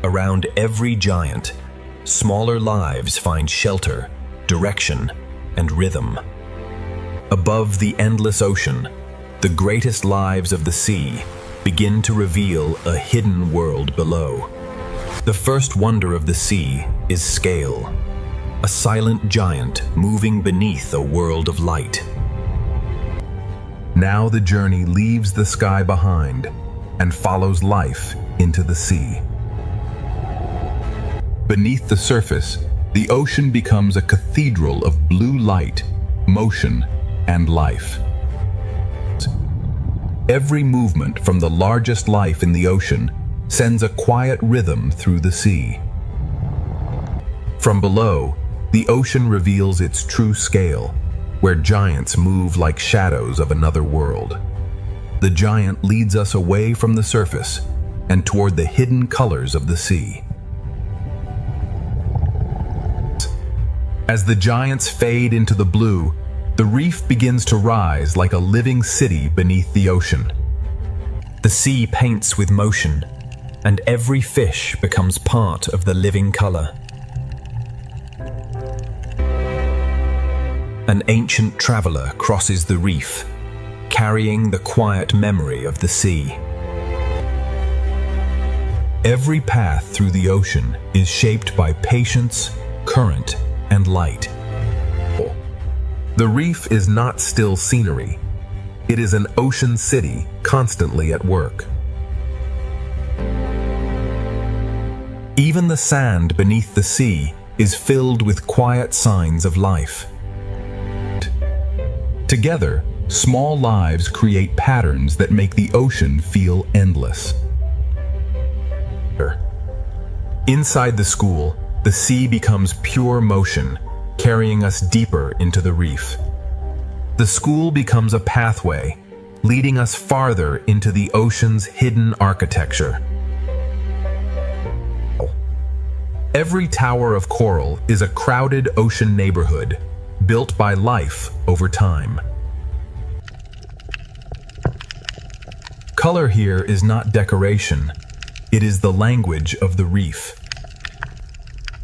Around every giant, smaller lives find shelter, direction, and rhythm. Above the endless ocean, the greatest lives of the sea begin to reveal a hidden world below. The first wonder of the sea is scale, a silent giant moving beneath a world of light. Now the journey leaves the sky behind and follows life into the sea. Beneath the surface, the ocean becomes a cathedral of blue light, motion, and life. Every movement from the largest life in the ocean sends a quiet rhythm through the sea. From below, the ocean reveals its true scale, where giants move like shadows of another world. The giant leads us away from the surface and toward the hidden colors of the sea. As the giants fade into the blue, the reef begins to rise like a living city beneath the ocean. The sea paints with motion, and every fish becomes part of the living color. An ancient traveler crosses the reef, carrying the quiet memory of the sea. Every path through the ocean is shaped by patience, current, and light. The reef is not still scenery. It is an ocean city constantly at work. Even the sand beneath the sea is filled with quiet signs of life. Together, small lives create patterns that make the ocean feel endless. Inside the school, the sea becomes pure motion, carrying us deeper into the reef. The school becomes a pathway, leading us farther into the ocean's hidden architecture. Every tower of coral is a crowded ocean neighborhood, built by life over time. Color here is not decoration, it is the language of the reef.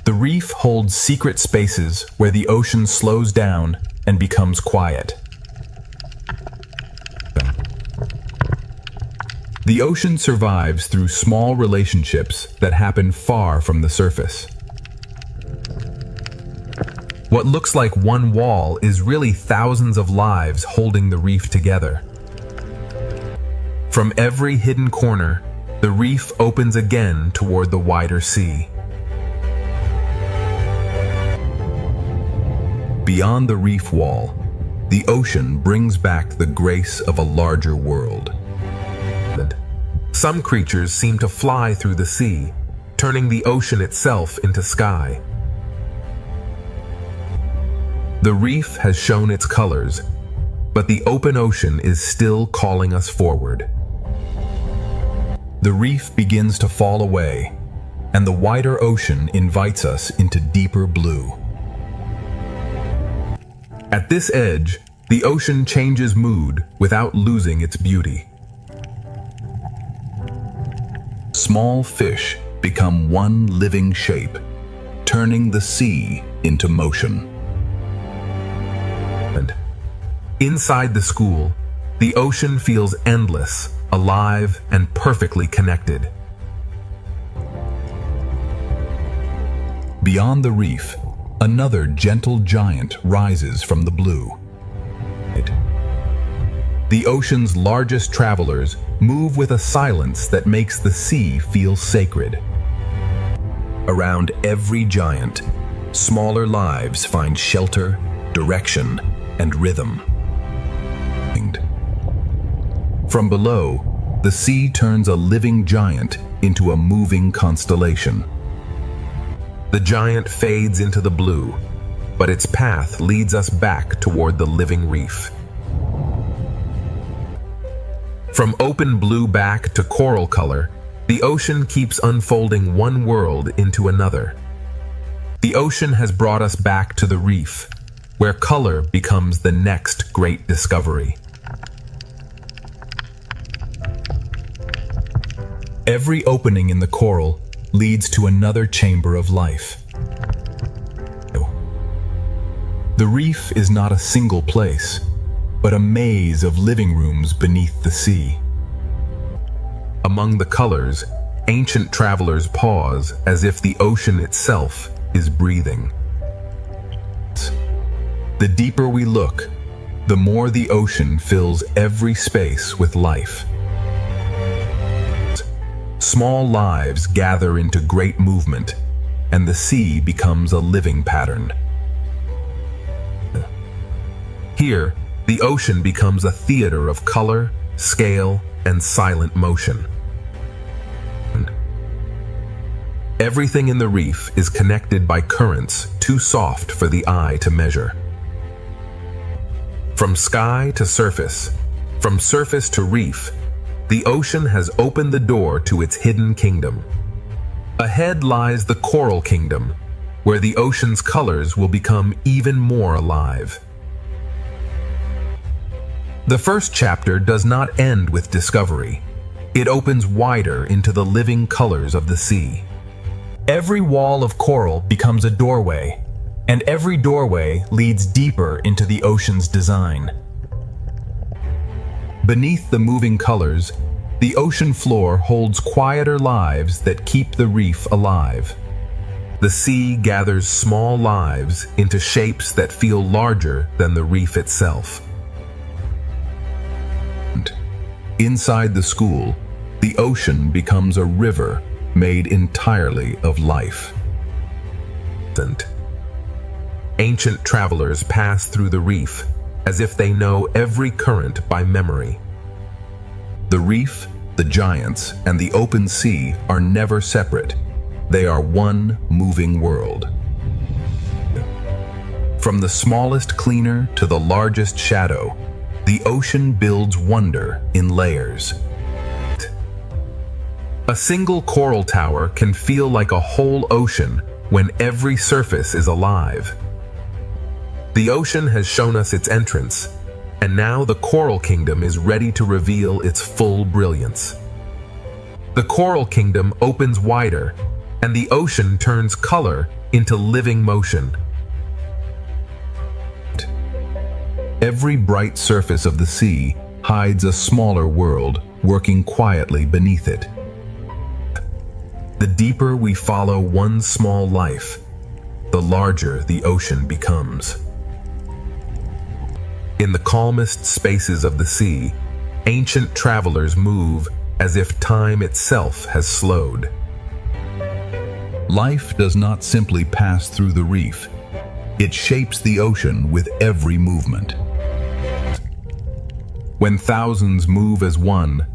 The reef holds secret spaces where the ocean slows down and becomes quiet. The ocean survives through small relationships that happen far from the surface. What looks like one wall is really thousands of lives holding the reef together. From every hidden corner, the reef opens again toward the wider sea. Beyond the reef wall, the ocean brings back the grace of a larger world. Some creatures seem to fly through the sea, turning the ocean itself into sky. The reef has shown its colors, but the open ocean is still calling us forward. The reef begins to fall away, and the wider ocean invites us into deeper blue. At this edge, the ocean changes mood without losing its beauty. Small fish become one living shape, turning the sea into motion. And inside the school, the ocean feels endless, alive, and perfectly connected. Beyond the reef, another gentle giant rises from the blue. The ocean's largest travelers move with a silence that makes the sea feel sacred. Around every giant, smaller lives find shelter, direction, and rhythm. From below, the sea turns a living giant into a moving constellation. The giant fades into the blue, but its path leads us back toward the living reef. From open blue back to coral color, the ocean keeps unfolding one world into another. The ocean has brought us back to the reef, where color becomes the next great discovery. Every opening in the coral leads to another chamber of life. The reef is not a single place, but a maze of living rooms beneath the sea. Among the colors, ancient travelers pause as if the ocean itself is breathing. The deeper we look, the more the ocean fills every space with life. Small lives gather into great movement, and the sea becomes a living pattern. Here, the ocean becomes a theater of color, scale, and silent motion. Everything in the reef is connected by currents too soft for the eye to measure. From sky to surface, from surface to reef, the ocean has opened the door to its hidden kingdom. Ahead lies the coral kingdom, where the ocean's colors will become even more alive. The first chapter does not end with discovery. It opens wider into the living colors of the sea. Every wall of coral becomes a doorway, and every doorway leads deeper into the ocean's design. Beneath the moving colors, the ocean floor holds quieter lives that keep the reef alive. The sea gathers small lives into shapes that feel larger than the reef itself. Inside the school, the ocean becomes a river made entirely of life. Ancient travelers pass through the reef as if they know every current by memory. The reef, the giants, and the open sea are never separate. They are one moving world. From the smallest cleaner to the largest shadow, the ocean builds wonder in layers. A single coral tower can feel like a whole ocean when every surface is alive. The ocean has shown us its entrance, and now the coral kingdom is ready to reveal its full brilliance. The coral kingdom opens wider, and the ocean turns color into living motion. Every bright surface of the sea hides a smaller world working quietly beneath it. The deeper we follow one small life, the larger the ocean becomes. In the calmest spaces of the sea, ancient travelers move as if time itself has slowed. Life does not simply pass through the reef. It shapes the ocean with every movement. When thousands move as one,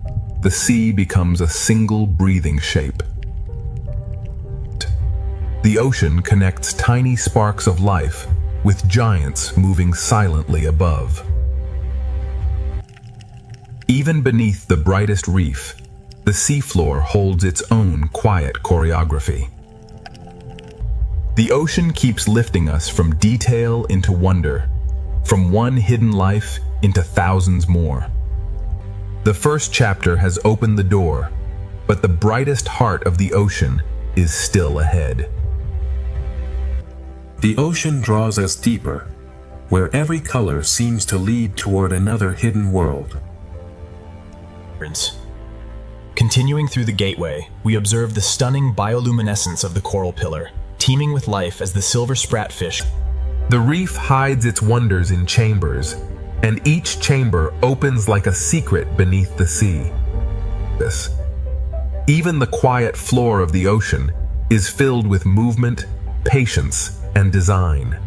the sea becomes a single breathing shape. The ocean connects tiny sparks of life with giants moving silently above. Even beneath the brightest reef, the seafloor holds its own quiet choreography. The ocean keeps lifting us from detail into wonder, from one hidden life into thousands more. The first chapter has opened the door, but the brightest heart of the ocean is still ahead. The ocean draws us deeper, where every color seems to lead toward another hidden world. Continuing through the gateway, we observe the stunning bioluminescence of the coral pillar, teeming with life as the silver spratfish. The reef hides its wonders in chambers, and each chamber opens like a secret beneath the sea. Even the quiet floor of the ocean is filled with movement, patience, and design.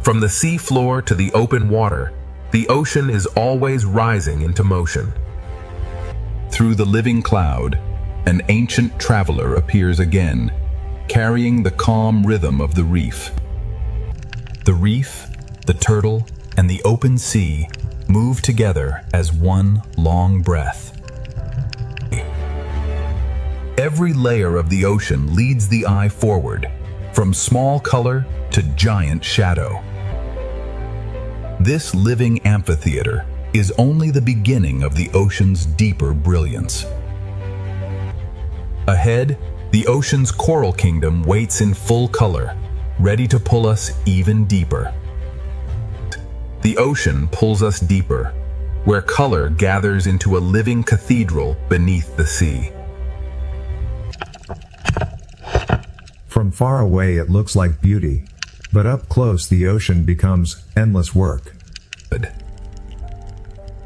From the sea floor to the open water, the ocean is always rising into motion. Through the living cloud, an ancient traveler appears again, carrying the calm rhythm of the reef. The reef, the turtle, and the open sea move together as one long breath. Every layer of the ocean leads the eye forward, from small color to giant shadow. This living amphitheater is only the beginning of the ocean's deeper brilliance. Ahead, the ocean's coral kingdom waits in full color, ready to pull us even deeper. The ocean pulls us deeper, where color gathers into a living cathedral beneath the sea. From far away it looks like beauty, but up close the ocean becomes endless work.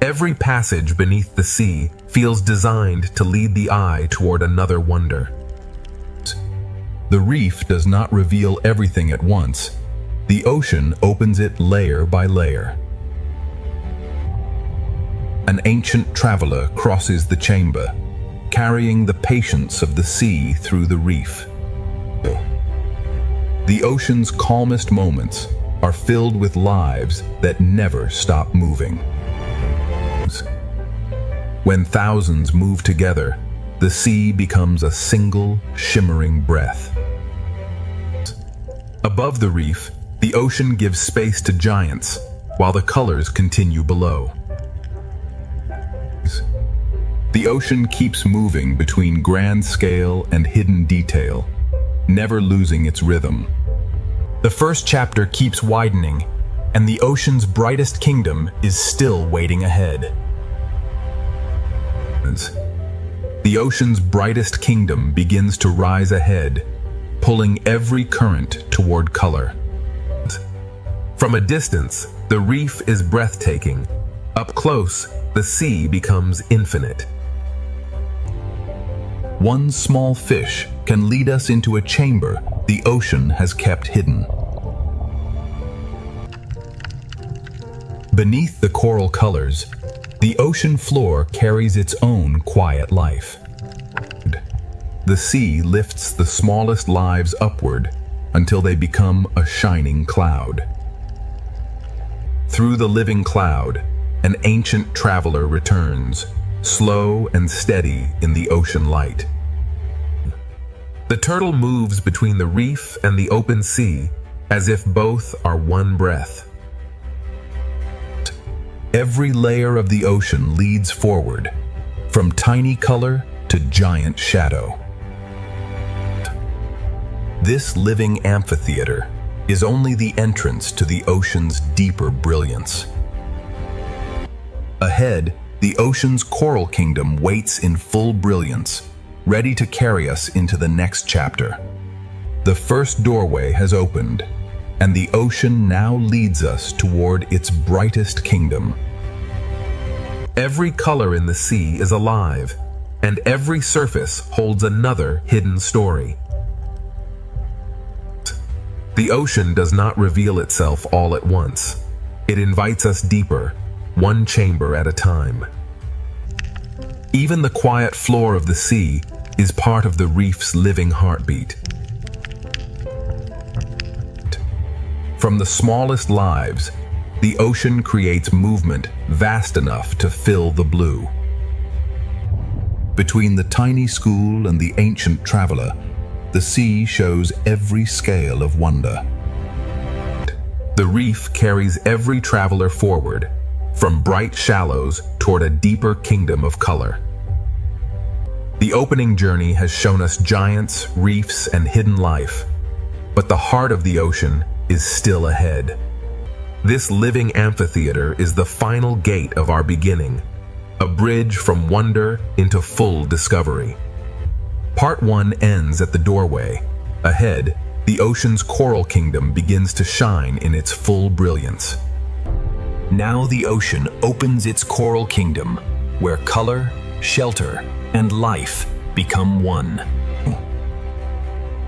Every passage beneath the sea feels designed to lead the eye toward another wonder. The reef does not reveal everything at once. The ocean opens it layer by layer. An ancient traveler crosses the chamber, carrying the patience of the sea through the reef. The ocean's calmest moments are filled with lives that never stop moving. When thousands move together, the sea becomes a single, shimmering breath. Above the reef, the ocean gives space to giants, while the colors continue below. The ocean keeps moving between grand scale and hidden detail, never losing its rhythm. The first chapter keeps widening, and the ocean's brightest kingdom is still waiting ahead. The ocean's brightest kingdom begins to rise ahead, pulling every current toward color. From a distance, the reef is breathtaking. Up close, the sea becomes infinite. One small fish can lead us into a chamber the ocean has kept hidden. Beneath the coral colors, the ocean floor carries its own quiet life. The sea lifts the smallest lives upward until they become a shining cloud. Through the living cloud, an ancient traveler returns, slow and steady in the ocean light. The turtle moves between the reef and the open sea as if both are one breath. Every layer of the ocean leads forward, from tiny color to giant shadow. This living amphitheater is only the entrance to the ocean's deeper brilliance. Ahead, the ocean's coral kingdom waits in full brilliance, ready to carry us into the next chapter. The first doorway has opened, and the ocean now leads us toward its brightest kingdom. Every color in the sea is alive, and every surface holds another hidden story. The ocean does not reveal itself all at once. It invites us deeper, one chamber at a time. Even the quiet floor of the sea is part of the reef's living heartbeat. From the smallest lives, the ocean creates movement vast enough to fill the blue. Between the tiny school and the ancient traveler, the sea shows every scale of wonder. The reef carries every traveler forward, from bright shallows toward a deeper kingdom of color. The opening journey has shown us giants, reefs, and hidden life, but the heart of the ocean is still ahead. This living amphitheater is the final gate of our beginning, a bridge from wonder into full discovery. Part 1 ends at the doorway. Ahead, the ocean's coral kingdom begins to shine in its full brilliance. Now the ocean opens its coral kingdom, where color, shelter, and life become one.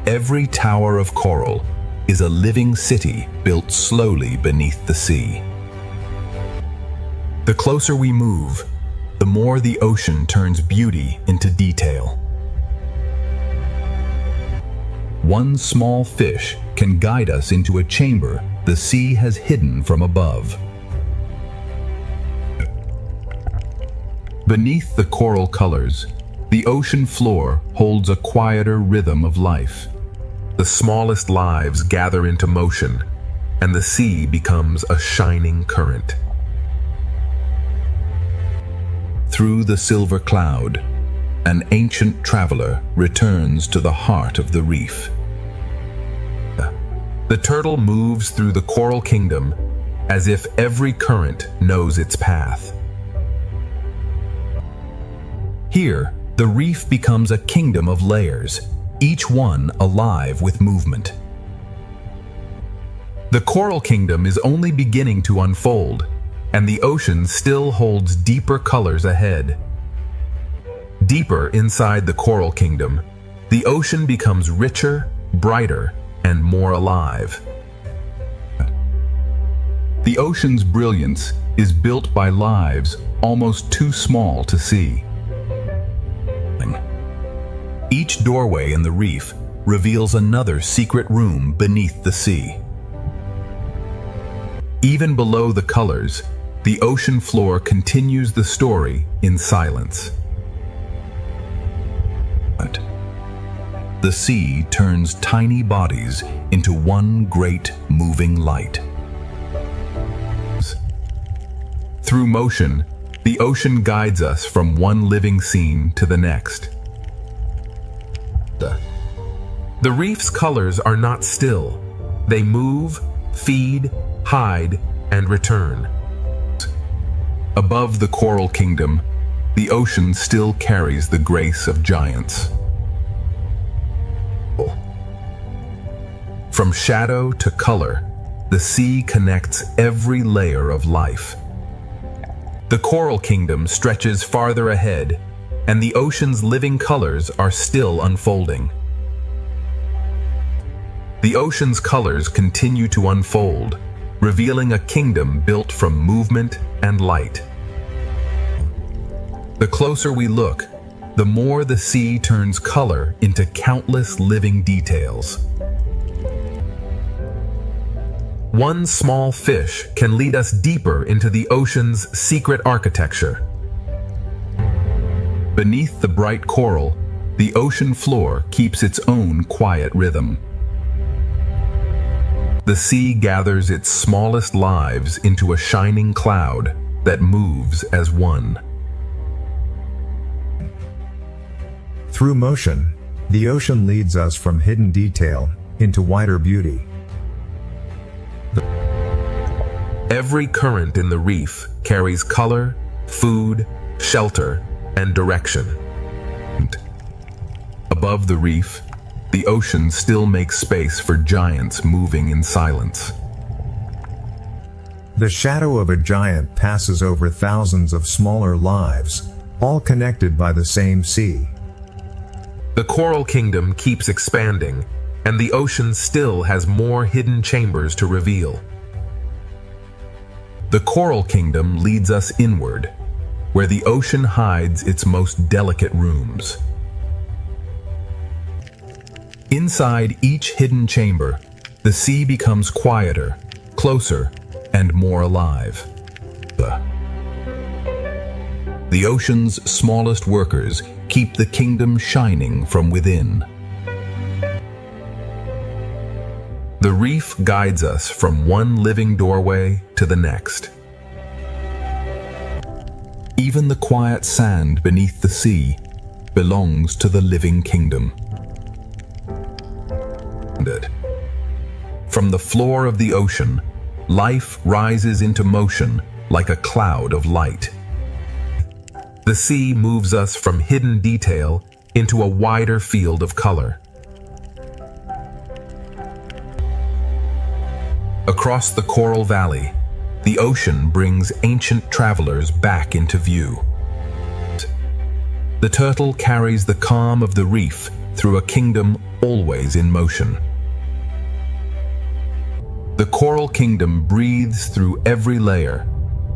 Every tower of coral is a living city built slowly beneath the sea. The closer we move, the more the ocean turns beauty into detail. One small fish can guide us into a chamber the sea has hidden from above. Beneath the coral colors, the ocean floor holds a quieter rhythm of life. The smallest lives gather into motion, and the sea becomes a shining current. Through the silver cloud, An ancient traveler returns to the heart of the reef. The turtle moves through the coral kingdom as if every current knows its path. Here, the reef becomes a kingdom of layers, each one alive with movement. The coral kingdom is only beginning to unfold, and the ocean still holds deeper colors ahead. Deeper inside the coral kingdom, the ocean becomes richer, brighter, and more alive. The ocean's brilliance is built by lives almost too small to see. Each doorway in the reef reveals another secret room beneath the sea. Even below the colors, the ocean floor continues the story in silence. The sea turns tiny bodies into one great moving light. Through motion, the ocean guides us from one living scene to the next. The reef's colors are not still. They move, feed, hide, and return. Above the coral kingdom, the ocean still carries the grace of giants. From shadow to color, the sea connects every layer of life. The coral kingdom stretches farther ahead, and the ocean's living colors are still unfolding. The ocean's colors continue to unfold, revealing a kingdom built from movement and light. The closer we look, the more the sea turns color into countless living details. One small fish can lead us deeper into the ocean's secret architecture. Beneath the bright coral, the ocean floor keeps its own quiet rhythm. The sea gathers its smallest lives into a shining cloud that moves as one. Through motion, the ocean leads us from hidden detail into wider beauty. Every current in the reef carries color, food, shelter, and direction. Above the reef, the ocean still makes space for giants moving in silence. The shadow of a giant passes over thousands of smaller lives, all connected by the same sea. The coral kingdom keeps expanding, and the ocean still has more hidden chambers to reveal. The coral kingdom leads us inward, where the ocean hides its most delicate rooms. Inside each hidden chamber, the sea becomes quieter, closer, and more alive. The ocean's smallest workers keep the kingdom shining from within. The reef guides us from one living doorway to the next. Even the quiet sand beneath the sea belongs to the living kingdom. From the floor of the ocean, life rises into motion like a cloud of light. The sea moves us from hidden detail into a wider field of color. Across the coral valley, the ocean brings ancient travelers back into view. The turtle carries the calm of the reef through a kingdom always in motion. The coral kingdom breathes through every layer,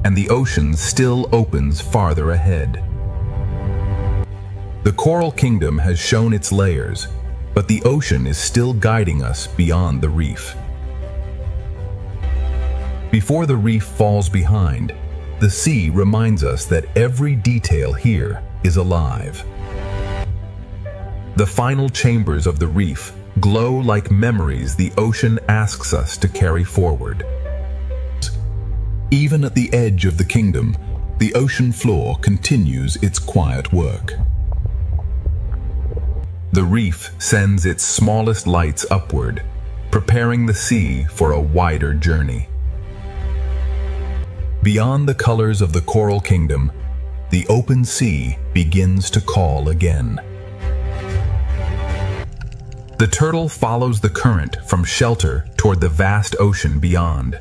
and the ocean still opens farther ahead. The coral kingdom has shown its layers, but the ocean is still guiding us beyond the reef. Before the reef falls behind, the sea reminds us that every detail here is alive. The final chambers of the reef glow like memories the ocean asks us to carry forward. Even at the edge of the kingdom, the ocean floor continues its quiet work. The reef sends its smallest lights upward, preparing the sea for a wider journey. Beyond the colors of the coral kingdom, the open sea begins to call again. The turtle follows the current from shelter toward the vast ocean beyond.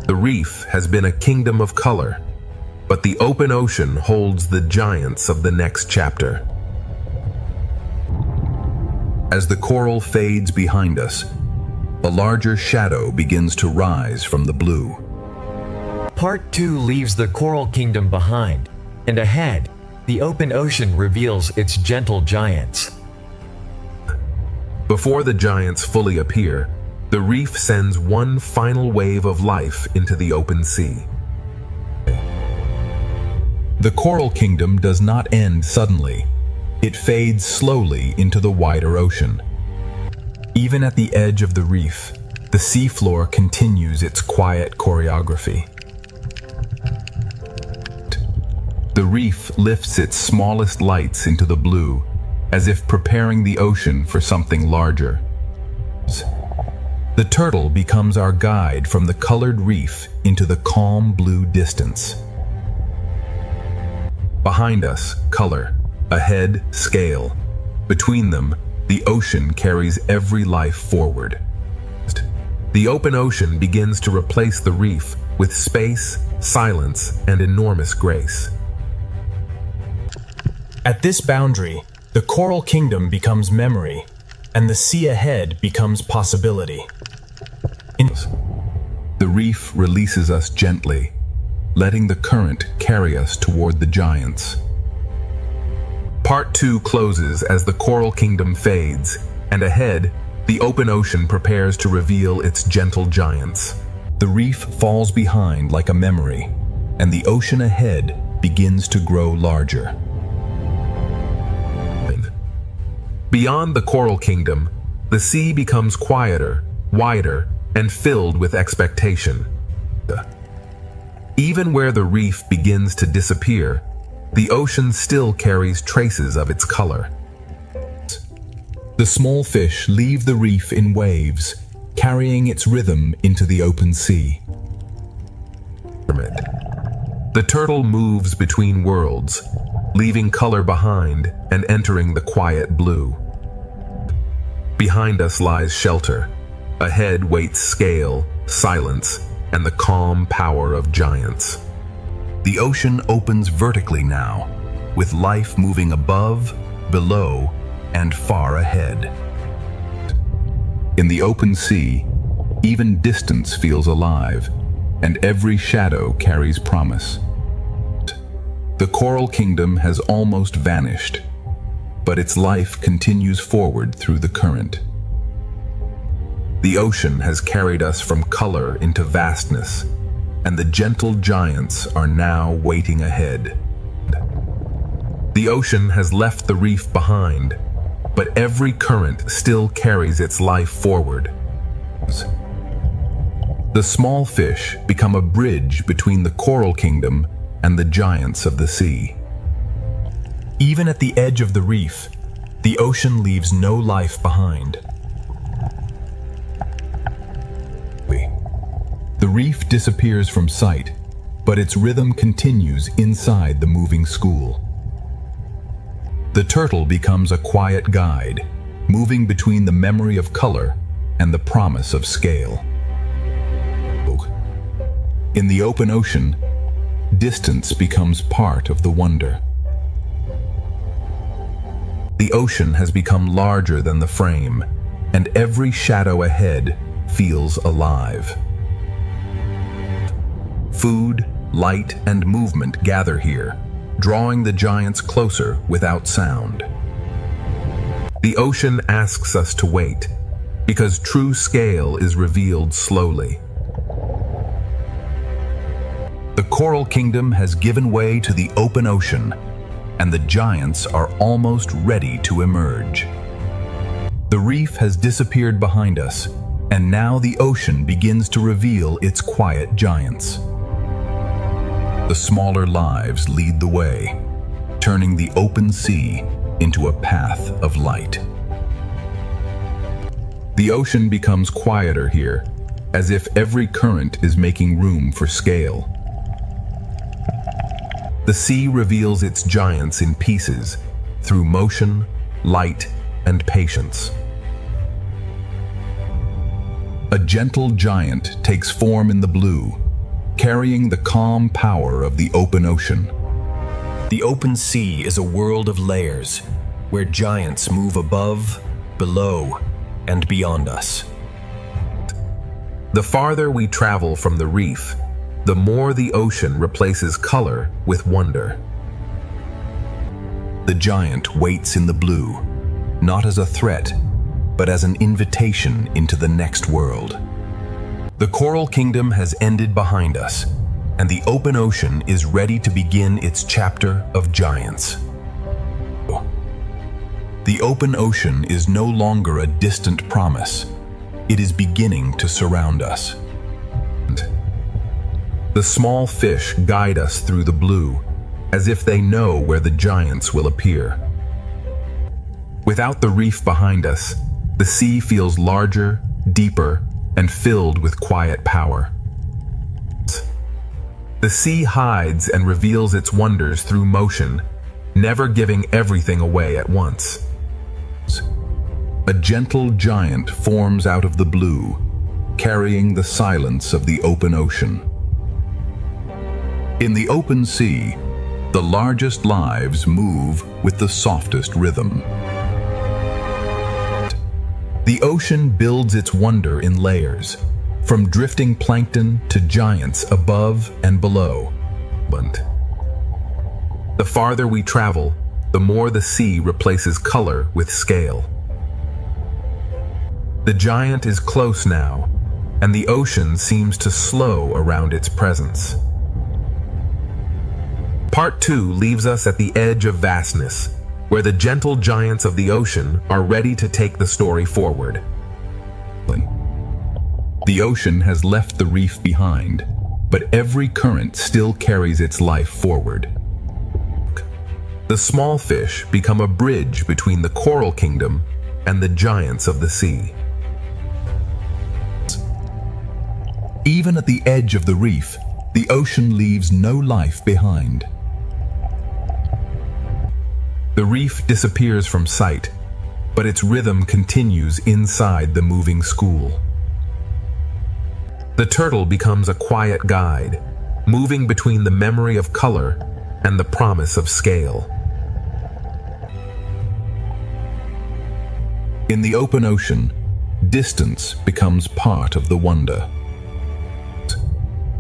The reef has been a kingdom of color, but the open ocean holds the giants of the next chapter. As the coral fades behind us, a larger shadow begins to rise from the blue. Part 2 leaves the coral kingdom behind, and ahead, the open ocean reveals its gentle giants. Before the giants fully appear, the reef sends one final wave of life into the open sea. The coral kingdom does not end suddenly. It fades slowly into the wider ocean. Even at the edge of the reef, the seafloor continues its quiet choreography. The reef lifts its smallest lights into the blue, as if preparing the ocean for something larger. The turtle becomes our guide from the colored reef into the calm blue distance. Behind us, color. Ahead, scale. Between them, the ocean carries every life forward. The open ocean begins to replace the reef with space, silence, and enormous grace. At this boundary, the coral kingdom becomes memory, and the sea ahead becomes possibility. The reef releases us gently, letting the current carry us toward the giants. Part 2 closes as the coral kingdom fades, and ahead, the open ocean prepares to reveal its gentle giants. The reef falls behind like a memory, and the ocean ahead begins to grow larger. Beyond the coral kingdom, the sea becomes quieter, wider, and filled with expectation. Even where the reef begins to disappear, the ocean still carries traces of its color. The small fish leave the reef in waves, carrying its rhythm into the open sea. The turtle moves between worlds, leaving color behind and entering the quiet blue. Behind us lies shelter. Ahead waits scale, silence, and the calm power of giants. The ocean opens vertically now, with life moving above, below, and far ahead. In the open sea, even distance feels alive, and every shadow carries promise. The coral kingdom has almost vanished, but its life continues forward through the current. The ocean has carried us from color into vastness, and the gentle giants are now waiting ahead. The ocean has left the reef behind, but every current still carries its life forward. The small fish become a bridge between the coral kingdom and the giants of the sea. Even at the edge of the reef, the ocean leaves no life behind. The reef disappears from sight, but its rhythm continues inside the moving school. The turtle becomes a quiet guide, moving between the memory of color and the promise of scale. In the open ocean, distance becomes part of the wonder. The ocean has become larger than the frame, and every shadow ahead feels alive. Food, light, and movement gather here, drawing the giants closer without sound. The ocean asks us to wait, because true scale is revealed slowly. The coral kingdom has given way to the open ocean, and the giants are almost ready to emerge. The reef has disappeared behind us, and now the ocean begins to reveal its quiet giants. The smaller lives lead the way, turning the open sea into a path of light. The ocean becomes quieter here, as if every current is making room for scale. The sea reveals its giants in pieces through motion, light, and patience. A gentle giant takes form in the blue, carrying the calm power of the open ocean. The open sea is a world of layers, where giants move above, below, and beyond us. The farther we travel from the reef, the more the ocean replaces color with wonder. The giant waits in the blue, not as a threat, but as an invitation into the next world. The coral kingdom has ended behind us, and the open ocean is ready to begin its chapter of giants. The open ocean is no longer a distant promise. It is beginning to surround us. The small fish guide us through the blue, as if they know where the giants will appear. Without the reef behind us, the sea feels larger, deeper, and filled with quiet power. The sea hides and reveals its wonders through motion, never giving everything away at once. A gentle giant forms out of the blue, carrying the silence of the open ocean. In the open sea, the largest lives move with the softest rhythm. The ocean builds its wonder in layers, from drifting plankton to giants above and below. The farther we travel, the more the sea replaces color with scale. The giant is close now, and the ocean seems to slow around its presence. Part 2 leaves us at the edge of vastness, where the gentle giants of the ocean are ready to take the story forward. The ocean has left the reef behind, but every current still carries its life forward. The small fish become a bridge between the coral kingdom and the giants of the sea. Even at the edge of the reef, the ocean leaves no life behind. The reef disappears from sight, but its rhythm continues inside the moving school. The turtle becomes a quiet guide, moving between the memory of color and the promise of scale. In the open ocean, distance becomes part of the wonder.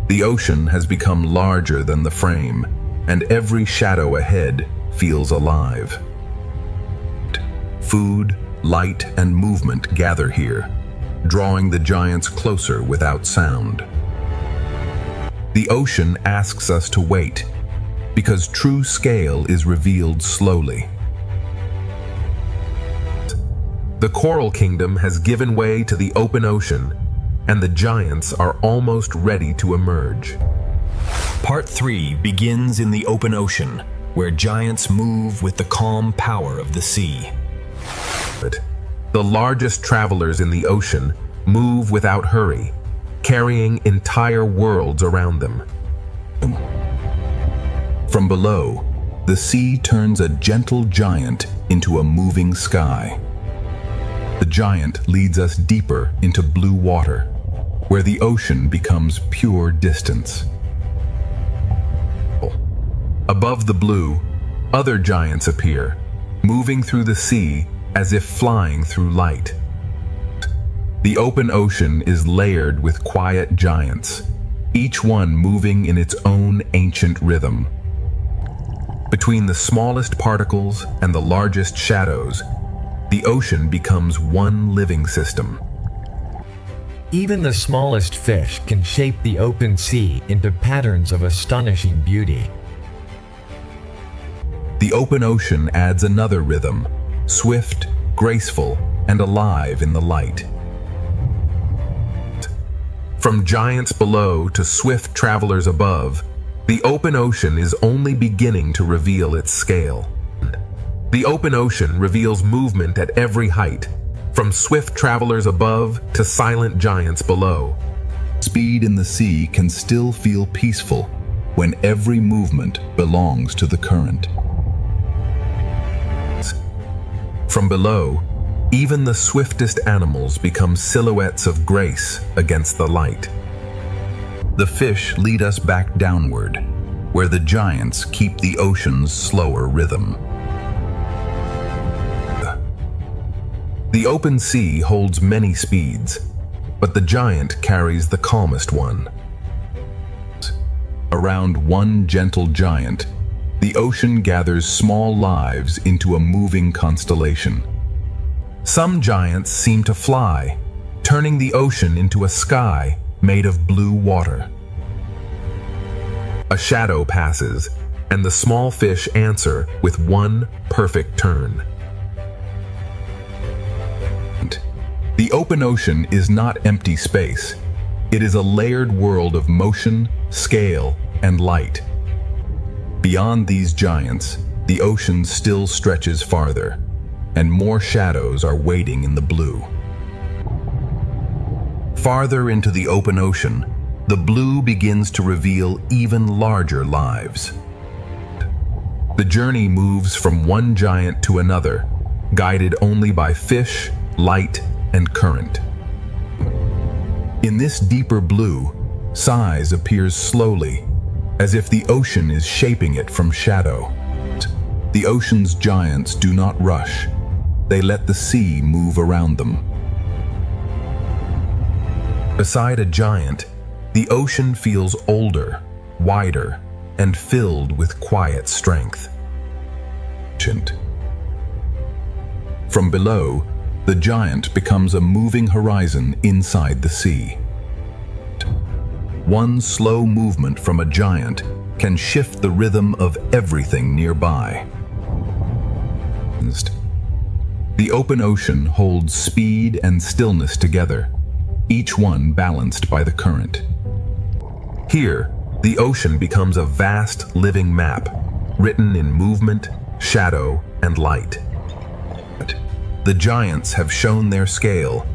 The ocean has become larger than the frame, and every shadow ahead feels alive. Food, light, and movement gather here, drawing the giants closer without sound. The ocean asks us to wait, because true scale is revealed slowly. The coral kingdom has given way to the open ocean, and the giants are almost ready to emerge. Part 3 begins in the open ocean, where giants move with the calm power of the sea. The largest travelers in the ocean move without hurry, carrying entire worlds around them. From below, the sea turns a gentle giant into a moving sky. The giant leads us deeper into blue water, where the ocean becomes pure distance. Above the blue, other giants appear, moving through the sea as if flying through light. The open ocean is layered with quiet giants, each one moving in its own ancient rhythm. Between the smallest particles and the largest shadows, the ocean becomes one living system. Even the smallest fish can shape the open sea into patterns of astonishing beauty. The open ocean adds another rhythm, swift, graceful, and alive in the light. From giants below to swift travelers above, The open ocean is only beginning to reveal its scale. The open ocean reveals movement at every height, from swift travelers above to silent giants below. Speed in the sea can still feel peaceful when every movement belongs to the current. From below, even the swiftest animals become silhouettes of grace against the light. The fish lead us back downward, where the giants keep the ocean's slower rhythm. The open sea holds many speeds, but the giant carries the calmest one. Around one gentle giant, the ocean gathers small lives into a moving constellation. Some giants seem to fly, turning the ocean into a sky made of blue water. A shadow passes, and the small fish answer with one perfect turn. The open ocean is not empty space. It is a layered world of motion, scale, and light. Beyond these giants, the ocean still stretches farther, and more shadows are waiting in the blue. Farther into the open ocean, the blue begins to reveal even larger lives. The journey moves from one giant to another, guided only by fish, light, and current. In this deeper blue, size appears slowly, as if the ocean is shaping it from shadow. The ocean's giants do not rush. They let the sea move around them. Beside a giant, the ocean feels older, wider, and filled with quiet strength. From below, the giant becomes a moving horizon inside the sea. One slow movement from a giant can shift the rhythm of everything nearby. The open ocean holds speed and stillness together, each one balanced by the current. Here, the ocean becomes a vast living map, written in movement, shadow, and light. The giants have shown their scale,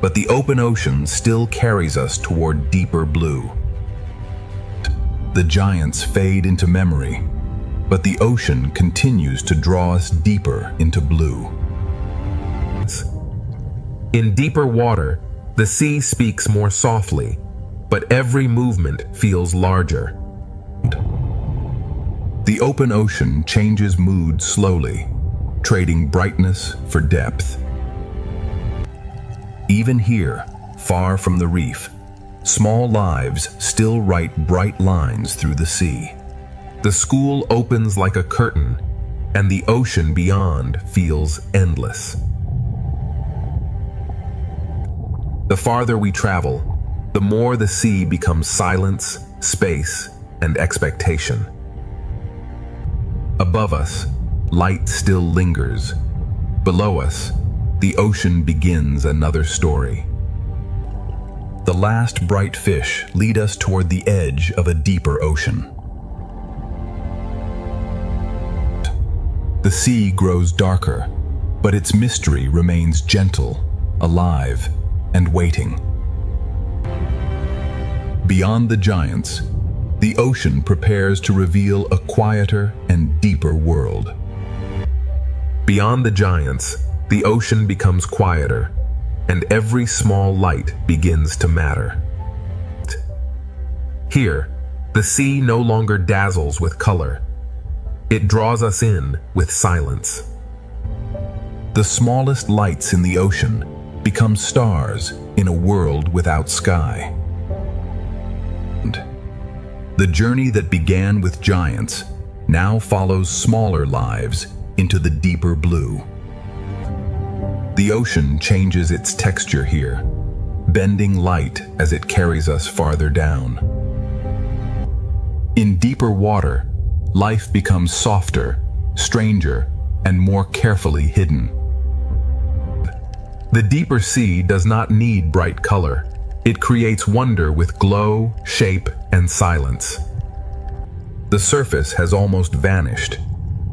but the open ocean still carries us toward deeper blue. The giants fade into memory, but the ocean continues to draw us deeper into blue. In deeper water, the sea speaks more softly, but every movement feels larger. The open ocean changes mood slowly, trading brightness for depth. Even here, far from the reef, small lives still write bright lines through the sea. The school opens like a curtain, and the ocean beyond feels endless. The farther we travel, the more the sea becomes silence, space, and expectation. Above us, light still lingers. Below us, the ocean begins another story. The last bright fish lead us toward the edge of a deeper ocean. The sea grows darker, but its mystery remains gentle, alive, and waiting. Beyond the giants, the ocean prepares to reveal a quieter and deeper world. Beyond the giants, the ocean becomes quieter, and every small light begins to matter. Here, the sea no longer dazzles with color. It draws us in with silence. The smallest lights in the ocean become stars in a world without sky. The journey that began with giants now follows smaller lives into the deeper blue. The ocean changes its texture here, bending light as it carries us farther down. In deeper water, life becomes softer, stranger, and more carefully hidden. The deeper sea does not need bright color. It creates wonder with glow, shape, and silence. The surface has almost vanished,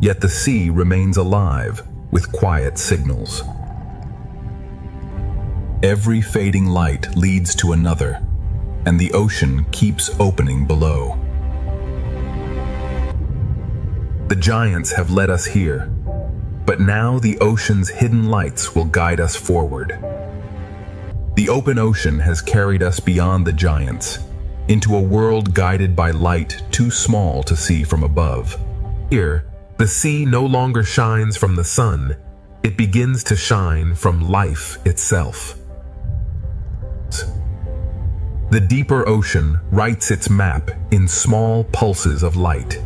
yet the sea remains alive with quiet signals. Every fading light leads to another, and the ocean keeps opening below. The giants have led us here, but now the ocean's hidden lights will guide us forward. The open ocean has carried us beyond the giants, into a world guided by light too small to see from above. Here, the sea no longer shines from the sun, it begins to shine from life itself. The deeper ocean writes its map in small pulses of light.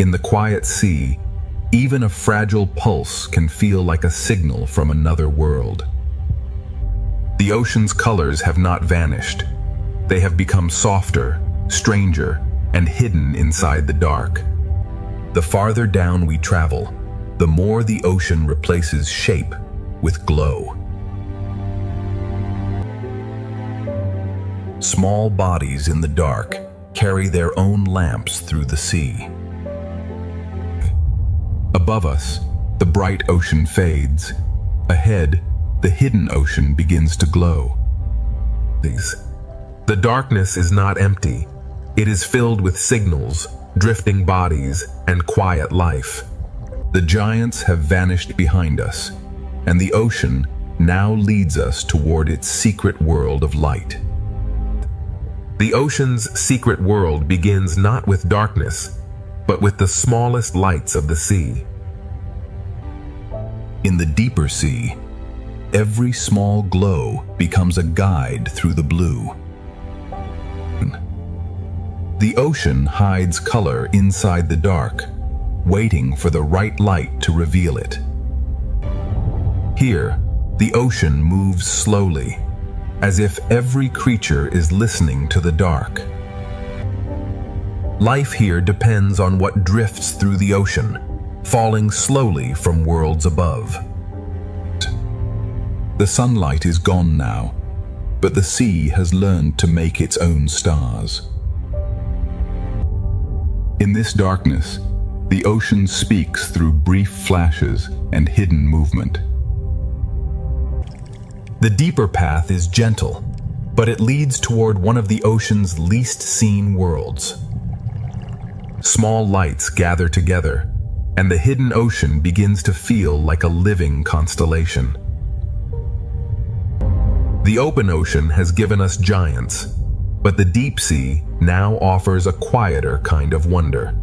In the quiet sea, even a fragile pulse can feel like a signal from another world. The ocean's colors have not vanished. They have become softer, stranger, and hidden inside the dark. The farther down we travel, the more the ocean replaces shape with glow. Small bodies in the dark carry their own lamps through the sea. Above us, the bright ocean fades. Ahead, the hidden ocean begins to glow. The darkness is not empty. It is filled with signals, drifting bodies, and quiet life. The giants have vanished behind us, and the ocean now leads us toward its secret world of light. The ocean's secret world begins not with darkness, but with the smallest lights of the sea. In the deeper sea, every small glow becomes a guide through the blue. The ocean hides color inside the dark, waiting for the right light to reveal it. Here, the ocean moves slowly, as if every creature is listening to the dark. Life here depends on what drifts through the ocean, falling slowly from worlds above. The sunlight is gone now, but the sea has learned to make its own stars. In this darkness, the ocean speaks through brief flashes and hidden movement. The deeper path is gentle, but it leads toward one of the ocean's least seen worlds. Small lights gather together, and the hidden ocean begins to feel like a living constellation. The open ocean has given us giants, but the deep sea now offers a quieter kind of wonder.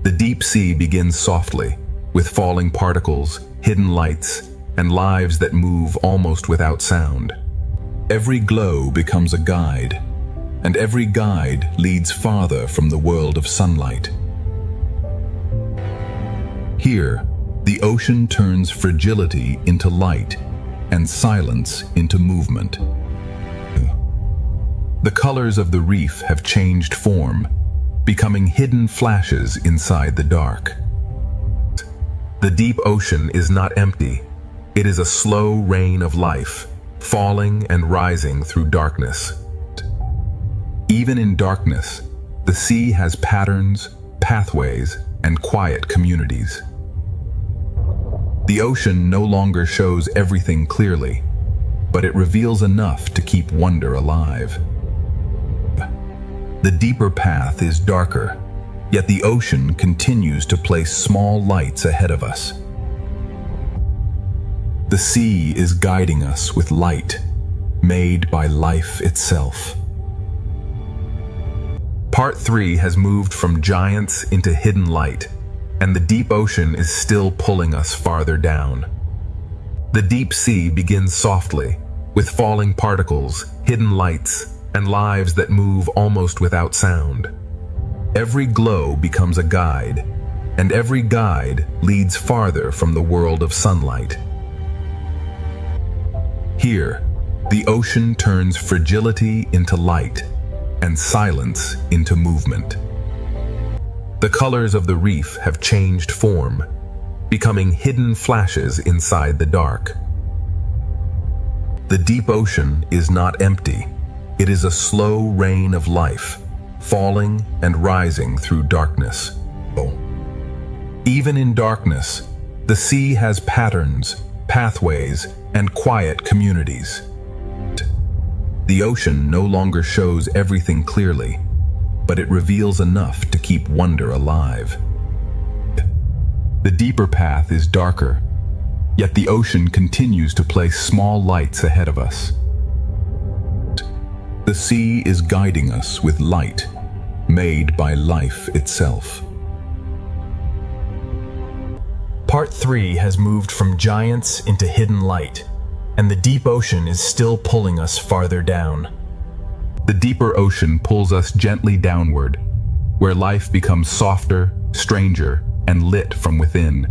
The deep sea begins softly, with falling particles, hidden lights, and lives that move almost without sound. Every glow becomes a guide, and every guide leads farther from the world of sunlight. Here, the ocean turns fragility into light and silence into movement. The colors of the reef have changed form, becoming hidden flashes inside the dark. The deep ocean is not empty. It is a slow rain of life, falling and rising through darkness. Even in darkness, the sea has patterns, pathways, and quiet communities. The ocean no longer shows everything clearly, but it reveals enough to keep wonder alive. The deeper path is darker, yet the ocean continues to place small lights ahead of us. The sea is guiding us with light, made by life itself. Part 3 has moved from giants into hidden light, and the deep ocean is still pulling us farther down. The deep sea begins softly, with falling particles, hidden lights, and lives that move almost without sound. Every glow becomes a guide, and every guide leads farther from the world of sunlight. Here, the ocean turns fragility into light, and silence into movement. The colors of the reef have changed form, becoming hidden flashes inside the dark. The deep ocean is not empty. It is a slow rain of life, falling and rising through darkness. Even in darkness, the sea has patterns, pathways, and quiet communities. The ocean no longer shows everything clearly, but it reveals enough to keep wonder alive. The deeper path is darker, yet the ocean continues to place small lights ahead of us. The sea is guiding us with light, made by life itself. Part 3 has moved from giants into hidden light, and the deep ocean is still pulling us farther down. The deeper ocean pulls us gently downward, where life becomes softer, stranger, and lit from within.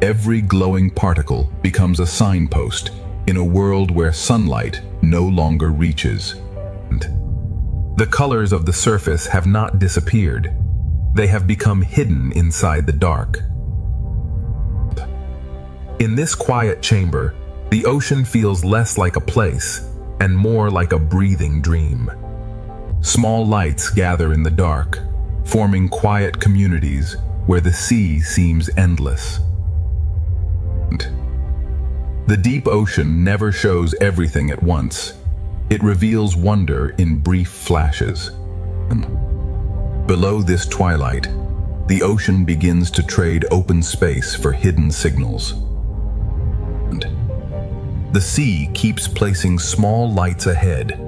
Every glowing particle becomes a signpost in a world where sunlight no longer reaches. The colors of the surface have not disappeared. They have become hidden inside the dark. In this quiet chamber, the ocean feels less like a place and more like a breathing dream. Small lights gather in the dark, forming quiet communities where the sea seems endless. The deep ocean never shows everything at once. It reveals wonder in brief flashes. Below this twilight, the ocean begins to trade open space for hidden signals. The sea keeps placing small lights ahead,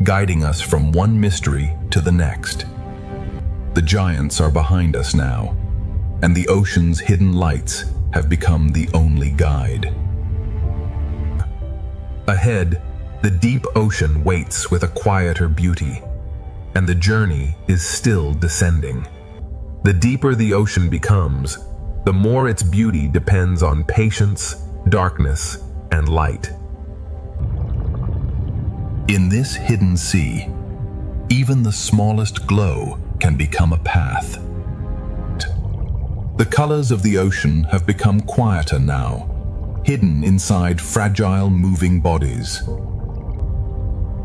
guiding us from one mystery to the next. The giants are behind us now, and the ocean's hidden lights have become the only guide. Ahead, the deep ocean waits with a quieter beauty, and the journey is still descending. The deeper the ocean becomes, the more its beauty depends on patience, darkness, and light. In this hidden sea, even the smallest glow can become a path. The colors of the ocean have become quieter now, hidden inside fragile moving bodies.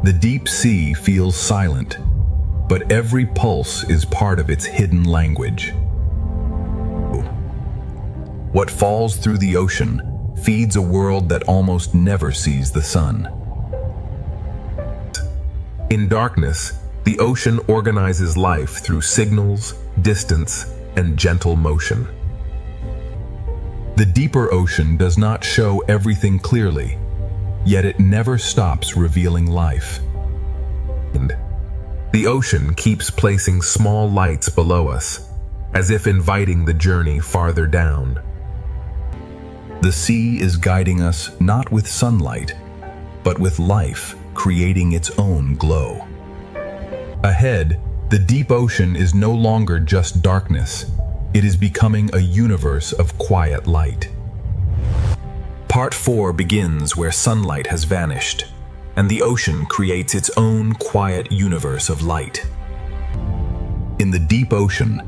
The deep sea feels silent, but every pulse is part of its hidden language. What falls through the ocean feeds a world that almost never sees the sun. In darkness, the ocean organizes life through signals, distance, and gentle motion. The deeper ocean does not show everything clearly, yet it never stops revealing life. The ocean keeps placing small lights below us, as if inviting the journey farther down. The sea is guiding us not with sunlight, but with life creating its own glow. Ahead, the deep ocean is no longer just darkness. It is becoming a universe of quiet light. Part 4 begins where sunlight has vanished, and the ocean creates its own quiet universe of light. In the deep ocean,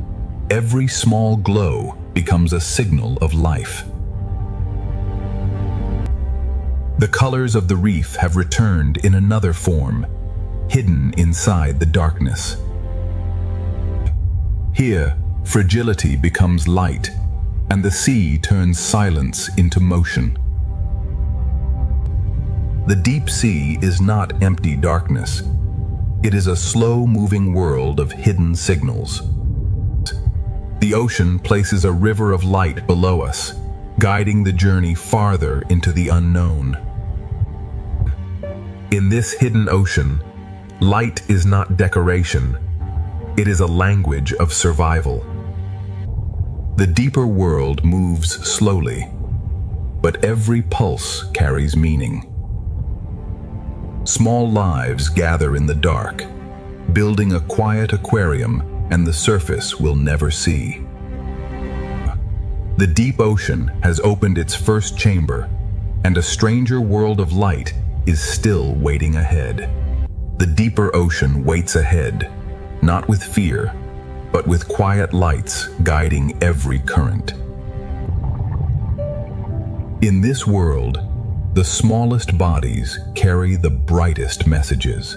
every small glow becomes a signal of life. The colors of the reef have returned in another form, hidden inside the darkness. Here, fragility becomes light, and the sea turns silence into motion. The deep sea is not empty darkness. It is a slow-moving world of hidden signals. The ocean places a river of light below us, guiding the journey farther into the unknown. In this hidden ocean, light is not decoration. It is a language of survival. The deeper world moves slowly, but every pulse carries meaning. Small lives gather in the dark, building a quiet aquarium and the surface we'll never see. The deep ocean has opened its first chamber, and a stranger world of light is still waiting ahead. The deeper ocean waits ahead, not with fear, but with quiet lights guiding every current. In this world, the smallest bodies carry the brightest messages.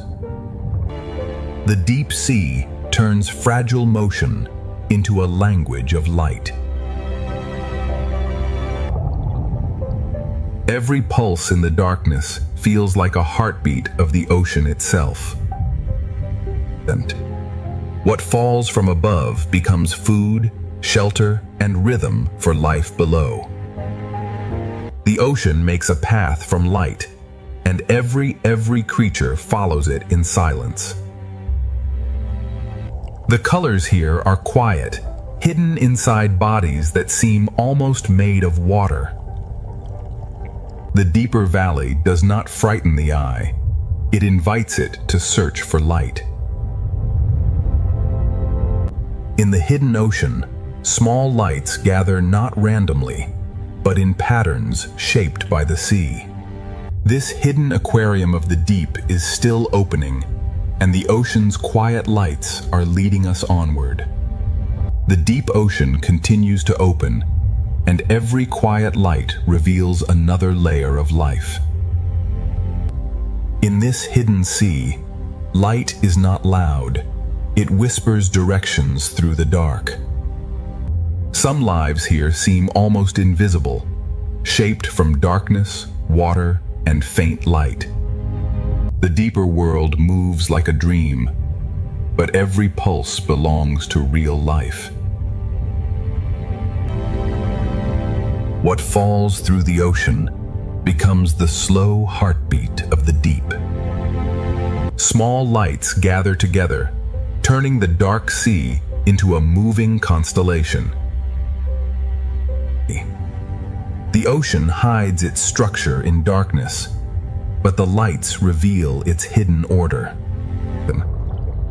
The deep sea turns fragile motion into a language of light. Every pulse in the darkness feels like a heartbeat of the ocean itself. And what falls from above becomes food, shelter, and rhythm for life below. The ocean makes a path from light, and every creature follows it in silence. The colors here are quiet, hidden inside bodies that seem almost made of water. The deeper valley does not frighten the eye. It invites it to search for light. In the hidden ocean, small lights gather not randomly, but in patterns shaped by the sea. This hidden aquarium of the deep is still opening, and the ocean's quiet lights are leading us onward. The deep ocean continues to open, and every quiet light reveals another layer of life. In this hidden sea, light is not loud. It whispers directions through the dark. Some lives here seem almost invisible, shaped from darkness, water, and faint light. The deeper world moves like a dream, but every pulse belongs to real life. What falls through the ocean becomes the slow heartbeat of the deep. Small lights gather together, turning the dark sea into a moving constellation. The ocean hides its structure in darkness, but the lights reveal its hidden order.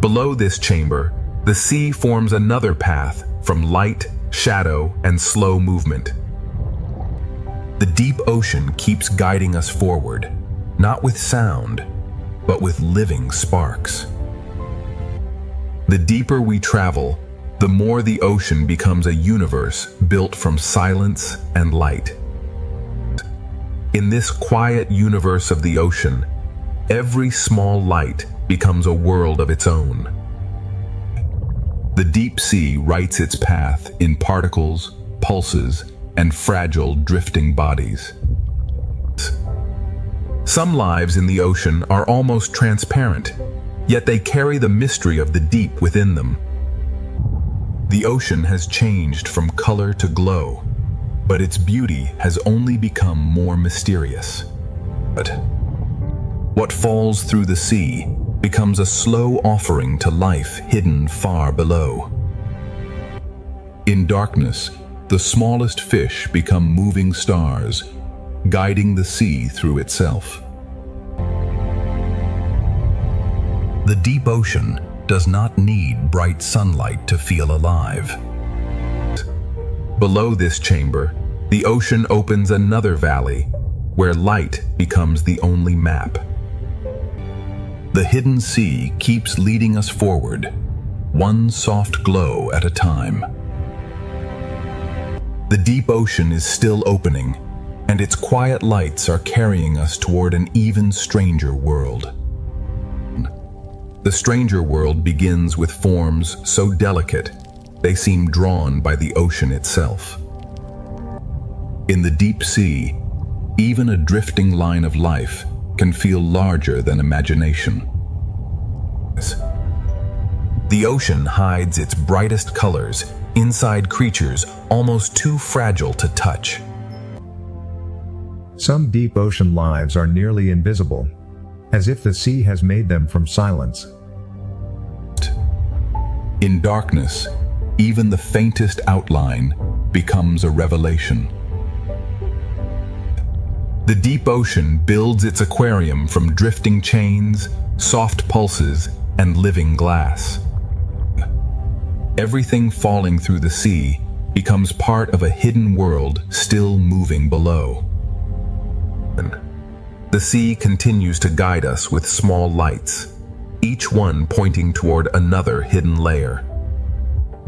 Below this chamber, the sea forms another path from light, shadow, and slow movement. The deep ocean keeps guiding us forward, not with sound, but with living sparks. The deeper we travel, the more the ocean becomes a universe built from silence and light. In this quiet universe of the ocean, every small light becomes a world of its own. The deep sea writes its path in particles, pulses, and fragile drifting bodies. Some lives in the ocean are almost transparent, yet they carry the mystery of the deep within them. The ocean has changed from color to glow, but its beauty has only become more mysterious. But what falls through the sea becomes a slow offering to life hidden far below. In darkness, the smallest fish become moving stars, guiding the sea through itself. The deep ocean does not need bright sunlight to feel alive. Below this chamber, the ocean opens another valley, where light becomes the only map. The hidden sea keeps leading us forward, one soft glow at a time. The deep ocean is still opening, and its quiet lights are carrying us toward an even stranger world. The stranger world begins with forms so delicate, they seem drawn by the ocean itself. In the deep sea, even a drifting line of life can feel larger than imagination. The ocean hides its brightest colors inside creatures almost too fragile to touch. Some deep ocean lives are nearly invisible, as if the sea has made them from silence. In darkness, even the faintest outline becomes a revelation. The deep ocean builds its aquarium from drifting chains, soft pulses, and living glass. Everything falling through the sea becomes part of a hidden world still moving below. The sea continues to guide us with small lights, each one pointing toward another hidden layer.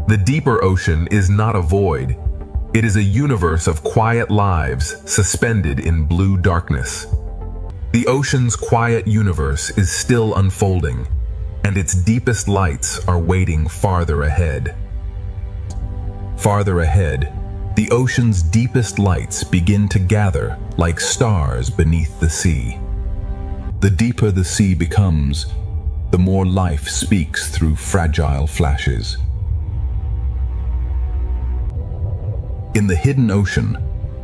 The deeper ocean is not a void, It is a universe of quiet lives suspended in blue darkness. The ocean's quiet universe is still unfolding, and its deepest lights are waiting farther ahead. Farther ahead, the ocean's deepest lights begin to gather like stars beneath the sea. The deeper the sea becomes, the more life speaks through fragile flashes. In the hidden ocean,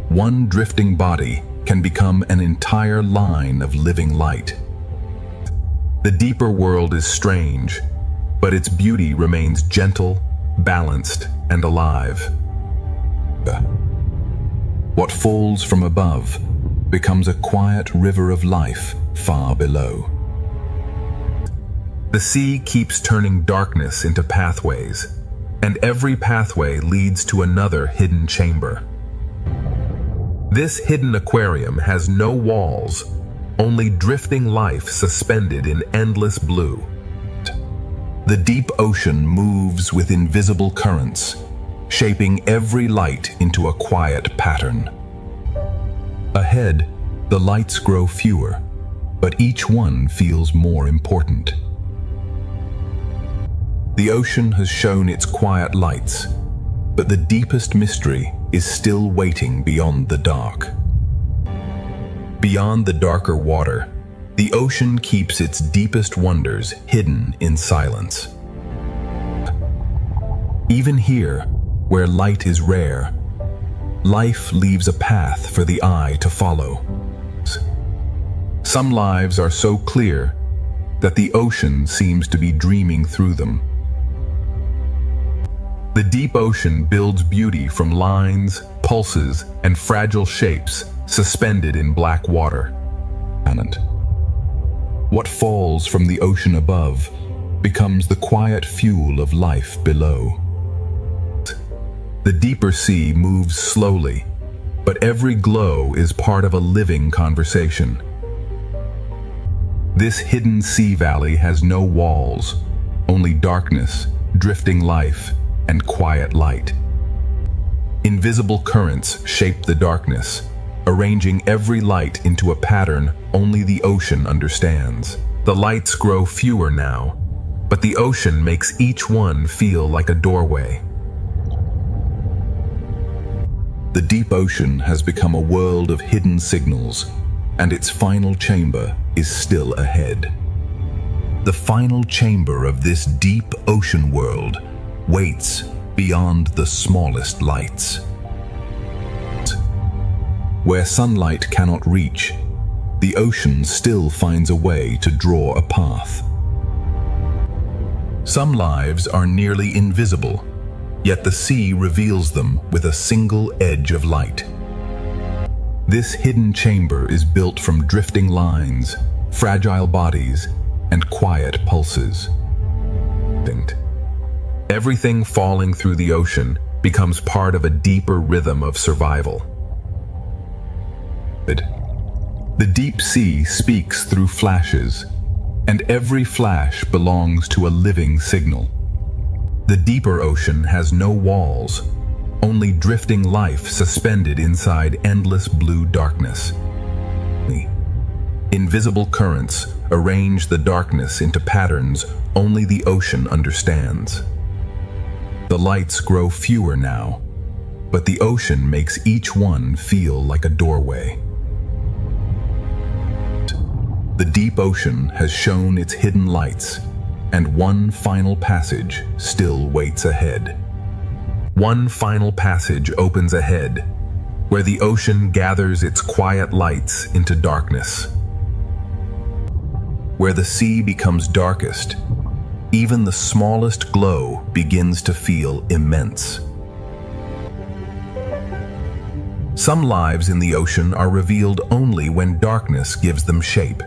one drifting body can become an entire line of living light. The deeper world is strange, but its beauty remains gentle, balanced, and alive. What falls from above becomes a quiet river of life far below. The sea keeps turning darkness into pathways, and every pathway leads to another hidden chamber. This hidden aquarium has no walls, only drifting life suspended in endless blue. The deep ocean moves with invisible currents, shaping every light into a quiet pattern. Ahead, the lights grow fewer, but each one feels more important. The ocean has shown its quiet lights, but the deepest mystery is still waiting beyond the dark. Beyond the darker water, the ocean keeps its deepest wonders hidden in silence. Even here, where light is rare, life leaves a path for the eye to follow. Some lives are so clear that the ocean seems to be dreaming through them. The deep ocean builds beauty from lines, pulses, and fragile shapes suspended in black water. What falls from the ocean above becomes the quiet fuel of life below. The deeper sea moves slowly, but every glow is part of a living conversation. This hidden sea valley has no walls, only darkness, drifting life, and quiet light. Invisible currents shape the darkness, arranging every light into a pattern only the ocean understands. The lights grow fewer now, but the ocean makes each one feel like a doorway. The deep ocean has become a world of hidden signals, and its final chamber is still ahead. The final chamber of this deep ocean world waits beyond the smallest lights. Where sunlight cannot reach, the ocean still finds a way to draw a path. Some lives are nearly invisible, yet the sea reveals them with a single edge of light. This hidden chamber is built from drifting lines, fragile bodies, and quiet pulses. Everything falling through the ocean becomes part of a deeper rhythm of survival. The deep sea speaks through flashes, and every flash belongs to a living signal. The deeper ocean has no walls, only drifting life suspended inside endless blue darkness. Invisible currents arrange the darkness into patterns only the ocean understands. The lights grow fewer now, but the ocean makes each one feel like a doorway. The deep ocean has shown its hidden lights, and one final passage still waits ahead. One final passage opens ahead, where the ocean gathers its quiet lights into darkness. Where the sea becomes darkest, even the smallest glow begins to feel immense. Some lives in the ocean are revealed only when darkness gives them shape.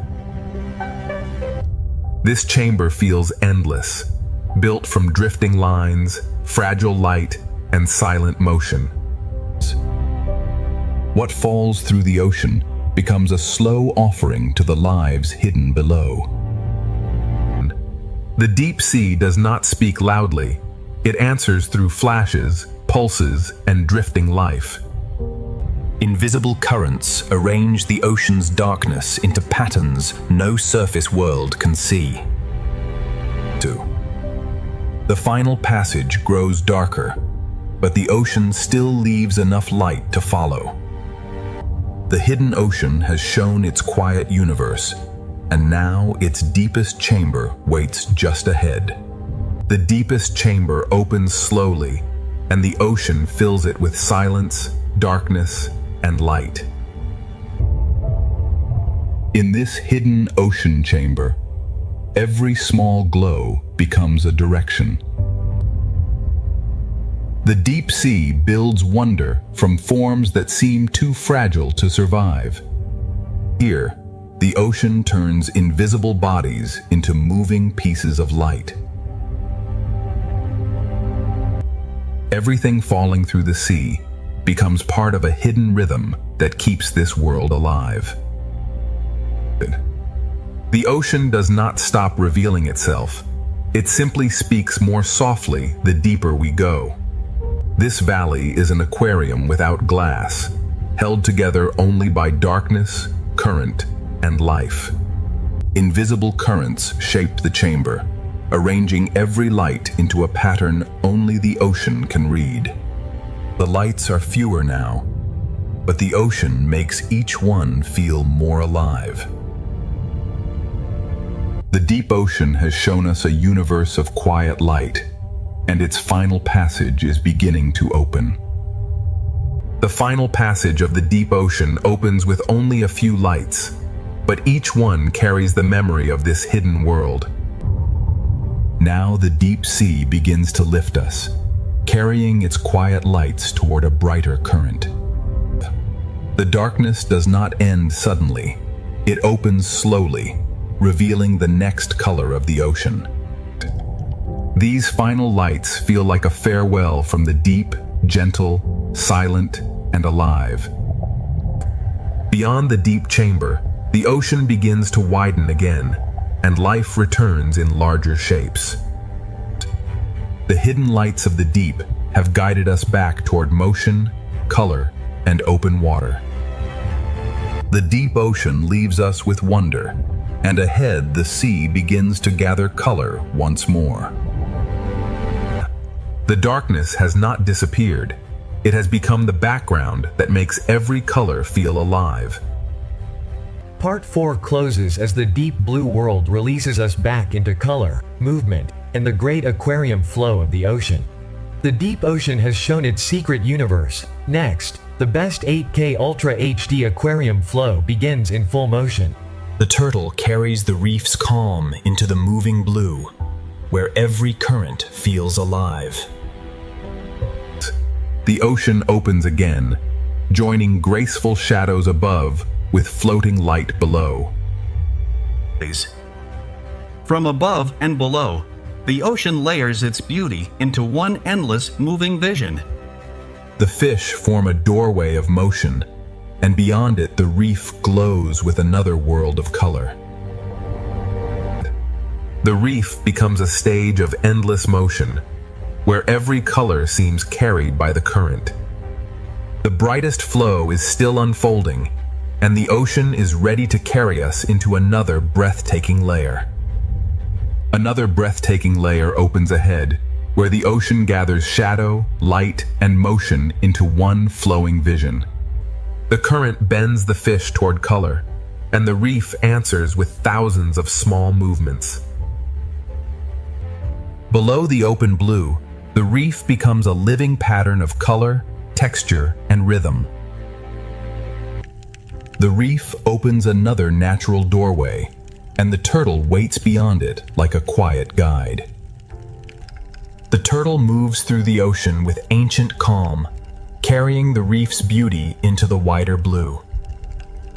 This chamber feels endless, built from drifting lines, fragile light, and silent motion. What falls through the ocean becomes a slow offering to the lives hidden below. The deep sea does not speak loudly. It answers through flashes, pulses, and drifting life. Invisible currents arrange the ocean's darkness into patterns no surface world can see. 2. The final passage grows darker, but the ocean still leaves enough light to follow. The hidden ocean has shown its quiet universe, and now its deepest chamber waits just ahead. The deepest chamber opens slowly, and the ocean fills it with silence, darkness, and light. In this hidden ocean chamber, every small glow becomes a direction. The deep sea builds wonder from forms that seem too fragile to survive. Here, the ocean turns invisible bodies into moving pieces of light. Everything falling through the sea becomes part of a hidden rhythm that keeps this world alive. The ocean does not stop revealing itself. It simply speaks more softly the deeper we go. This valley is an aquarium without glass, held together only by darkness, current, and life. Invisible currents shape the chamber, arranging every light into a pattern only the ocean can read. The lights are fewer now, but the ocean makes each one feel more alive. The deep ocean has shown us a universe of quiet light, and its final passage is beginning to open. The final passage of the deep ocean opens with only a few lights, but each one carries the memory of this hidden world. Now the deep sea begins to lift us, carrying its quiet lights toward a brighter current. The darkness does not end suddenly. It opens slowly, revealing the next color of the ocean. These final lights feel like a farewell from the deep, gentle, silent, and alive. Beyond the deep chamber, the ocean begins to widen again, and life returns in larger shapes. The hidden lights of the deep have guided us back toward motion, color, and open water. The deep ocean leaves us with wonder, and ahead the sea begins to gather color once more. The darkness has not disappeared. It has become the background that makes every color feel alive. Part 4 closes as the deep blue world releases us back into color, movement, and the great aquarium flow of the ocean. The deep ocean has shown its secret universe. Next, the best 8K Ultra HD aquarium flow begins in full motion. The turtle carries the reef's calm into the moving blue, where every current feels alive. The ocean opens again, joining graceful shadows above with floating light below. From above and below, the ocean layers its beauty into one endless moving vision. The fish form a doorway of motion, and beyond it the reef glows with another world of color. The reef becomes a stage of endless motion, where every color seems carried by the current. The brightest flow is still unfolding, and the ocean is ready to carry us into another breathtaking layer. Another breathtaking layer opens ahead, where the ocean gathers shadow, light, and motion into one flowing vision. The current bends the fish toward color, and the reef answers with thousands of small movements. Below the open blue, the reef becomes a living pattern of color, texture, and rhythm. The reef opens another natural doorway, and the turtle waits beyond it like a quiet guide. The turtle moves through the ocean with ancient calm, carrying the reef's beauty into the wider blue.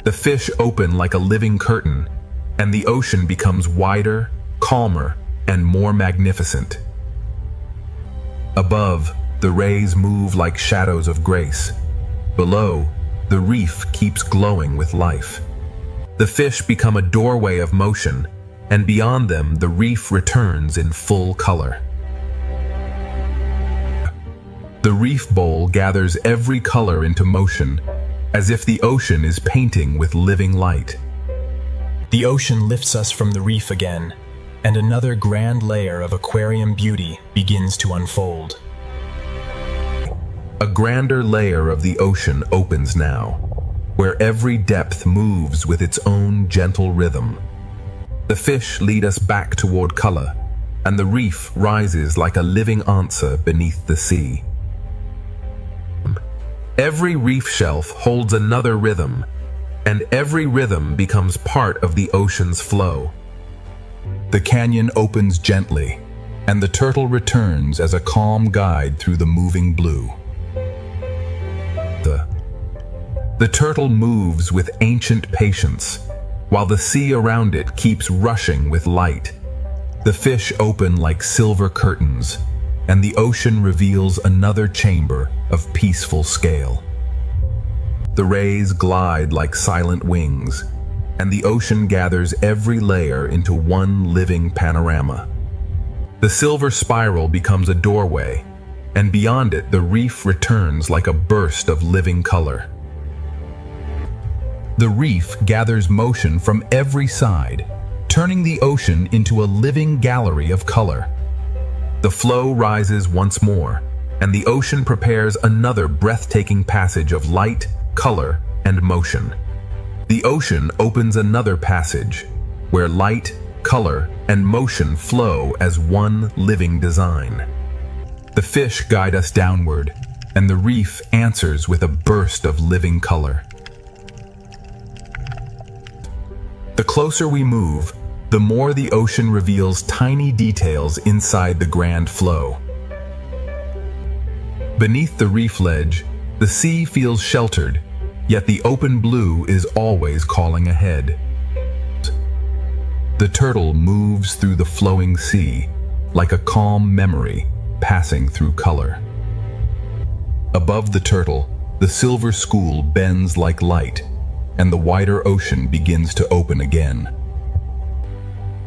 The fish open like a living curtain, and the ocean becomes wider, calmer, and more magnificent. Above, the rays move like shadows of grace. Below, the reef keeps glowing with life. The fish become a doorway of motion, and beyond them the reef returns in full color. The reef bowl gathers every color into motion, as if the ocean is painting with living light. The ocean lifts us from the reef again, and another grand layer of aquarium beauty begins to unfold. A grander layer of the ocean opens now, where every depth moves with its own gentle rhythm. The fish lead us back toward color, and the reef rises like a living answer beneath the sea. Every reef shelf holds another rhythm, and every rhythm becomes part of the ocean's flow. The canyon opens gently, and the turtle returns as a calm guide through the moving blue. The turtle moves with ancient patience, while the sea around it keeps rushing with light. The fish open like silver curtains, and the ocean reveals another chamber of peaceful scale. The rays glide like silent wings, and the ocean gathers every layer into one living panorama. The silver spiral becomes a doorway, and beyond it the reef returns like a burst of living color. The reef gathers motion from every side, turning the ocean into a living gallery of color. The flow rises once more, and the ocean prepares another breathtaking passage of light, color, and motion. The ocean opens another passage, where light, color, and motion flow as one living design. The fish guide us downward, and the reef answers with a burst of living color. The closer we move, the more the ocean reveals tiny details inside the grand flow. Beneath the reef ledge, the sea feels sheltered, yet the open blue is always calling ahead. The turtle moves through the flowing sea, like a calm memory passing through color. Above the turtle, the silver school bends like light, and the wider ocean begins to open again.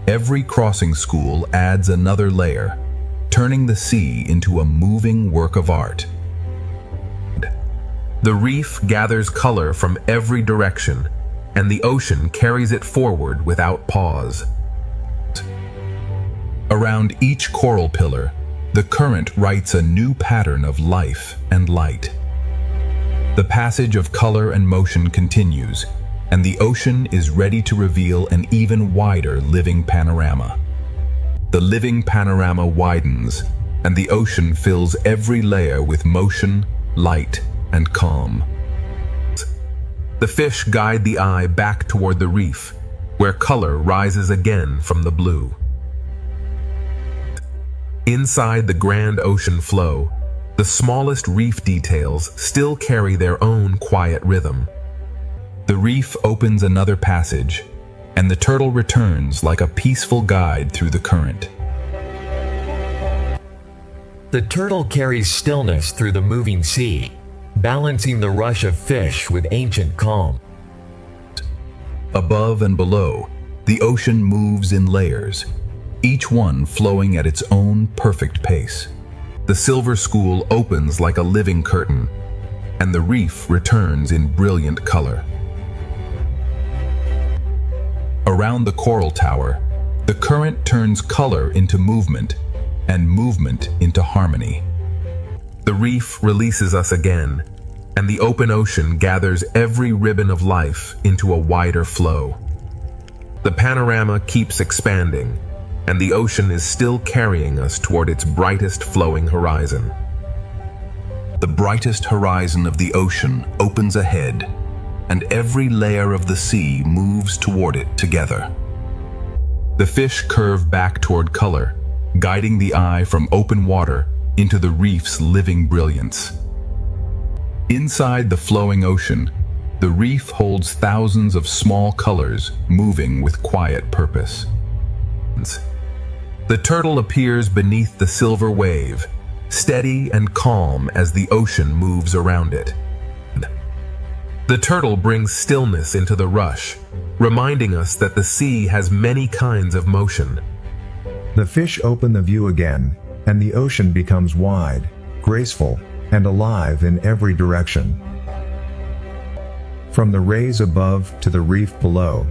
Every crossing school adds another layer, turning the sea into a moving work of art. The reef gathers color from every direction, and the ocean carries it forward without pause. Around each coral pillar, the current writes a new pattern of life and light. The passage of color and motion continues, and the ocean is ready to reveal an even wider living panorama. The living panorama widens, and the ocean fills every layer with motion, light, and calm. The fish guide the eye back toward the reef, where color rises again from the blue. Inside the grand ocean flow, the smallest reef details still carry their own quiet rhythm. The reef opens another passage, and the turtle returns like a peaceful guide through the current. The turtle carries stillness through the moving sea, balancing the rush of fish with ancient calm. Above and below, the ocean moves in layers, each one flowing at its own perfect pace. The silver school opens like a living curtain, and the reef returns in brilliant color. Around the coral tower, the current turns color into movement, and movement into harmony. The reef releases us again, and the open ocean gathers every ribbon of life into a wider flow. The panorama keeps expanding, and the ocean is still carrying us toward its brightest flowing horizon. The brightest horizon of the ocean opens ahead, and every layer of the sea moves toward it together. The fish curve back toward color, guiding the eye from open water into the reef's living brilliance. Inside the flowing ocean, the reef holds thousands of small colors moving with quiet purpose. The turtle appears beneath the silver wave, steady and calm as the ocean moves around it. The turtle brings stillness into the rush, reminding us that the sea has many kinds of motion. The fish open the view again, and the ocean becomes wide, graceful, and alive in every direction. From the rays above to the reef below,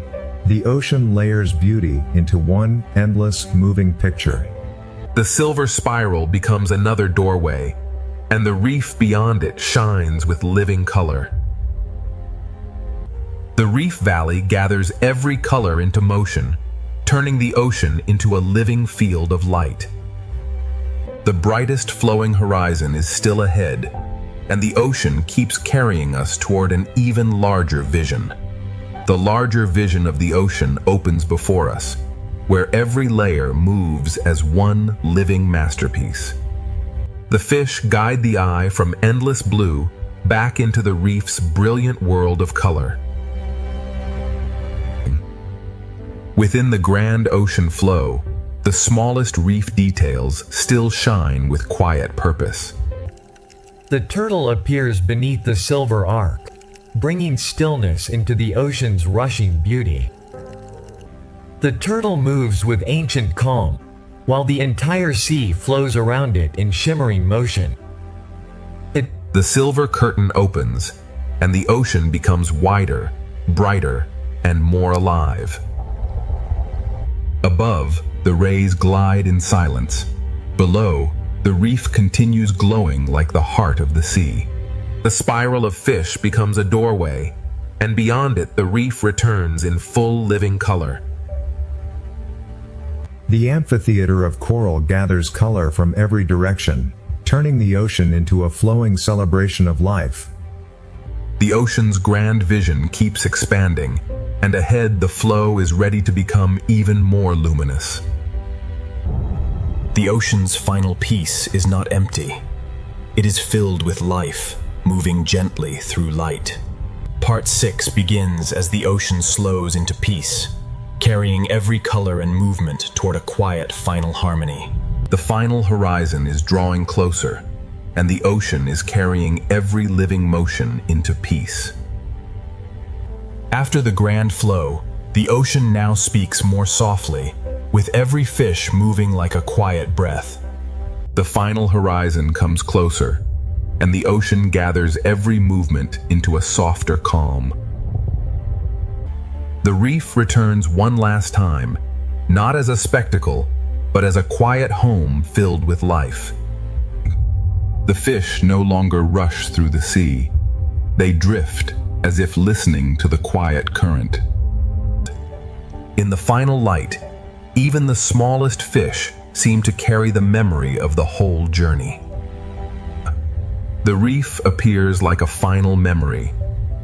the ocean layers beauty into one endless moving picture. The silver spiral becomes another doorway, and the reef beyond it shines with living color. The reef valley gathers every color into motion, turning the ocean into a living field of light. The brightest flowing horizon is still ahead, and the ocean keeps carrying us toward an even larger vision. The larger vision of the ocean opens before us, where every layer moves as one living masterpiece. The fish guide the eye from endless blue back into the reef's brilliant world of color. Within the grand ocean flow, the smallest reef details still shine with quiet purpose. The turtle appears beneath the silver arc, bringing stillness into the ocean's rushing beauty. The turtle moves with ancient calm, while the entire sea flows around it in shimmering motion. The silver curtain opens, and the ocean becomes wider, brighter, and more alive. Above, the rays glide in silence. Below, the reef continues glowing like the heart of the sea. The spiral of fish becomes a doorway, and beyond it the reef returns in full living color. The amphitheater of coral gathers color from every direction, turning the ocean into a flowing celebration of life. The ocean's grand vision keeps expanding, and ahead the flow is ready to become even more luminous. The ocean's final piece is not empty. It is filled with life, moving gently through light. Part 6 begins as the ocean slows into peace, carrying every color and movement toward a quiet final harmony. The final horizon is drawing closer, and the ocean is carrying every living motion into peace. After the grand flow, the ocean now speaks more softly, with every fish moving like a quiet breath. The final horizon comes closer, and the ocean gathers every movement into a softer calm. The reef returns one last time, not as a spectacle, but as a quiet home filled with life. The fish no longer rush through the sea. They drift as if listening to the quiet current. In the final light, even the smallest fish seem to carry the memory of the whole journey. The reef appears like a final memory,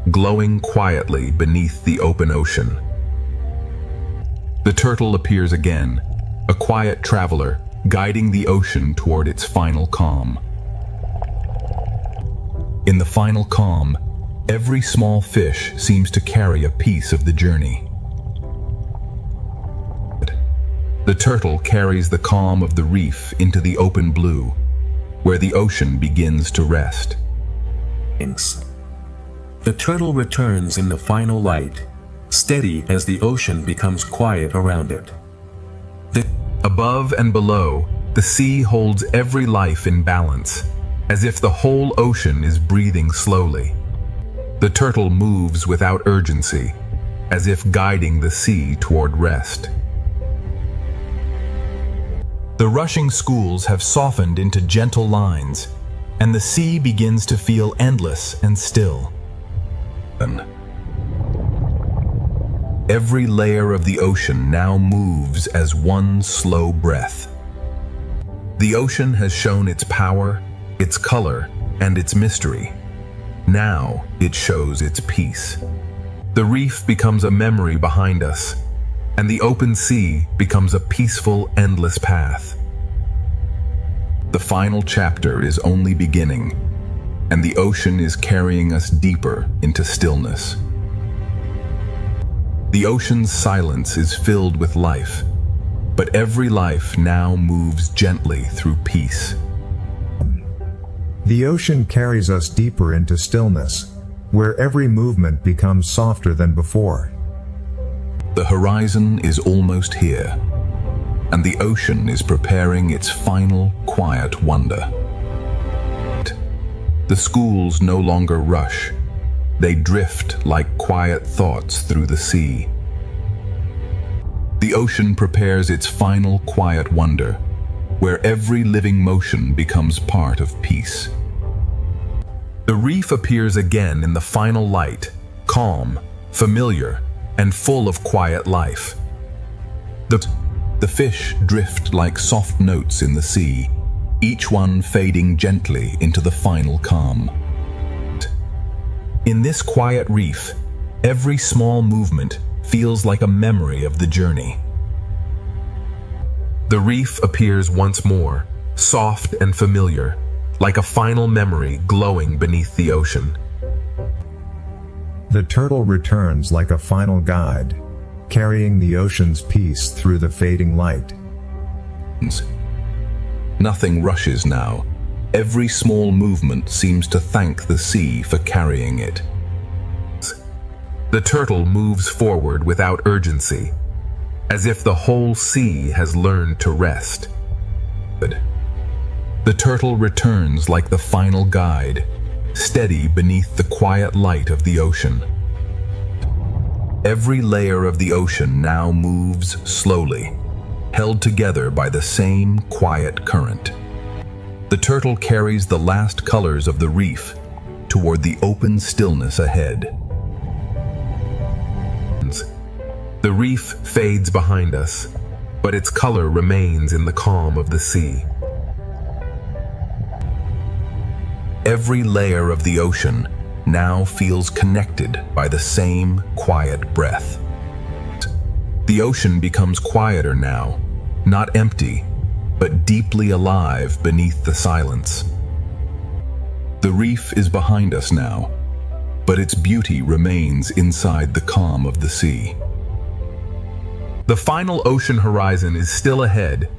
glowing quietly beneath the open ocean. The turtle appears again, a quiet traveler guiding the ocean toward its final calm. In the final calm, every small fish seems to carry a piece of the journey. The turtle carries the calm of the reef into the open blue, where the ocean begins to rest. The turtle returns in the final light, steady as the ocean becomes quiet around it. Above and below, the sea holds every life in balance, as if the whole ocean is breathing slowly. The turtle moves without urgency, as if guiding the sea toward rest. The rushing schools have softened into gentle lines, and the sea begins to feel endless and still. Every layer of the ocean now moves as one slow breath. The ocean has shown its power, its color, and its mystery. Now it shows its peace. The reef becomes a memory behind us, and the open sea becomes a peaceful, endless path. The final chapter is only beginning, and the ocean is carrying us deeper into stillness. The ocean's silence is filled with life, but every life now moves gently through peace. The ocean carries us deeper into stillness, where every movement becomes softer than before. The horizon is almost here, and the ocean is preparing its final quiet wonder. The schools no longer rush. They drift like quiet thoughts through the sea. The ocean prepares its final quiet wonder, where every living motion becomes part of peace. The reef appears again in the final light, calm, familiar, and full of quiet life. The fish drift like soft notes in the sea, each one fading gently into the final calm. In this quiet reef, every small movement feels like a memory of the journey. The reef appears once more, soft and familiar, like a final memory glowing beneath the ocean. The turtle returns like a final guide, carrying the ocean's peace through the fading light. Nothing rushes now. Every small movement seems to thank the sea for carrying it. The turtle moves forward without urgency, as if the whole sea has learned to rest. The turtle returns like the final guide, steady beneath the quiet light of the ocean. Every layer of the ocean now moves slowly, held together by the same quiet current. The turtle carries the last colors of the reef toward the open stillness ahead. The reef fades behind us, but its color remains in the calm of the sea. Every layer of the ocean now feels connected by the same quiet breath. The ocean becomes quieter now, not empty, but deeply alive beneath the silence. The reef is behind us now, but its beauty remains inside the calm of the sea. The final ocean horizon is still ahead,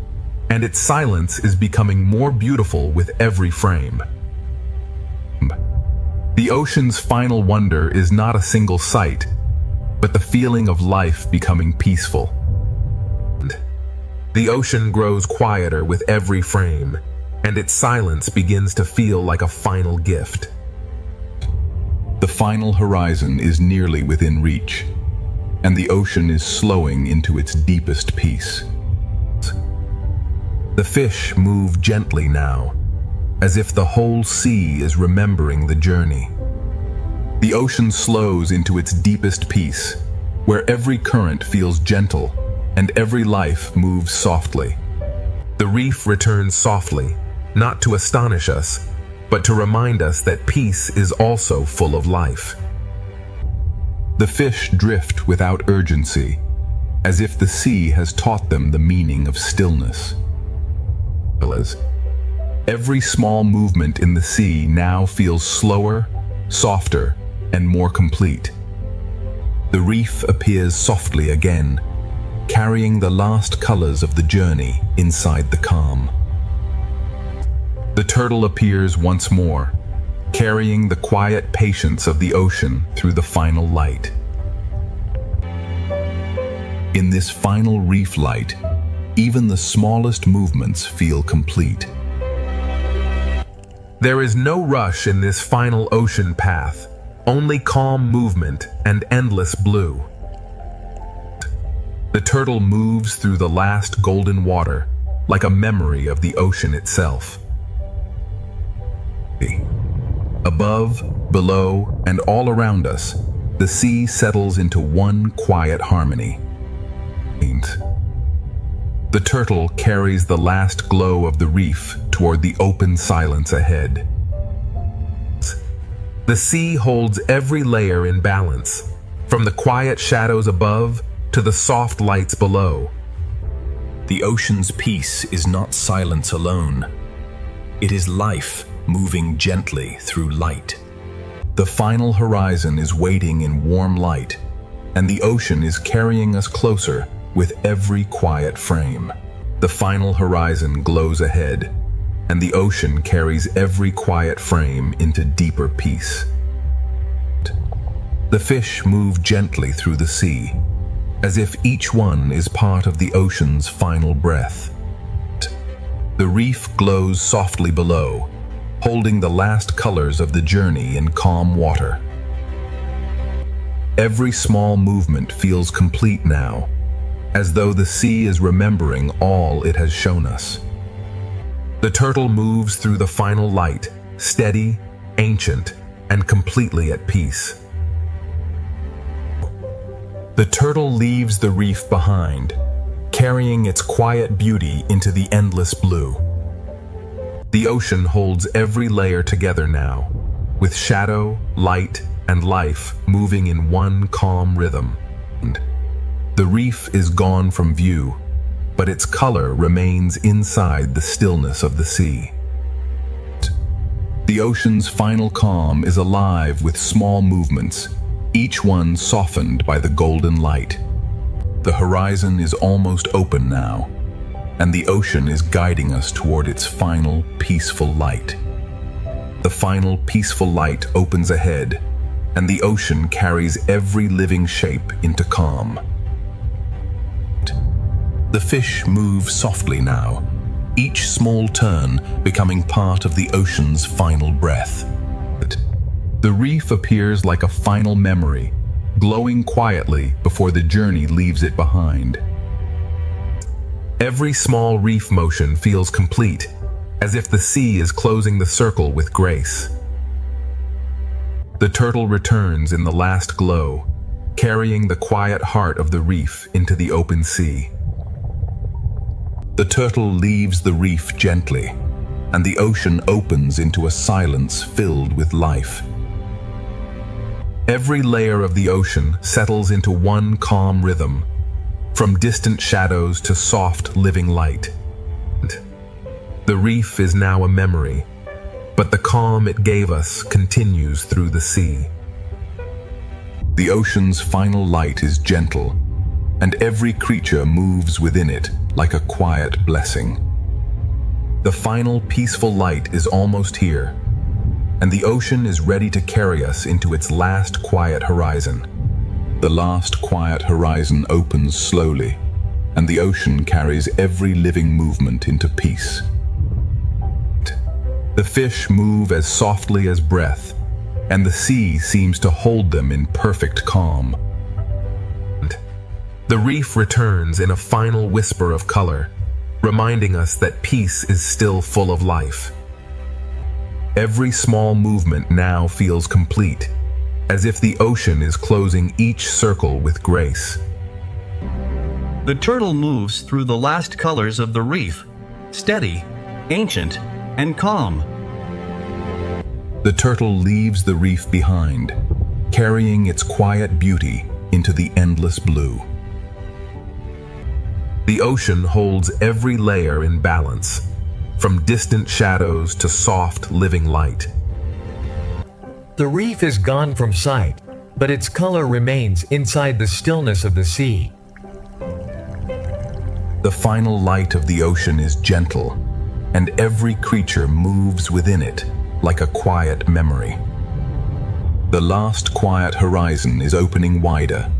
and its silence is becoming more beautiful with every frame. The ocean's final wonder is not a single sight, but the feeling of life becoming peaceful. The ocean grows quieter with every frame, and its silence begins to feel like a final gift. The final horizon is nearly within reach, and the ocean is slowing into its deepest peace. The fish move gently now, as if the whole sea is remembering the journey. The ocean slows into its deepest peace, where every current feels gentle and every life moves softly. The reef returns softly, not to astonish us, but to remind us that peace is also full of life. The fish drift without urgency, as if the sea has taught them the meaning of stillness. Every small movement in the sea now feels slower, softer, and more complete. The reef appears softly again, carrying the last colors of the journey inside the calm. The turtle appears once more, carrying the quiet patience of the ocean through the final light. In this final reef light, even the smallest movements feel complete. There is no rush in this final ocean path, only calm movement and endless blue. The turtle moves through the last golden water, like a memory of the ocean itself. Above, below, and all around us, the sea settles into one quiet harmony. The turtle carries the last glow of the reef toward the open silence ahead. The sea holds every layer in balance, from the quiet shadows above to the soft lights below. The ocean's peace is not silence alone. It is life moving gently through light. The final horizon is waiting in warm light, and the ocean is carrying us closer with every quiet frame. The final horizon glows ahead, and the ocean carries every quiet frame into deeper peace. The fish move gently through the sea, as if each one is part of the ocean's final breath. The reef glows softly below, holding the last colors of the journey in calm water. Every small movement feels complete now, as though the sea is remembering all it has shown us. The turtle moves through the final light, steady, ancient, and completely at peace. The turtle leaves the reef behind, carrying its quiet beauty into the endless blue. The ocean holds every layer together now, with shadow, light, and life moving in one calm rhythm. The reef is gone from view, but its color remains inside the stillness of the sea. The ocean's final calm is alive with small movements, each one softened by the golden light. The horizon is almost open now, and the ocean is guiding us toward its final peaceful light. The final peaceful light opens ahead, and the ocean carries every living shape into calm. The fish move softly now, each small turn becoming part of the ocean's final breath. The reef appears like a final memory, glowing quietly before the journey leaves it behind. Every small reef motion feels complete, as if the sea is closing the circle with grace. The turtle returns in the last glow, carrying the quiet heart of the reef into the open sea. The turtle leaves the reef gently, and the ocean opens into a silence filled with life. Every layer of the ocean settles into one calm rhythm, from distant shadows to soft, living light. The reef is now a memory, but the calm it gave us continues through the sea. The ocean's final light is gentle, and every creature moves within it like a quiet blessing. The final peaceful light is almost here, and the ocean is ready to carry us into its last quiet horizon. The last quiet horizon opens slowly, and the ocean carries every living movement into peace. The fish move as softly as breath, and the sea seems to hold them in perfect calm. The reef returns in a final whisper of color, reminding us that peace is still full of life. Every small movement now feels complete, as if the ocean is closing each circle with grace. The turtle moves through the last colors of the reef, steady, ancient, and calm. The turtle leaves the reef behind, carrying its quiet beauty into the endless blue. The ocean holds every layer in balance, from distant shadows to soft, living light. The reef is gone from sight, but its color remains inside the stillness of the sea. The final light of the ocean is gentle, and every creature moves within it like a quiet memory. The last quiet horizon is opening wider,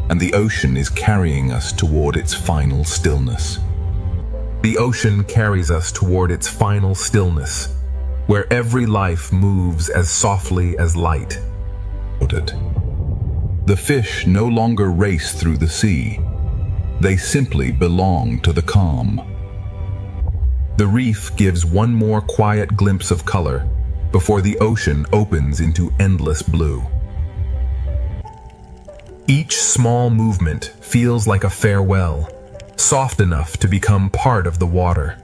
and the ocean is carrying us toward its final stillness. The ocean carries us toward its final stillness, where every life moves as softly as light. The fish no longer race through the sea. They simply belong to the calm. The reef gives one more quiet glimpse of color before the ocean opens into endless blue. Each small movement feels like a farewell, soft enough to become part of the water.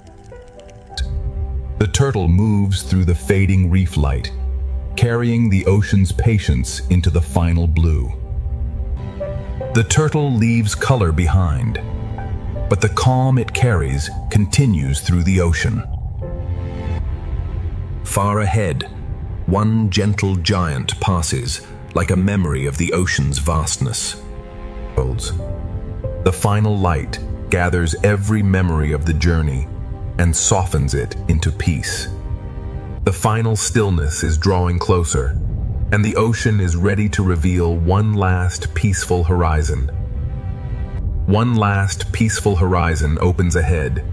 The turtle moves through the fading reef light, carrying the ocean's patience into the final blue. The turtle leaves color behind, but the calm it carries continues through the ocean. Far ahead, one gentle giant passes, like a memory of the ocean's vastness. The final light gathers every memory of the journey and softens it into peace. The final stillness is drawing closer, and the ocean is ready to reveal one last peaceful horizon. One last peaceful horizon opens ahead,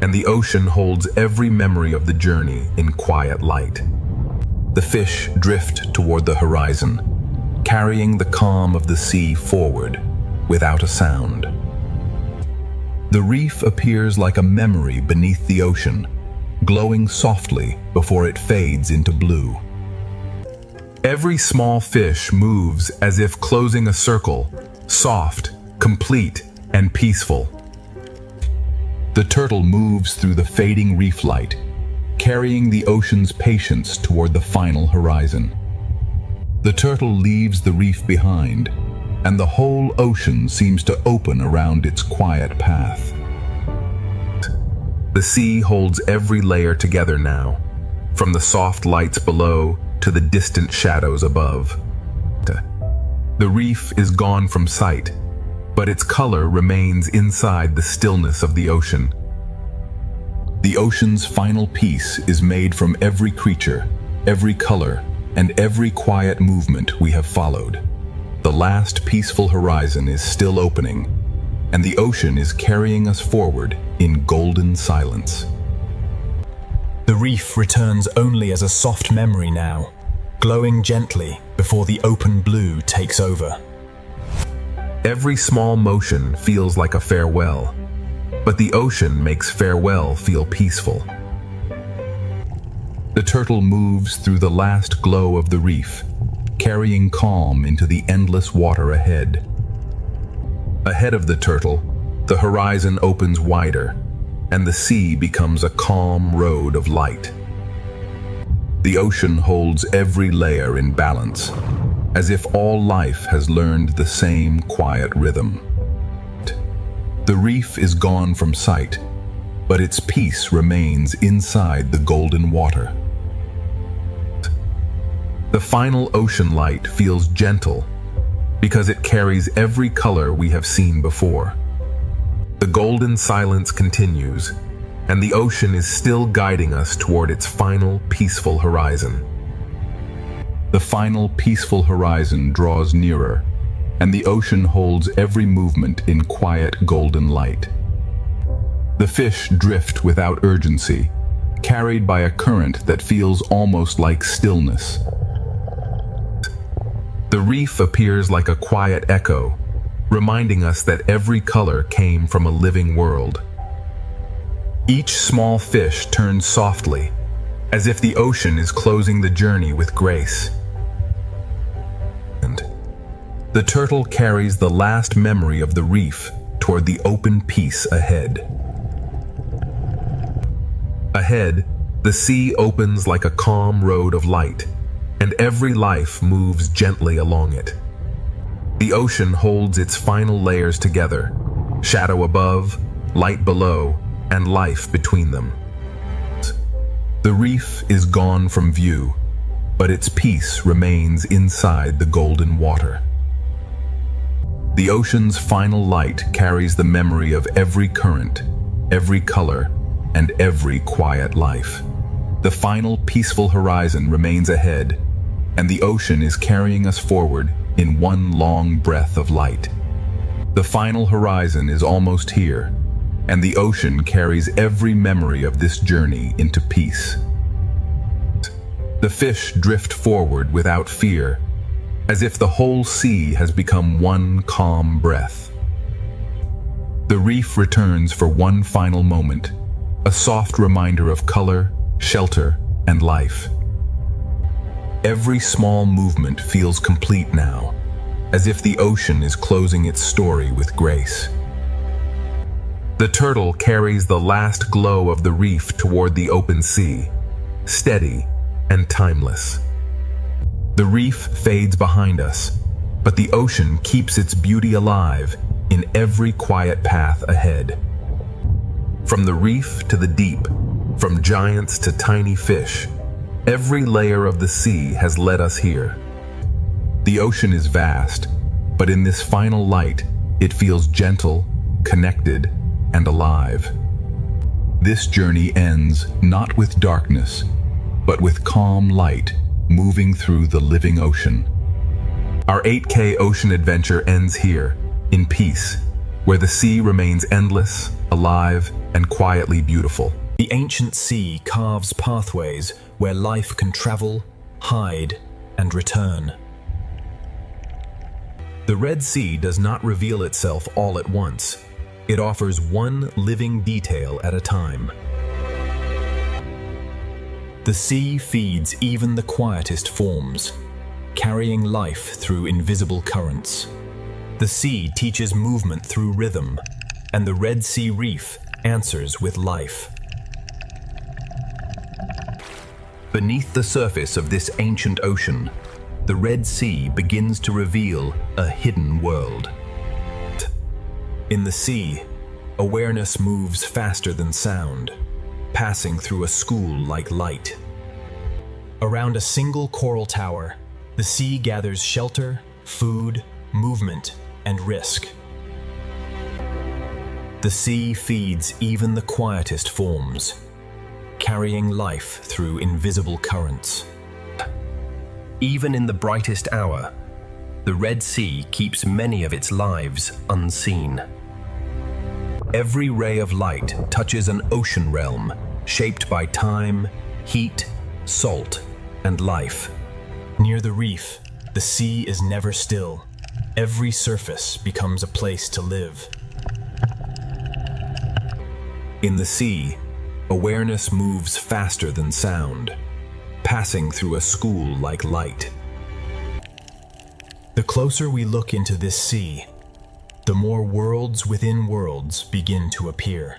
and the ocean holds every memory of the journey in quiet light. The fish drift toward the horizon, carrying the calm of the sea forward without a sound. The reef appears like a memory beneath the ocean, glowing softly before it fades into blue. Every small fish moves as if closing a circle, soft, complete, and peaceful. The turtle moves through the fading reef light, carrying the ocean's patience toward the final horizon. The turtle leaves the reef behind, and the whole ocean seems to open around its quiet path. The sea holds every layer together now, from the soft lights below to the distant shadows above. The reef is gone from sight, but its color remains inside the stillness of the ocean. The ocean's final piece is made from every creature, every color, and every quiet movement we have followed. The last peaceful horizon is still opening, and the ocean is carrying us forward in golden silence. The reef returns only as a soft memory now, glowing gently before the open blue takes over. Every small motion feels like a farewell, but the ocean makes farewell feel peaceful. The turtle moves through the last glow of the reef, carrying calm into the endless water ahead. Ahead of the turtle, the horizon opens wider, and the sea becomes a calm road of light. The ocean holds every layer in balance, as if all life has learned the same quiet rhythm. The reef is gone from sight, but its peace remains inside the golden water. The final ocean light feels gentle because it carries every color we have seen before. The golden silence continues, and the ocean is still guiding us toward its final peaceful horizon. The final peaceful horizon draws nearer, and the ocean holds every movement in quiet golden light. The fish drift without urgency, carried by a current that feels almost like stillness. The reef appears like a quiet echo, reminding us that every color came from a living world. Each small fish turns softly, as if the ocean is closing the journey with grace. And the turtle carries the last memory of the reef toward the open peace ahead. Ahead, the sea opens like a calm road of light, and every life moves gently along it. The ocean holds its final layers together, shadow above, light below, and life between them. The reef is gone from view, but its peace remains inside the golden water. The ocean's final light carries the memory of every current, every color, and every quiet life. The final peaceful horizon remains ahead, and the ocean is carrying us forward in one long breath of light. The final horizon is almost here, and the ocean carries every memory of this journey into peace. The fish drift forward without fear, as if the whole sea has become one calm breath. The reef returns for one final moment, a soft reminder of color, shelter, and life. Every small movement feels complete now, as if the ocean is closing its story with grace. The turtle carries the last glow of the reef toward the open sea, steady and timeless. The reef fades behind us, but the ocean keeps its beauty alive in every quiet path ahead. From the reef to the deep, from giants to tiny fish, every layer of the sea has led us here. The ocean is vast, but in this final light, it feels gentle, connected, and alive. This journey ends not with darkness, but with calm light moving through the living ocean. Our 8K ocean adventure ends here, in peace, where the sea remains endless, alive and quietly beautiful. The ancient sea carves pathways where life can travel, hide, and return. The Red Sea does not reveal itself all at once. It offers one living detail at a time. The sea feeds even the quietest forms, carrying life through invisible currents. The sea teaches movement through rhythm, and the Red Sea Reef answers with life. Beneath the surface of this ancient ocean, the Red Sea begins to reveal a hidden world. In the sea, awareness moves faster than sound, passing through a school like light. Around a single coral tower, the sea gathers shelter, food, movement, and risk. The sea feeds even the quietest forms, carrying life through invisible currents. Even in the brightest hour, the Red Sea keeps many of its lives unseen. Every ray of light touches an ocean realm shaped by time, heat, salt, and life. Near the reef, the sea is never still. Every surface becomes a place to live. In the sea, awareness moves faster than sound, passing through a school like light. The closer we look into this sea, the more worlds within worlds begin to appear.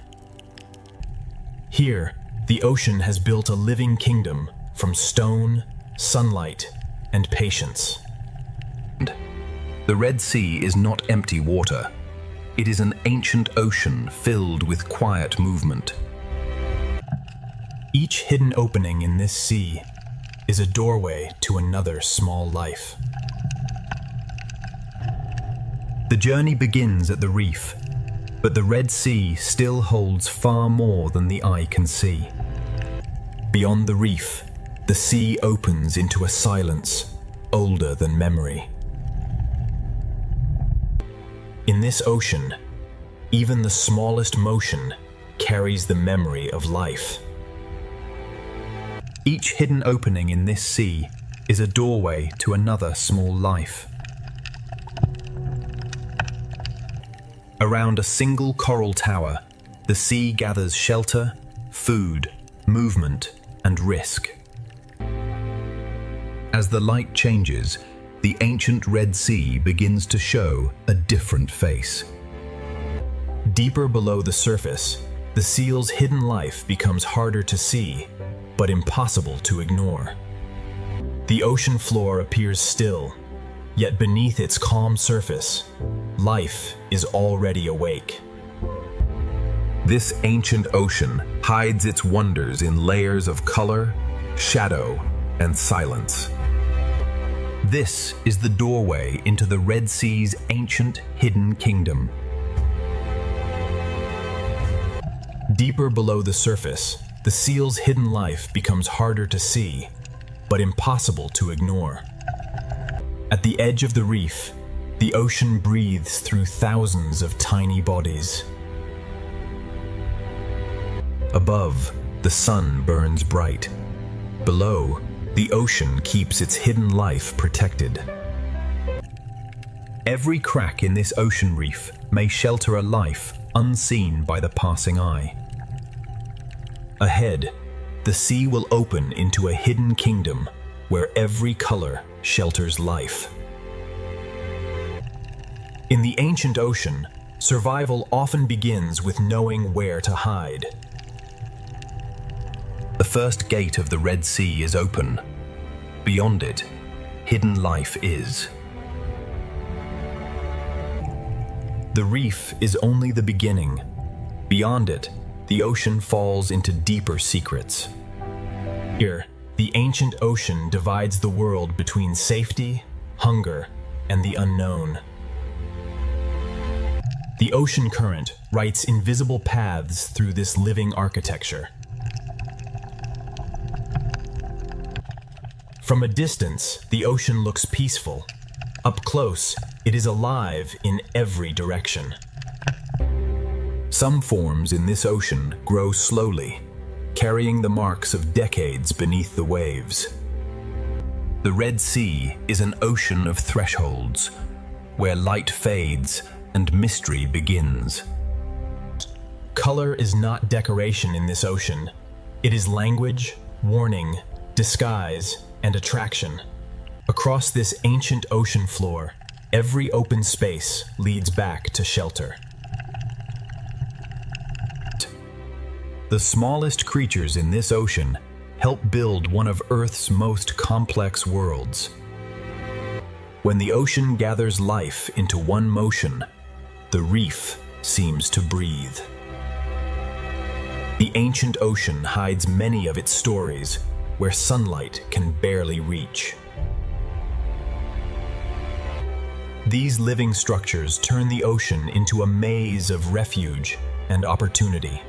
Here, the ocean has built a living kingdom from stone, sunlight, and patience. The Red Sea is not empty water. It is an ancient ocean filled with quiet movement. Each hidden opening in this sea is a doorway to another small life. The journey begins at the reef, but the Red Sea still holds far more than the eye can see. Beyond the reef, the sea opens into a silence older than memory. In this ocean, even the smallest motion carries the memory of life. Each hidden opening in this sea is a doorway to another small life. Around a single coral tower, the sea gathers shelter, food, movement, and risk. As the light changes, the ancient Red Sea begins to show a different face. Deeper below the surface, the seal's hidden life becomes harder to see, but impossible to ignore. The ocean floor appears still, yet beneath its calm surface, life is already awake. This ancient ocean hides its wonders in layers of color, shadow, and silence. This is the doorway into the Red Sea's ancient hidden kingdom. Deeper below the surface, the seal's hidden life becomes harder to see, but impossible to ignore. At the edge of the reef, the ocean breathes through thousands of tiny bodies. Above, the sun burns bright. Below, the ocean keeps its hidden life protected. Every crack in this ocean reef may shelter a life unseen by the passing eye. Ahead, the sea will open into a hidden kingdom where every color shelters life. In the ancient ocean, survival often begins with knowing where to hide. The first gate of the Red Sea is open. Beyond it, hidden life is. The reef is only the beginning. Beyond it, the ocean falls into deeper secrets. Here, the ancient ocean divides the world between safety, hunger, and the unknown. The ocean current writes invisible paths through this living architecture. From a distance, the ocean looks peaceful. Up close, it is alive in every direction. Some forms in this ocean grow slowly, carrying the marks of decades beneath the waves. The Red Sea is an ocean of thresholds, where light fades and mystery begins. Color is not decoration in this ocean. It is language, warning, disguise, and attraction. Across this ancient ocean floor, every open space leads back to shelter. The smallest creatures in this ocean help build one of Earth's most complex worlds. When the ocean gathers life into one motion, the reef seems to breathe. The ancient ocean hides many of its stories where sunlight can barely reach. These living structures turn the ocean into a maze of refuge and opportunity.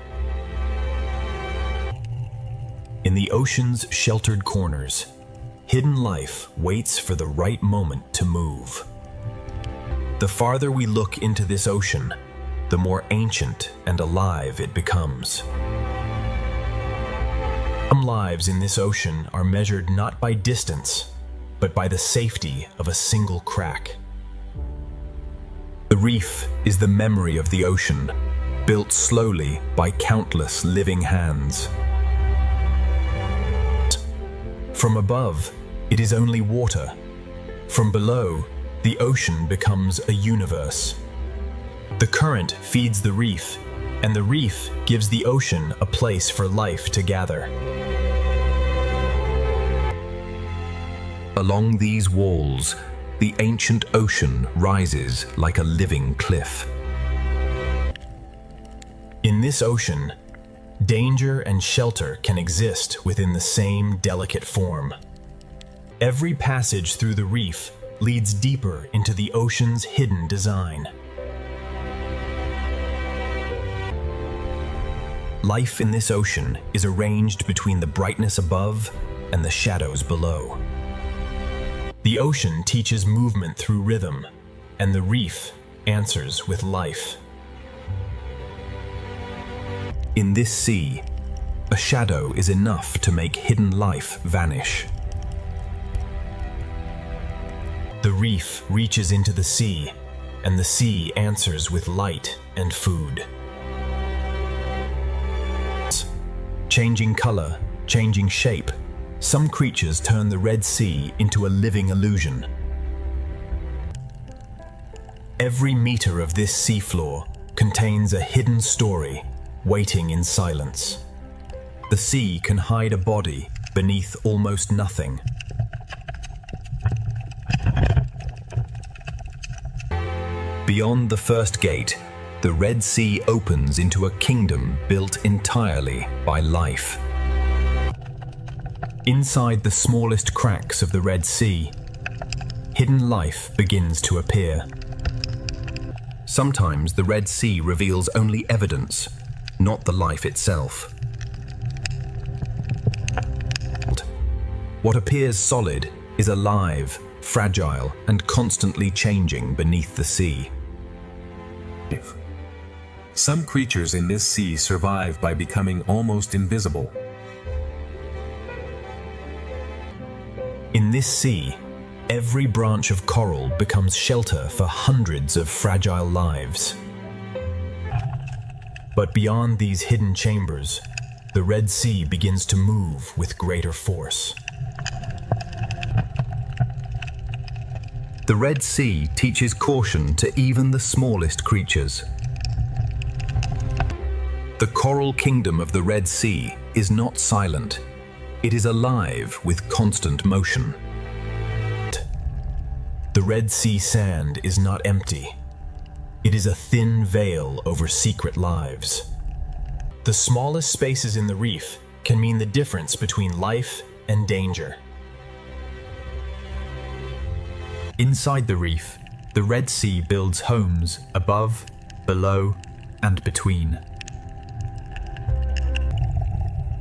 In the ocean's sheltered corners, hidden life waits for the right moment to move. The farther we look into this ocean, the more ancient and alive it becomes. Some lives in this ocean are measured not by distance, but by the safety of a single crack. The reef is the memory of the ocean, built slowly by countless living hands. From above, it is only water. From below, the ocean becomes a universe. The current feeds the reef, and the reef gives the ocean a place for life to gather. Along these walls, the ancient ocean rises like a living cliff. In this ocean, danger and shelter can exist within the same delicate form. Every passage through the reef leads deeper into the ocean's hidden design. Life in this ocean is arranged between the brightness above and the shadows below. The ocean teaches movement through rhythm, and the reef answers with life. In this sea, a shadow is enough to make hidden life vanish. The reef reaches into the sea, and the sea answers with light and food. Changing color, changing shape, some creatures turn the Red Sea into a living illusion. Every meter of this seafloor contains a hidden story waiting in silence. The sea can hide a body beneath almost nothing. Beyond the first gate, the Red Sea opens into a kingdom built entirely by life. Inside the smallest cracks of the Red Sea, hidden life begins to appear. Sometimes the Red Sea reveals only evidence, not the life itself. What appears solid is alive, fragile, and constantly changing beneath the sea. Some creatures in this sea survive by becoming almost invisible. In this sea, every branch of coral becomes shelter for hundreds of fragile lives. But beyond these hidden chambers, the Red Sea begins to move with greater force. The Red Sea teaches caution to even the smallest creatures. The coral kingdom of the Red Sea is not silent. It is alive with constant motion. The Red Sea sand is not empty. It is a thin veil over secret lives. The smallest spaces in the reef can mean the difference between life and danger. Inside the reef, the Red Sea builds homes above, below, and between.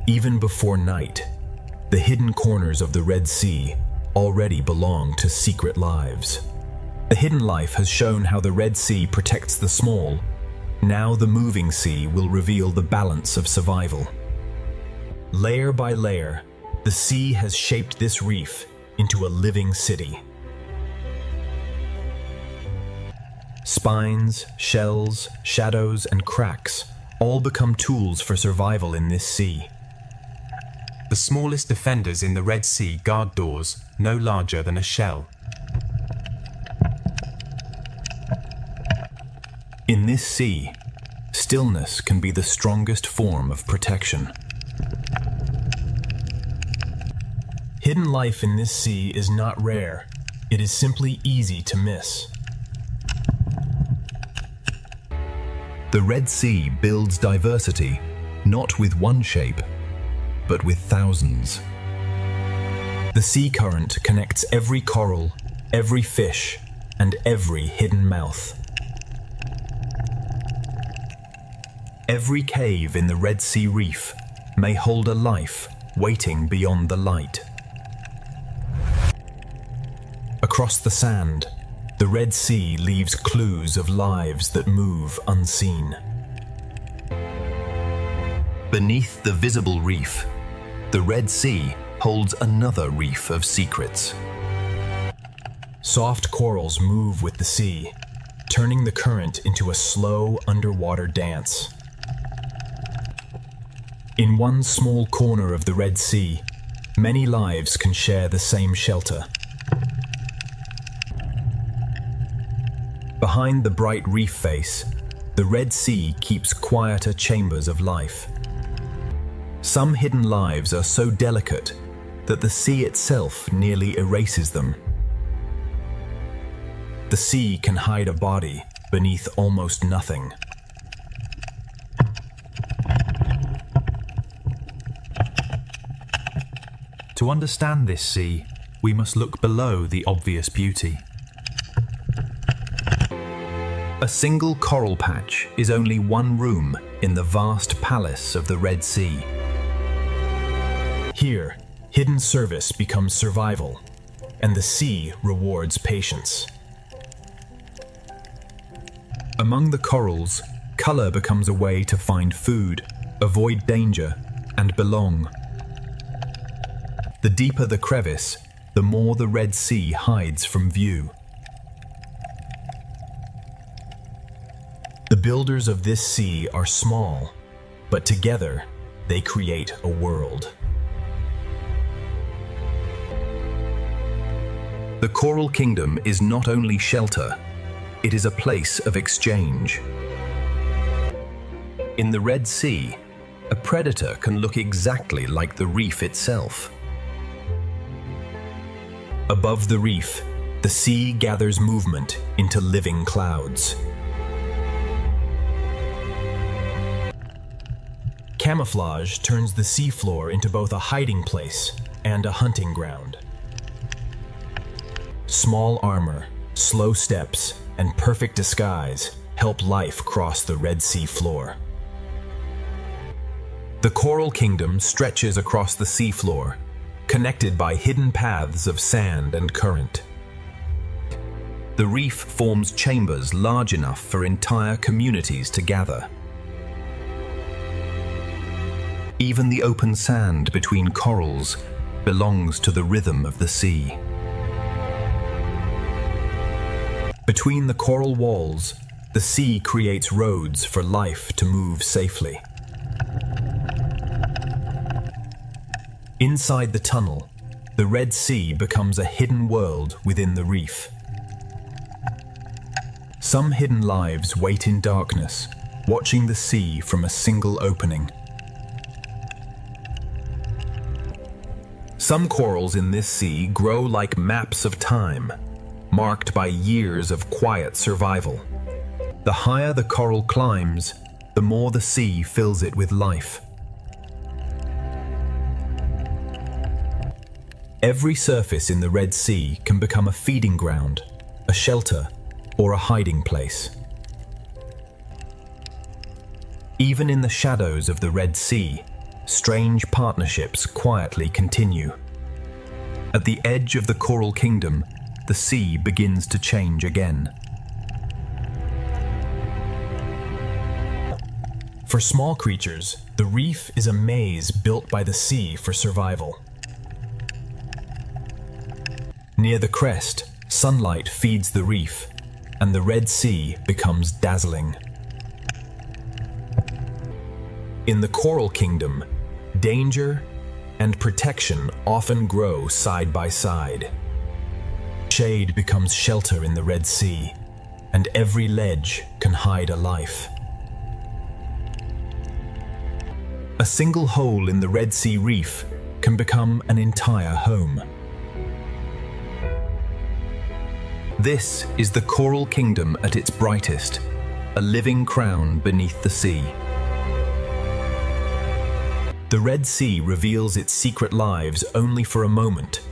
Even before night, the hidden corners of the Red Sea already belong to secret lives. The hidden life has shown how the Red Sea protects the small Now the moving sea will reveal the balance of survival. Layer by layer, the sea has shaped this reef into a living city. Spines, shells, shadows, and cracks all become tools for survival in this sea. The smallest defenders in the Red Sea guard doors no larger than a shell. In this sea, stillness can be the strongest form of protection. Hidden life in this sea is not rare, it is simply easy to miss. The Red Sea builds diversity, not with one shape, but with thousands. The sea current connects every coral, every fish, and every hidden mouth. Every cave in the Red Sea reef may hold a life waiting beyond the light. Across the sand, the Red Sea leaves clues of lives that move unseen. Beneath the visible reef, the Red Sea holds another reef of secrets. Soft corals move with the sea, turning the current into a slow underwater dance. In one small corner of the Red Sea, many lives can share the same shelter. Behind the bright reef face, the Red Sea keeps quieter chambers of life. Some hidden lives are so delicate that the sea itself nearly erases them. The sea can hide a body beneath almost nothing. To understand this sea, we must look below the obvious beauty. A single coral patch is only one room in the vast palace of the Red Sea. Here, hidden service becomes survival, and the sea rewards patience. Among the corals, color becomes a way to find food, avoid danger, and belong. The deeper the crevice, the more the Red Sea hides from view. The builders of this sea are small, but together they create a world. The Coral Kingdom is not only shelter, it is a place of exchange. In the Red Sea, a predator can look exactly like the reef itself. Above the reef, the sea gathers movement into living clouds. Camouflage turns the seafloor into both a hiding place and a hunting ground. Small armor, slow steps, and perfect disguise help life cross the Red Sea floor. The Coral Kingdom stretches across the seafloor, connected by hidden paths of sand and current. The reef forms chambers large enough for entire communities to gather. Even the open sand between corals belongs to the rhythm of the sea. Between the coral walls, the sea creates roads for life to move safely. Inside the tunnel, the Red Sea becomes a hidden world within the reef. Some hidden lives wait in darkness, watching the sea from a single opening. Some corals in this sea grow like maps of time, marked by years of quiet survival. The higher the coral climbs, the more the sea fills it with life. Every surface in the Red Sea can become a feeding ground, a shelter, or a hiding place. Even in the shadows of the Red Sea, strange partnerships quietly continue. At the edge of the Coral Kingdom, the sea begins to change again. For small creatures, the reef is a maze built by the sea for survival. Near the crest, sunlight feeds the reef, and the Red Sea becomes dazzling. In the Coral Kingdom, danger and protection often grow side by side. Shade becomes shelter in the Red Sea, and every ledge can hide a life. A single hole in the Red Sea reef can become an entire home. This is the Coral Kingdom at its brightest, a living crown beneath the sea. The Red Sea reveals its secret lives only for a moment,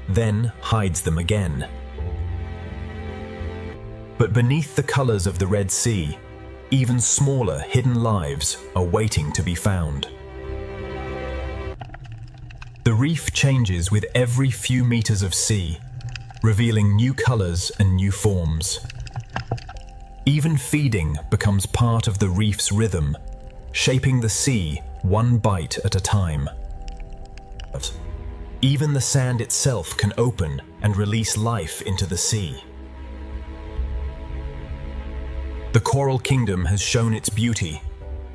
then hides them again. But beneath the colors of the Red Sea, even smaller hidden lives are waiting to be found. The reef changes with every few meters of sea, revealing new colors and new forms. Even feeding becomes part of the reef's rhythm, shaping the sea one bite at a time. Even the sand itself can open and release life into the sea. The Coral Kingdom has shown its beauty.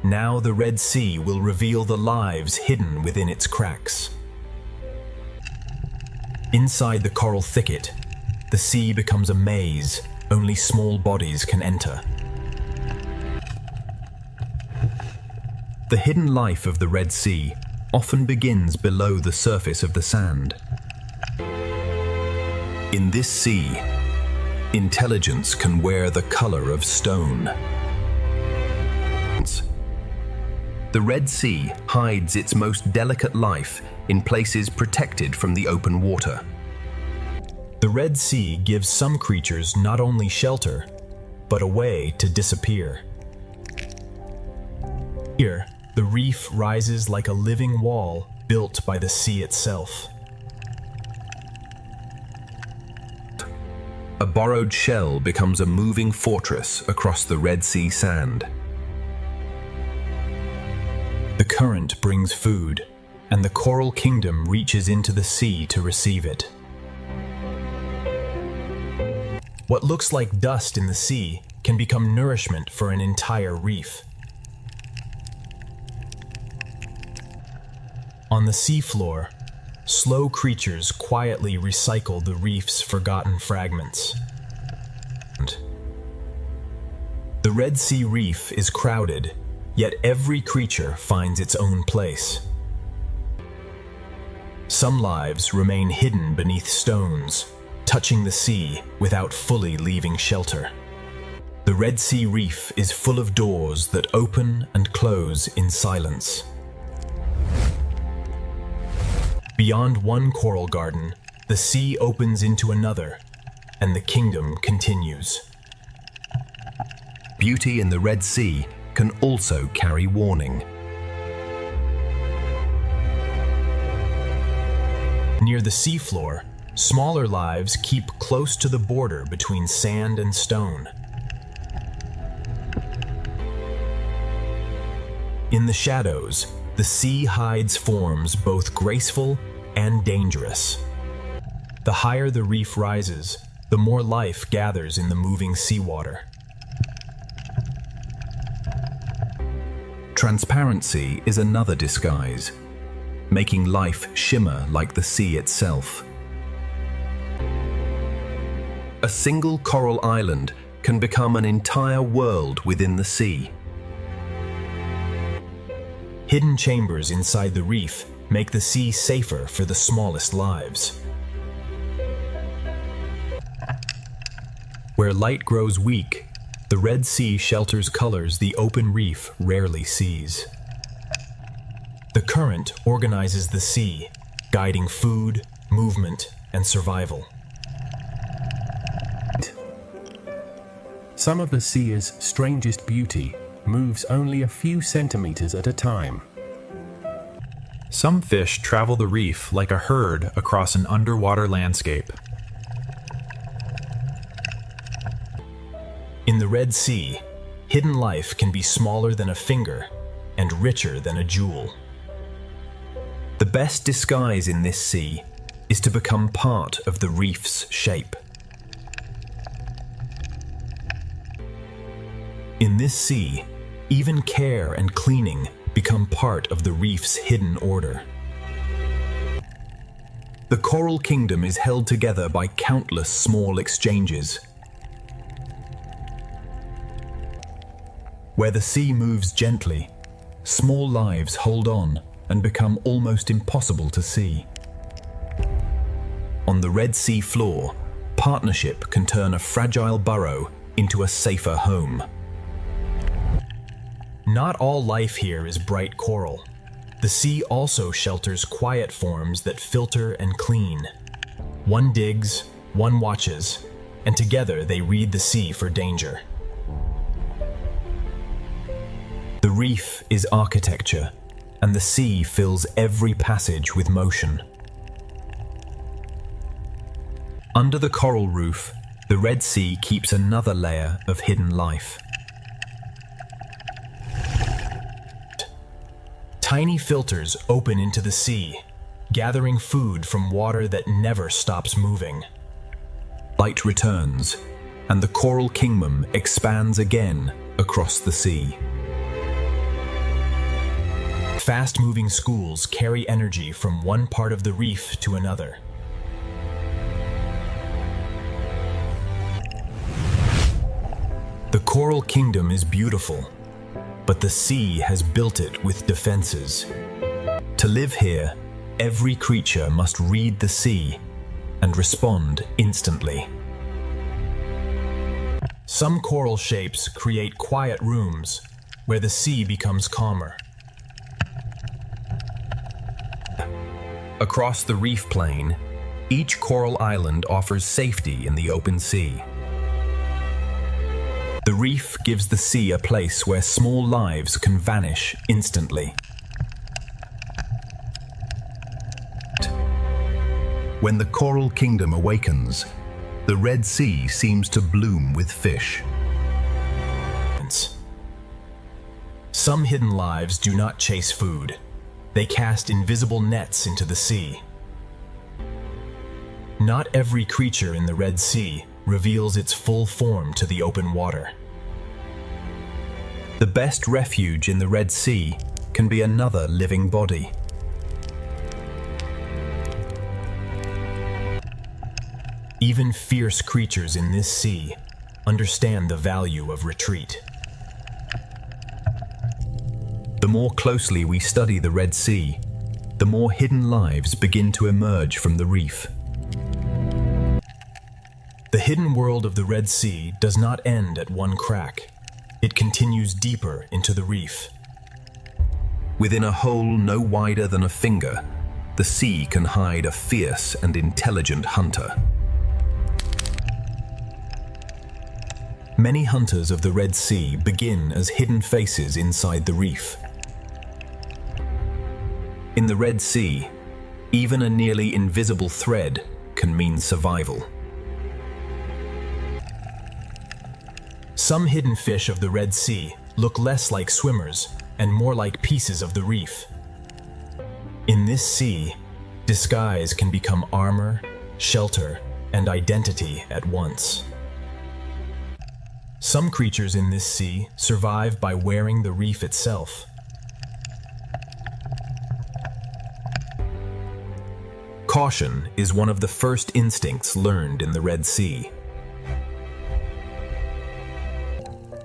Now the Red Sea will reveal the lives hidden within its cracks. Inside the coral thicket, the sea becomes a maze only small bodies can enter. The hidden life of the Red Sea often begins below the surface of the sand. In this sea, intelligence can wear the color of stone. The Red Sea hides its most delicate life in places protected from the open water. The Red Sea gives some creatures not only shelter, but a way to disappear. Here, the reef rises like a living wall built by the sea itself. A borrowed shell becomes a moving fortress across the Red Sea sand. The current brings food, and the Coral Kingdom reaches into the sea to receive it. What looks like dust in the sea can become nourishment for an entire reef. On the seafloor, slow creatures quietly recycle the reef's forgotten fragments. The Red Sea reef is crowded, yet every creature finds its own place. Some lives remain hidden beneath stones, touching the sea without fully leaving shelter. The Red Sea reef is full of doors that open and close in silence. Beyond one coral garden, the sea opens into another, and the kingdom continues. Beauty in the Red Sea can also carry warning. Near the seafloor, smaller lives keep close to the border between sand and stone. In the shadows, the sea hides forms both graceful and dangerous. The higher the reef rises, the more life gathers in the moving seawater. Transparency is another disguise, making life shimmer like the sea itself. A single coral island can become an entire world within the sea. Hidden chambers inside the reef make the sea safer for the smallest lives. Where light grows weak, the Red Sea shelters colors the open reef rarely sees. The current organizes the sea, guiding food, movement, and survival. Some of the sea's strangest beauty moves only a few centimeters at a time. Some fish travel the reef like a herd across an underwater landscape. In the Red Sea, hidden life can be smaller than a finger, and richer than a jewel. The best disguise in this sea is to become part of the reef's shape. In this sea, even care and cleaning become part of the reef's hidden order. The coral kingdom is held together by countless small exchanges. Where the sea moves gently, small lives hold on and become almost impossible to see. On the Red Sea floor, partnership can turn a fragile burrow into a safer home. Not all life here is bright coral. The sea also shelters quiet forms that filter and clean. One digs, one watches, and together they read the sea for danger. The reef is architecture, and the sea fills every passage with motion. Under the coral roof, the Red Sea keeps another layer of hidden life. Tiny filters open into the sea, gathering food from water that never stops moving. Light returns, and the coral kingdom expands again across the sea. Fast-moving schools carry energy from one part of the reef to another. The coral kingdom is beautiful, but the sea has built it with defenses. To live here, every creature must read the sea and respond instantly. Some coral shapes create quiet rooms where the sea becomes calmer. Across the reef plain, each coral island offers safety in the open sea. The reef gives the sea a place where small lives can vanish instantly. When the coral kingdom awakens, the Red Sea seems to bloom with fish. Some hidden lives do not chase food. They cast invisible nets into the sea. Not every creature in the Red Sea reveals its full form to the open water. The best refuge in the Red Sea can be another living body. Even fierce creatures in this sea understand the value of retreat. The more closely we study the Red Sea, the more hidden lives begin to emerge from the reef. The hidden world of the Red Sea does not end at one crack. It continues deeper into the reef. Within a hole no wider than a finger, the sea can hide a fierce and intelligent hunter. Many hunters of the Red Sea begin as hidden faces inside the reef. In the Red Sea, even a nearly invisible thread can mean survival. Some hidden fish of the Red Sea look less like swimmers and more like pieces of the reef. In this sea, disguise can become armor, shelter, and identity at once. Some creatures in this sea survive by wearing the reef itself. Caution is one of the first instincts learned in the Red Sea.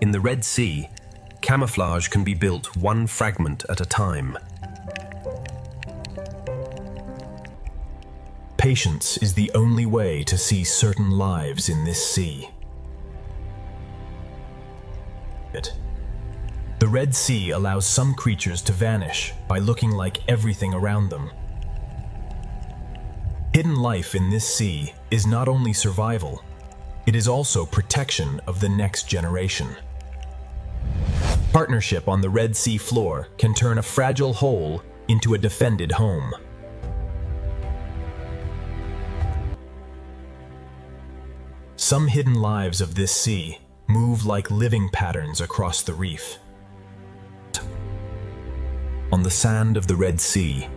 In the Red Sea, camouflage can be built one fragment at a time. Patience is the only way to see certain lives in this sea. The Red Sea allows some creatures to vanish by looking like everything around them. Hidden life in this sea is not only survival, it is also protection of the next generation. Partnership on the Red Sea floor can turn a fragile hole into a defended home. Some hidden lives of this sea move like living patterns across the reef. On the sand of the Red Sea,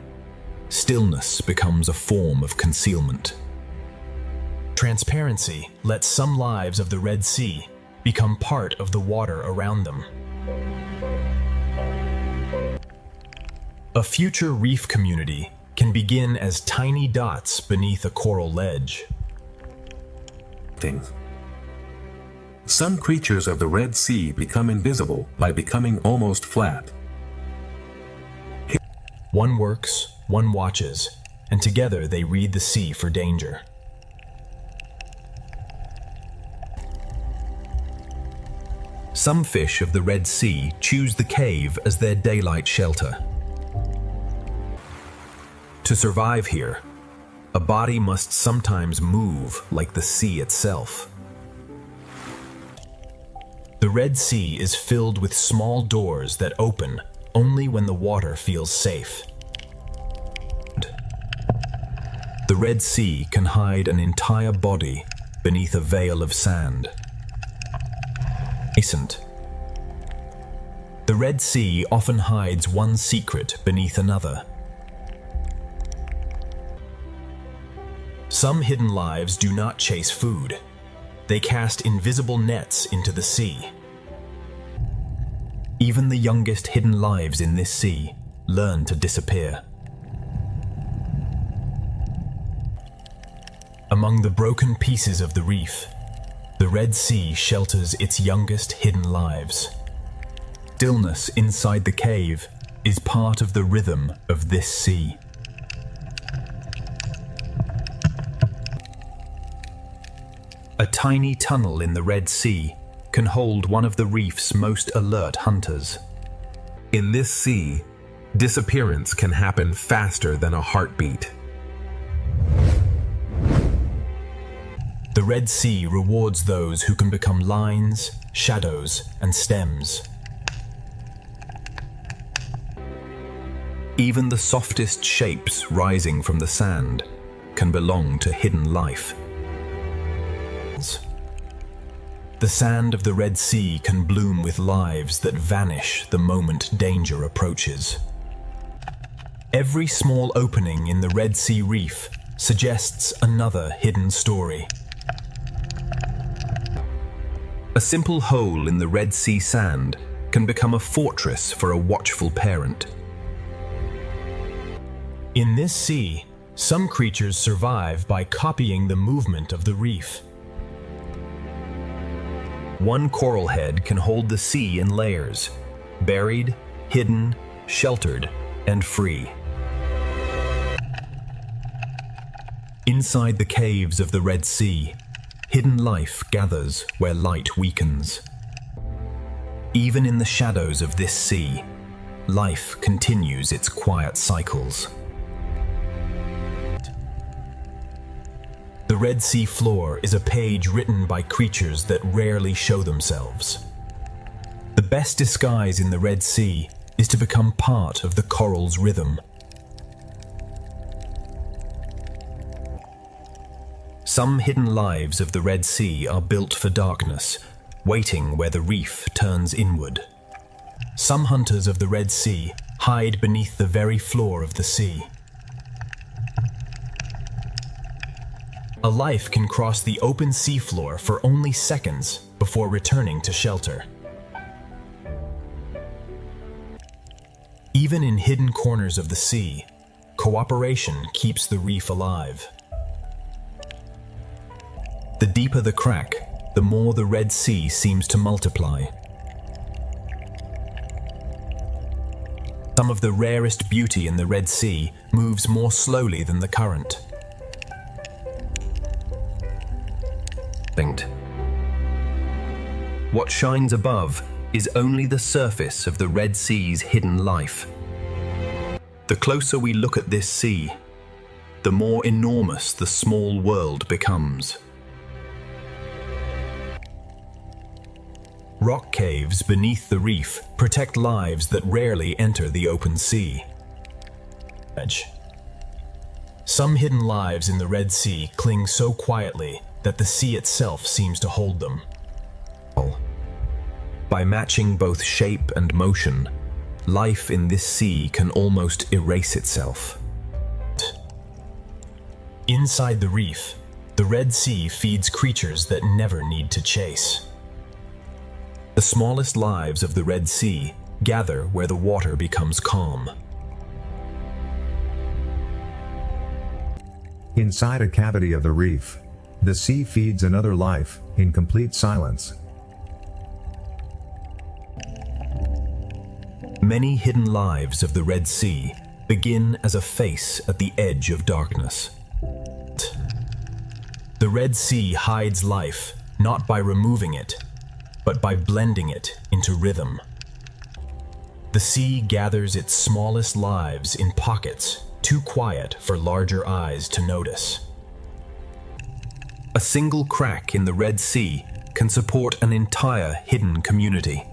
stillness becomes a form of concealment. Transparency lets some lives of the Red Sea become part of the water around them. A future reef community can begin as tiny dots beneath a coral ledge. Some creatures of the Red Sea become invisible by becoming almost flat. One works, one watches, and together they read the sea for danger. Some fish of the Red Sea choose the cave as their daylight shelter. To survive here, a body must sometimes move like the sea itself. The Red Sea is filled with small doors that open only when the water feels safe. The Red Sea can hide an entire body beneath a veil of sand. The Red Sea often hides one secret beneath another. Some hidden lives do not chase food. They cast invisible nets into the sea. Even the youngest hidden lives in this sea learn to disappear. Among the broken pieces of the reef, the Red Sea shelters its youngest hidden lives. Stillness inside the cave is part of the rhythm of this sea. A tiny tunnel in the Red Sea can hold one of the reef's most alert hunters. In this sea, disappearance can happen faster than a heartbeat. The Red Sea rewards those who can become lines, shadows, and stems. Even the softest shapes rising from the sand can belong to hidden life. The sand of the Red Sea can bloom with lives that vanish the moment danger approaches. Every small opening in the Red Sea reef suggests another hidden story. A simple hole in the Red Sea sand can become a fortress for a watchful parent. In this sea, some creatures survive by copying the movement of the reef. One coral head can hold the sea in layers, buried, hidden, sheltered, and free. Inside the caves of the Red Sea, hidden life gathers where light weakens. Even in the shadows of this sea, life continues its quiet cycles. The Red Sea floor is a page written by creatures that rarely show themselves. The best disguise in the Red Sea is to become part of the coral's rhythm. Some hidden lives of the Red Sea are built for darkness, waiting where the reef turns inward. Some hunters of the Red Sea hide beneath the very floor of the sea. A life can cross the open seafloor for only seconds before returning to shelter. Even in hidden corners of the sea, cooperation keeps the reef alive. The deeper the crack, the more the Red Sea seems to multiply. Some of the rarest beauty in the Red Sea moves more slowly than the current. What shines above is only the surface of the Red Sea's hidden life. The closer we look at this sea, the more enormous the small world becomes. Rock caves beneath the reef protect lives that rarely enter the open sea. Some hidden lives in the Red Sea cling so quietly that the sea itself seems to hold them. By matching both shape and motion, life in this sea can almost erase itself. Inside the reef, the Red Sea feeds creatures that never need to chase. The smallest lives of the Red Sea gather where the water becomes calm. Inside a cavity of the reef, the sea feeds another life, in complete silence. Many hidden lives of the Red Sea begin as a face at the edge of darkness. The Red Sea hides life not by removing it, but by blending it into rhythm. The sea gathers its smallest lives in pockets too quiet for larger eyes to notice. A single crack in the Red Sea can support an entire hidden community.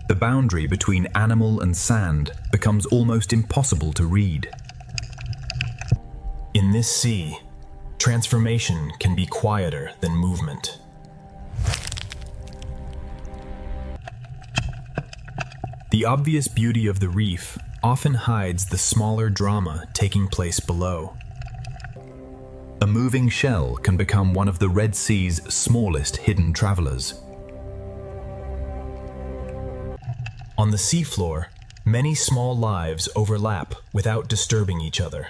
The boundary between animal and sand becomes almost impossible to read. In this sea, transformation can be quieter than movement. The obvious beauty of the reef often hides the smaller drama taking place below. A moving shell can become one of the Red Sea's smallest hidden travelers. On the seafloor, many small lives overlap without disturbing each other.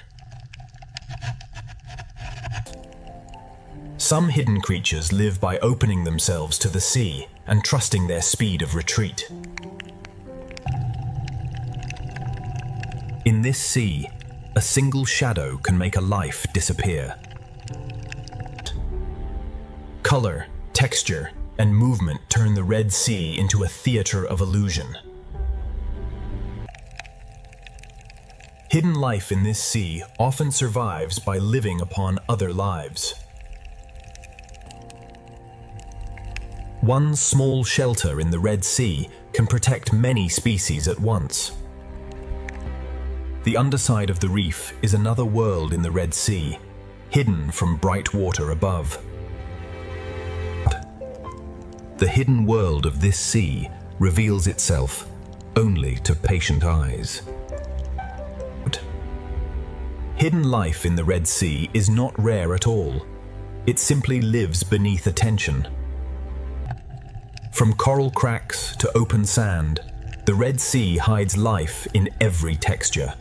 Some hidden creatures live by opening themselves to the sea and trusting their speed of retreat. In this sea, a single shadow can make a life disappear. Color, texture, and movement turn the Red Sea into a theater of illusion. Hidden life in this sea often survives by living upon other lives. One small shelter in the Red Sea can protect many species at once. The underside of the reef is another world in the Red Sea, hidden from bright water above. The hidden world of this sea reveals itself only to patient eyes. Hidden life in the Red Sea is not rare at all. It simply lives beneath attention. From coral cracks to open sand, the Red Sea hides life in every texture.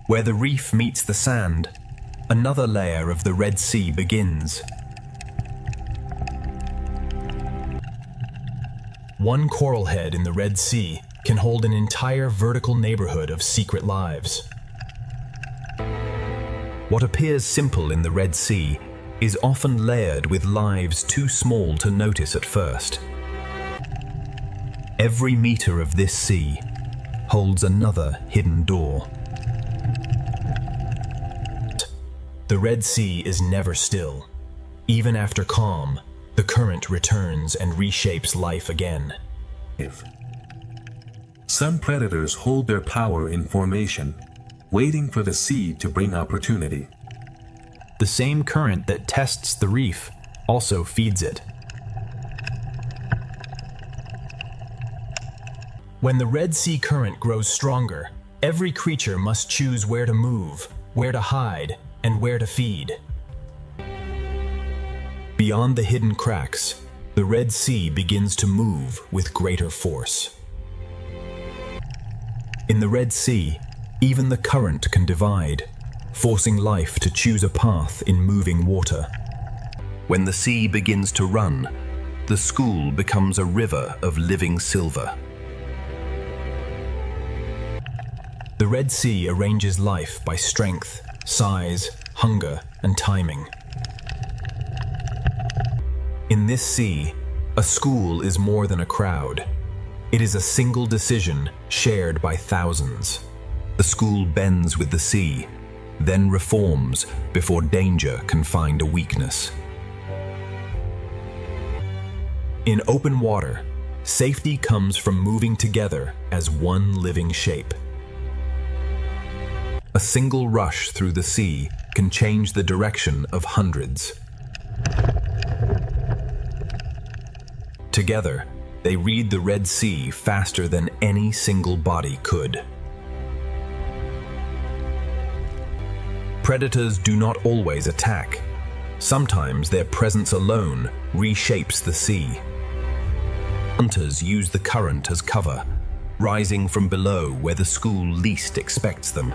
Where the reef meets the sand, another layer of the Red Sea begins. One coral head in the Red Sea can hold an entire vertical neighborhood of secret lives. What appears simple in the Red Sea is often layered with lives too small to notice at first. Every meter of this sea holds another hidden door. The Red Sea is never still. Even after calm, the current returns and reshapes life again. Some predators hold their power in formation, waiting for the sea to bring opportunity. The same current that tests the reef also feeds it. When the Red Sea current grows stronger, every creature must choose where to move, where to hide, and where to feed. Beyond the hidden cracks, the Red Sea begins to move with greater force. In the Red Sea, even the current can divide, forcing life to choose a path in moving water. When the sea begins to run, the school becomes a river of living silver. The Red Sea arranges life by strength, size, hunger, and timing. In this sea, a school is more than a crowd. It is a single decision shared by thousands. The school bends with the sea, then reforms before danger can find a weakness. In open water, safety comes from moving together as one living shape. A single rush through the sea can change the direction of hundreds. Together, they read the Red Sea faster than any single body could. Predators do not always attack. Sometimes their presence alone reshapes the sea. Hunters use the current as cover, rising from below where the school least expects them.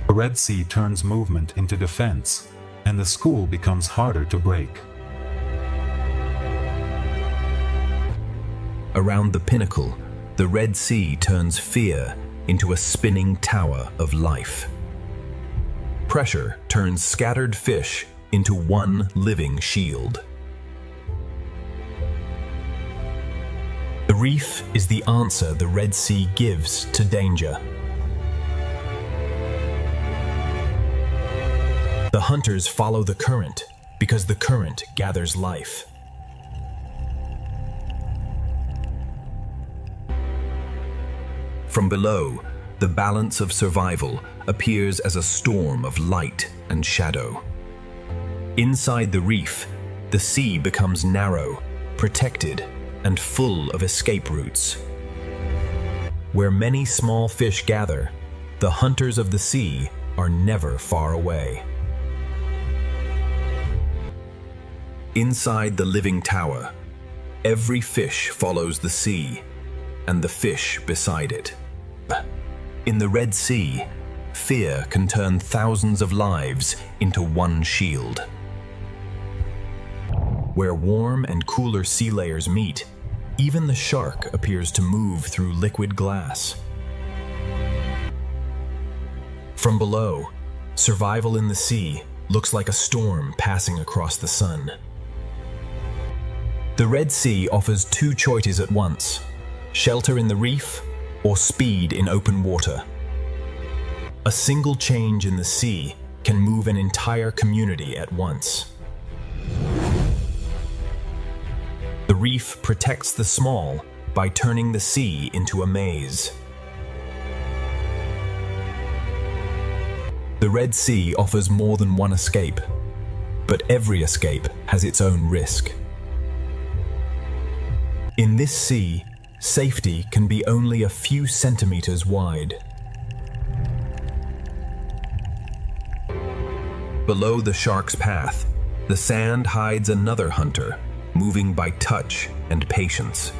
The Red Sea turns movement into defense, and the school becomes harder to break. Around the pinnacle, the Red Sea turns fear into a spinning tower of life. Pressure turns scattered fish into one living shield. The reef is the answer the Red Sea gives to danger. The hunters follow the current because the current gathers life. From below, the balance of survival appears as a storm of light and shadow. Inside the reef, the sea becomes narrow, protected, and full of escape routes. Where many small fish gather, the hunters of the sea are never far away. Inside the living tower, every fish follows the sea, and the fish beside it. In the Red Sea, fear can turn thousands of lives into one shield. Where warm and cooler sea layers meet, even the shark appears to move through liquid glass. From below, survival in the sea looks like a storm passing across the sun. The Red Sea offers two choices at once: shelter in the reef or speed in open water. A single change in the sea can move an entire community at once. The reef protects the small by turning the sea into a maze. The Red Sea offers more than one escape, but every escape has its own risk. In this sea, safety can be only a few centimeters wide. Below the shark's path, the sand hides another hunter, moving by touch and patience.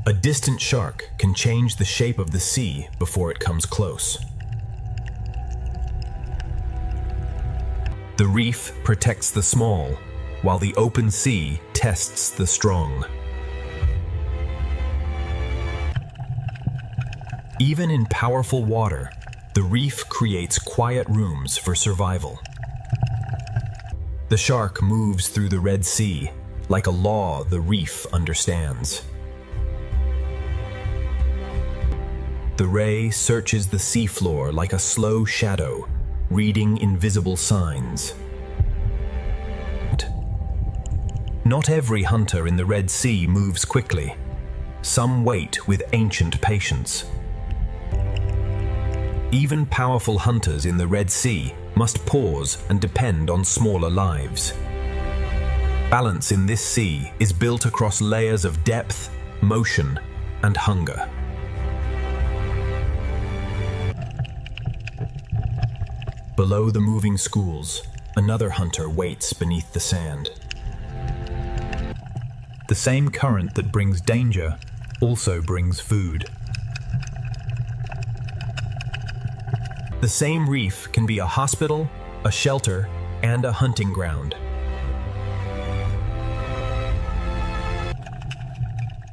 A distant shark can change the shape of the sea before it comes close. The reef protects the small, while the open sea tests the strong. Even in powerful water, the reef creates quiet rooms for survival. The shark moves through the Red Sea like a law the reef understands. The ray searches the seafloor like a slow shadow, reading invisible signs. Not every hunter in the Red Sea moves quickly. Some wait with ancient patience. Even powerful hunters in the Red Sea must pause and depend on smaller lives. Balance in this sea is built across layers of depth, motion, and hunger. Below the moving schools, another hunter waits beneath the sand. The same current that brings danger also brings food. The same reef can be a hospital, a shelter, and a hunting ground.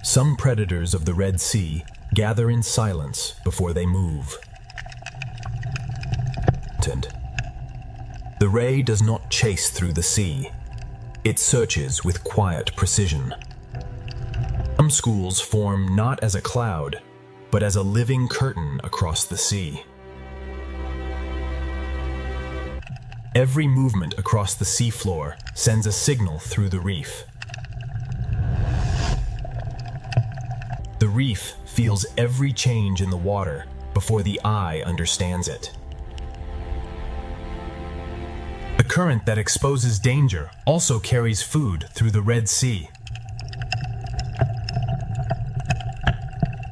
Some predators of the Red Sea gather in silence before they move. The ray does not chase through the sea. It searches with quiet precision. Some schools form not as a cloud, but as a living curtain across the sea. Every movement across the seafloor sends a signal through the reef. The reef feels every change in the water before the eye understands it. A current that exposes danger also carries food through the Red Sea.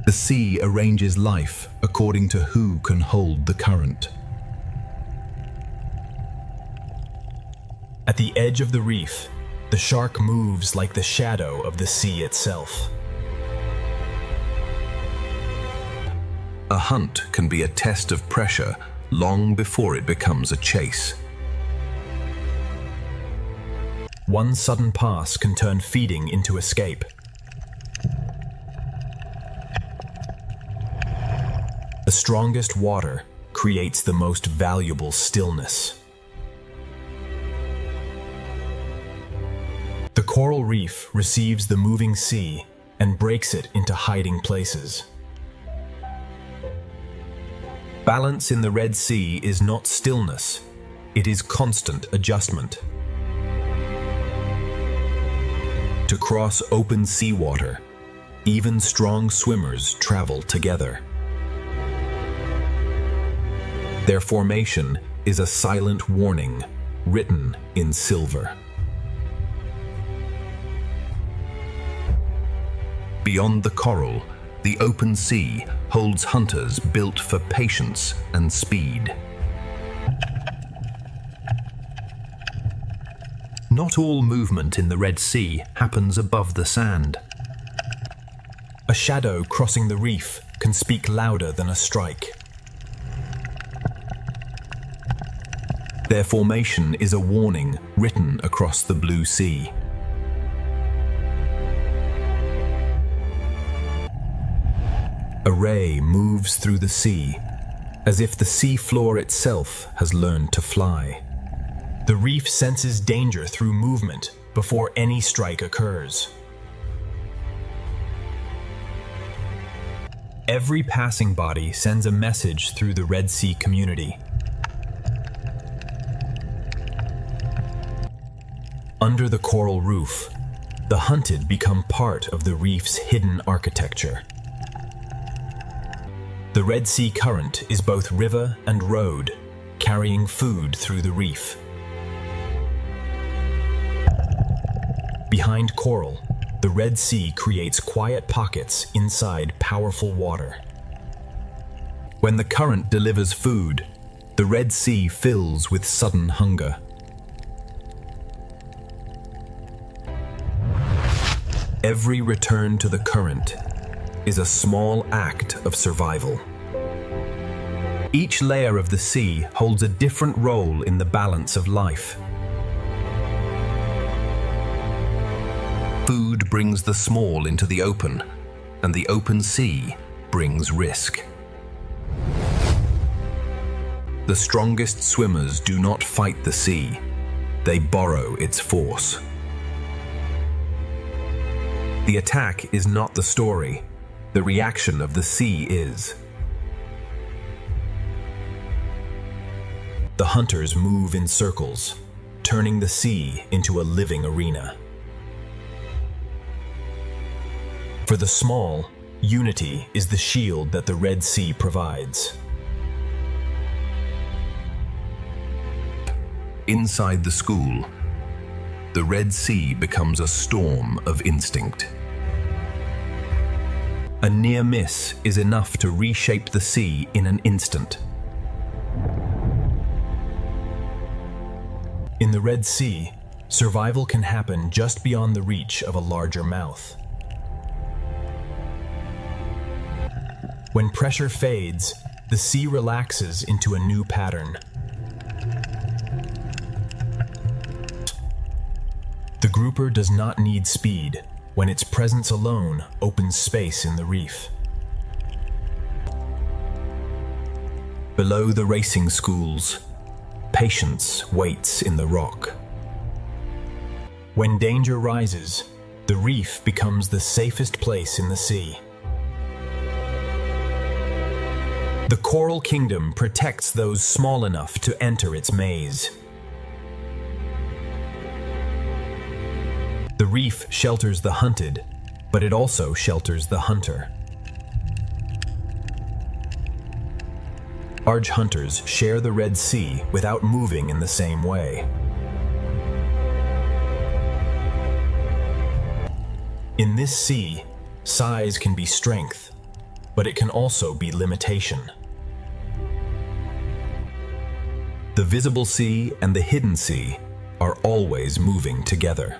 The sea arranges life according to who can hold the current. At the edge of the reef, the shark moves like the shadow of the sea itself. A hunt can be a test of pressure long before it becomes a chase. One sudden pass can turn feeding into escape. The strongest water creates the most valuable stillness. The coral reef receives the moving sea and breaks it into hiding places. Balance in the Red Sea is not stillness, it is constant adjustment. To cross open seawater, even strong swimmers travel together. Their formation is a silent warning written in silver. Beyond the coral, the open sea holds hunters built for patience and speed. Not all movement in the Red Sea happens above the sand. A shadow crossing the reef can speak louder than a strike. Their formation is a warning written across the blue sea. A ray moves through the sea, as if the sea floor itself has learned to fly. The reef senses danger through movement before any strike occurs. Every passing body sends a message through the Red Sea community. Under the coral roof, the hunted become part of the reef's hidden architecture. The Red Sea current is both river and road, carrying food through the reef. Behind coral, the Red Sea creates quiet pockets inside powerful water. When the current delivers food, the Red Sea fills with sudden hunger. Every return to the current is a small act of survival. Each layer of the sea holds a different role in the balance of life. Food brings the small into the open, and the open sea brings risk. The strongest swimmers do not fight the sea, they borrow its force. The attack is not the story, the reaction of the sea is. The hunters move in circles, turning the sea into a living arena. For the small, unity is the shield that the Red Sea provides. Inside the school, the Red Sea becomes a storm of instinct. A near miss is enough to reshape the sea in an instant. In the Red Sea, survival can happen just beyond the reach of a larger mouth. When pressure fades, the sea relaxes into a new pattern. The grouper does not need speed when its presence alone opens space in the reef. Below the racing schools, patience waits in the rock. When danger rises, the reef becomes the safest place in the sea. The Coral Kingdom protects those small enough to enter its maze. The reef shelters the hunted, but it also shelters the hunter. Large hunters share the Red Sea without moving in the same way. In this sea, size can be strength, but it can also be limitation. The visible sea and the hidden sea are always moving together.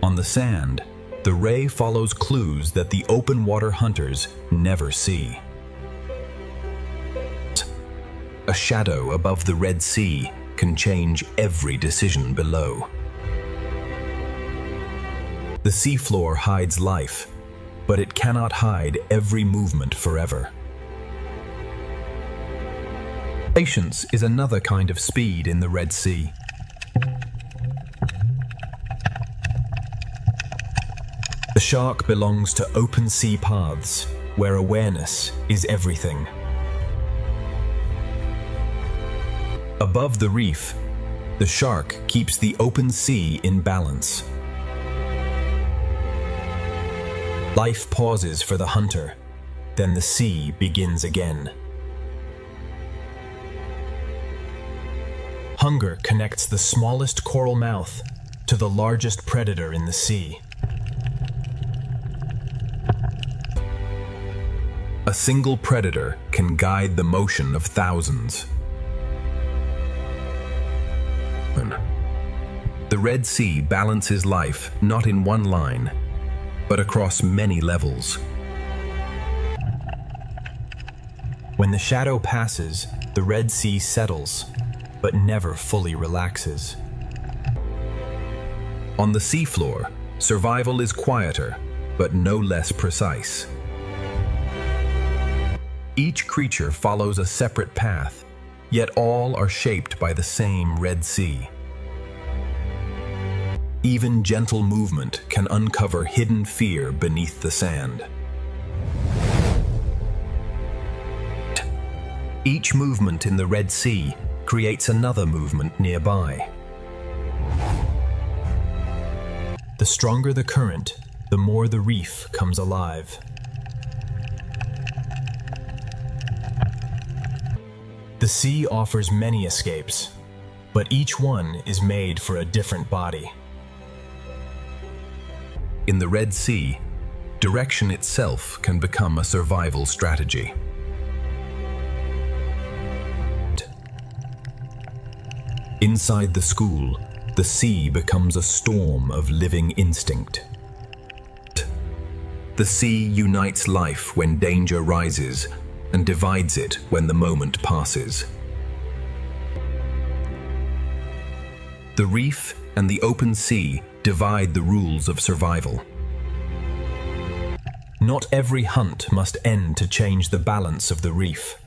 On the sand, the ray follows clues that the open water hunters never see. A shadow above the Red Sea can change every decision below. The seafloor hides life, but it cannot hide every movement forever. Patience is another kind of speed in the Red Sea. The shark belongs to open sea paths, where awareness is everything. Above the reef, the shark keeps the open sea in balance. Life pauses for the hunter, then the sea begins again. Hunger connects the smallest coral mouth to the largest predator in the sea. A single predator can guide the motion of thousands. The Red Sea balances life not in one line, but across many levels. When the shadow passes, the Red Sea settles, but never fully relaxes. On the seafloor, survival is quieter, but no less precise. Each creature follows a separate path, yet all are shaped by the same Red Sea. Even gentle movement can uncover hidden fear beneath the sand. Each movement in the Red Sea creates another movement nearby. The stronger the current, the more the reef comes alive. The sea offers many escapes, but each one is made for a different body. In the Red Sea, direction itself can become a survival strategy. Inside the school, the sea becomes a storm of living instinct. The sea unites life when danger rises and divides it when the moment passes. The reef and the open sea divide the rules of survival. Not every hunt must end to change the balance of the reef.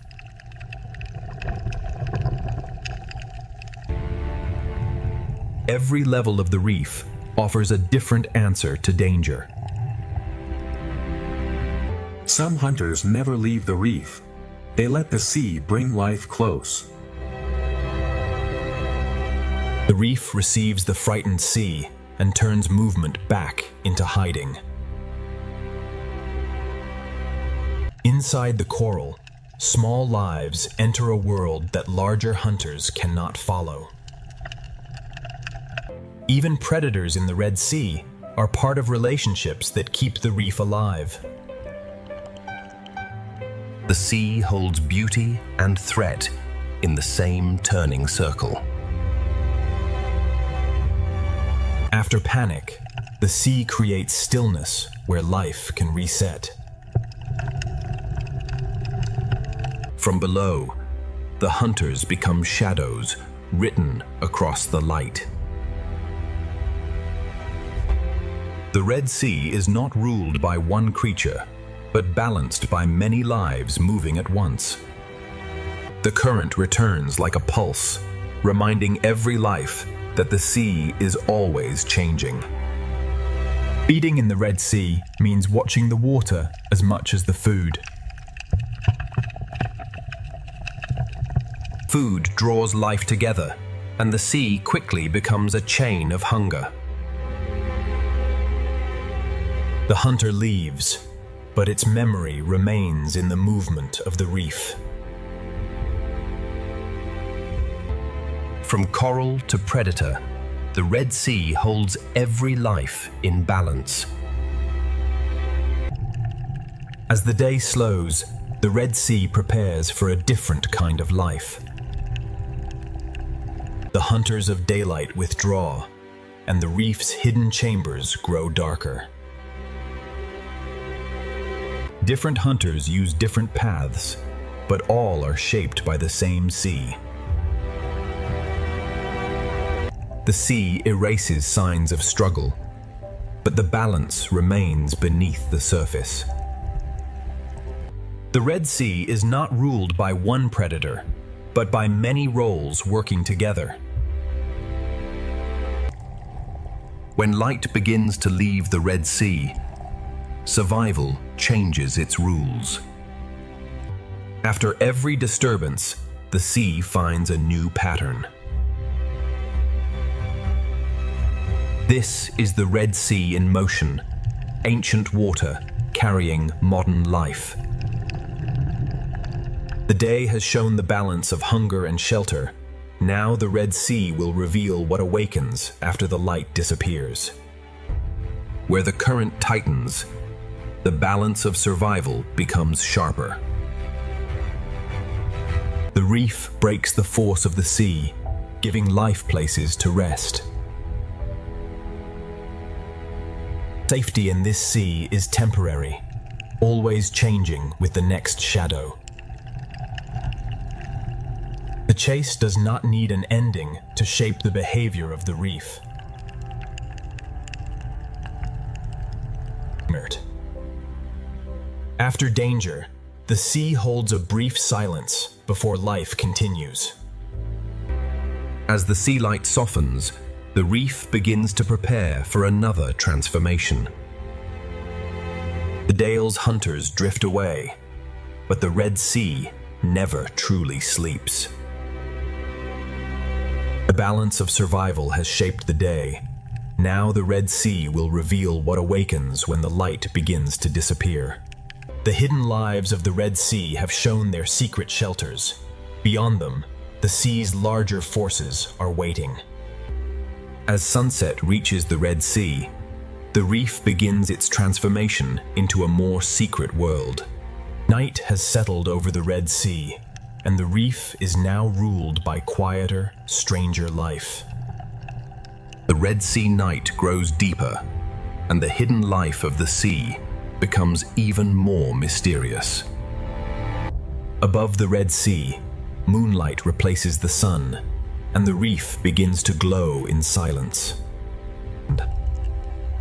Every level of the reef offers a different answer to danger. Some hunters never leave the reef. They let the sea bring life close. The reef receives the frightened sea and turns movement back into hiding. Inside the coral, small lives enter a world that larger hunters cannot follow. Even predators in the Red Sea are part of relationships that keep the reef alive. The sea holds beauty and threat in the same turning circle. After panic, the sea creates stillness where life can reset. From below, the hunters become shadows written across the light. The Red Sea is not ruled by one creature, but balanced by many lives moving at once. The current returns like a pulse, reminding every life that the sea is always changing. Feeding in the Red Sea means watching the water as much as the food. Food draws life together, and the sea quickly becomes a chain of hunger. The hunter leaves, but its memory remains in the movement of the reef. From coral to predator, the Red Sea holds every life in balance. As the day slows, the Red Sea prepares for a different kind of life. The hunters of daylight withdraw, and the reef's hidden chambers grow darker. Different hunters use different paths, but all are shaped by the same sea. The sea erases signs of struggle, but the balance remains beneath the surface. The Red Sea is not ruled by one predator, but by many roles working together. When light begins to leave the Red Sea, survival changes its rules. After every disturbance, the sea finds a new pattern. This is the Red Sea in motion, ancient water carrying modern life. The day has shown the balance of hunger and shelter. Now the Red Sea will reveal what awakens after the light disappears. Where the current tightens, the balance of survival becomes sharper. The reef breaks the force of the sea, giving life places to rest. Safety in this sea is temporary, always changing with the next shadow. The chase does not need an ending to shape the behavior of the reef. After danger, the sea holds a brief silence before life continues. As the sea light softens, the reef begins to prepare for another transformation. The Dale's hunters drift away, but the Red Sea never truly sleeps. The balance of survival has shaped the day. Now the Red Sea will reveal what awakens when the light begins to disappear. The hidden lives of the Red Sea have shown their secret shelters. Beyond them, the sea's larger forces are waiting. As sunset reaches the Red Sea, the reef begins its transformation into a more secret world. Night has settled over the Red Sea, and the reef is now ruled by quieter, stranger life. The Red Sea night grows deeper, and the hidden life of the sea becomes even more mysterious. Above the Red Sea, moonlight replaces the sun, and the reef begins to glow in silence.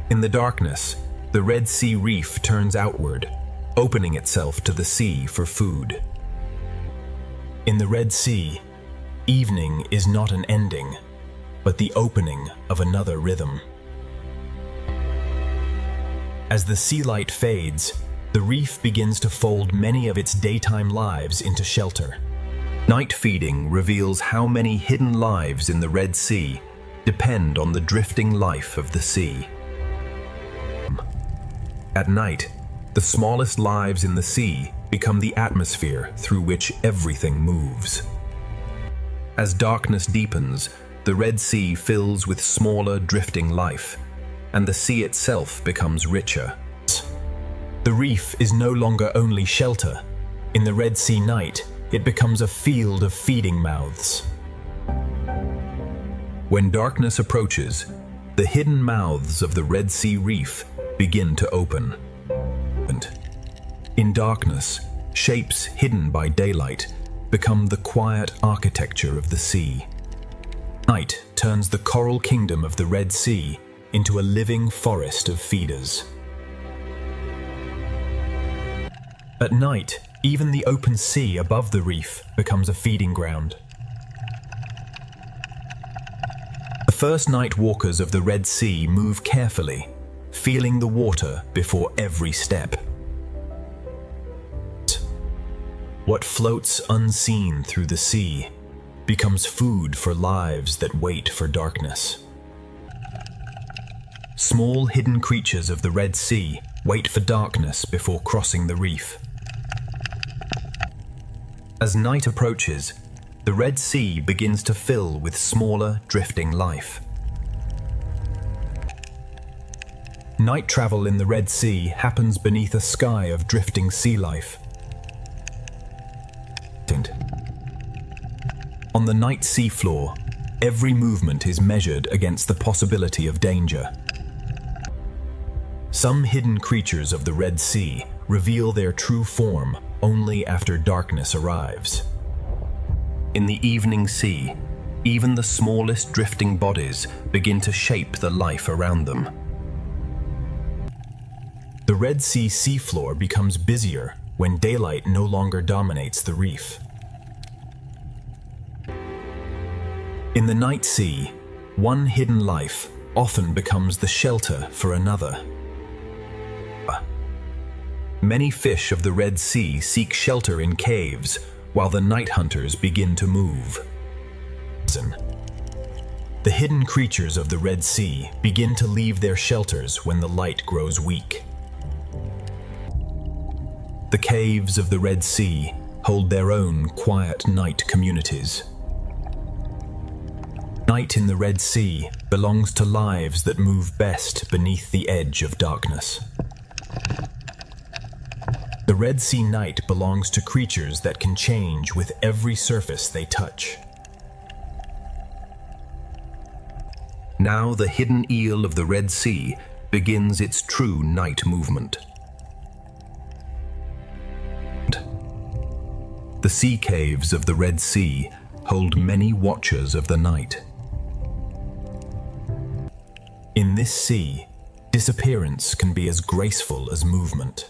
In the darkness, the Red Sea reef turns outward, opening itself to the sea for food. In the Red Sea, evening is not an ending, but the opening of another rhythm. As the sea light fades, the reef begins to fold many of its daytime lives into shelter. Night feeding reveals how many hidden lives in the Red Sea depend on the drifting life of the sea. At night, the smallest lives in the sea become the atmosphere through which everything moves. As darkness deepens, the Red Sea fills with smaller drifting life, and the sea itself becomes richer. The reef is no longer only shelter. In the Red Sea night, it becomes a field of feeding mouths. When darkness approaches, the hidden mouths of the Red Sea reef begin to open. And in darkness, shapes hidden by daylight become the quiet architecture of the sea. Night turns the coral kingdom of the Red Sea into a living forest of feeders. At night, even the open sea above the reef becomes a feeding ground. The first night walkers of the Red Sea move carefully, feeling the water before every step. What floats unseen through the sea becomes food for lives that wait for darkness. Small hidden creatures of the Red Sea wait for darkness before crossing the reef. As night approaches, the Red Sea begins to fill with smaller, drifting life. Night travel in the Red Sea happens beneath a sky of drifting sea life. On the night seafloor, every movement is measured against the possibility of danger. Some hidden creatures of the Red Sea reveal their true form only after darkness arrives. In the evening sea, even the smallest drifting bodies begin to shape the life around them. The Red Sea seafloor becomes busier when daylight no longer dominates the reef. In the night sea, one hidden life often becomes the shelter for another. Many fish of the Red Sea seek shelter in caves while the night hunters begin to move. The hidden creatures of the Red Sea begin to leave their shelters when the light grows weak. The caves of the Red Sea hold their own quiet night communities. Night in the Red Sea belongs to lives that move best beneath the edge of darkness. The Red Sea night belongs to creatures that can change with every surface they touch. Now the hidden eel of the Red Sea begins its true night movement. The sea caves of the Red Sea hold many watchers of the night. In this sea, disappearance can be as graceful as movement.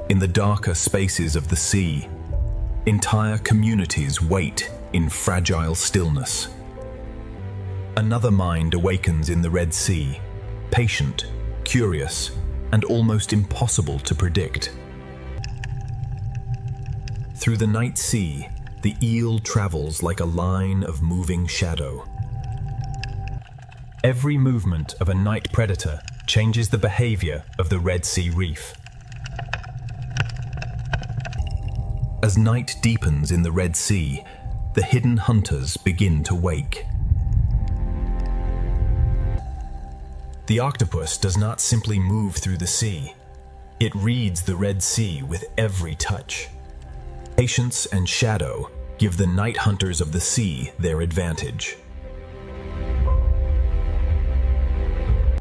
In the darker spaces of the sea, entire communities wait in fragile stillness. Another mind awakens in the Red Sea, patient, curious, and almost impossible to predict. Through the night sea, the eel travels like a line of moving shadow. Every movement of a night predator changes the behavior of the Red Sea reef. As night deepens in the Red Sea, the hidden hunters begin to wake. The octopus does not simply move through the sea. It reads the Red Sea with every touch. Patience and shadow give the night hunters of the sea their advantage.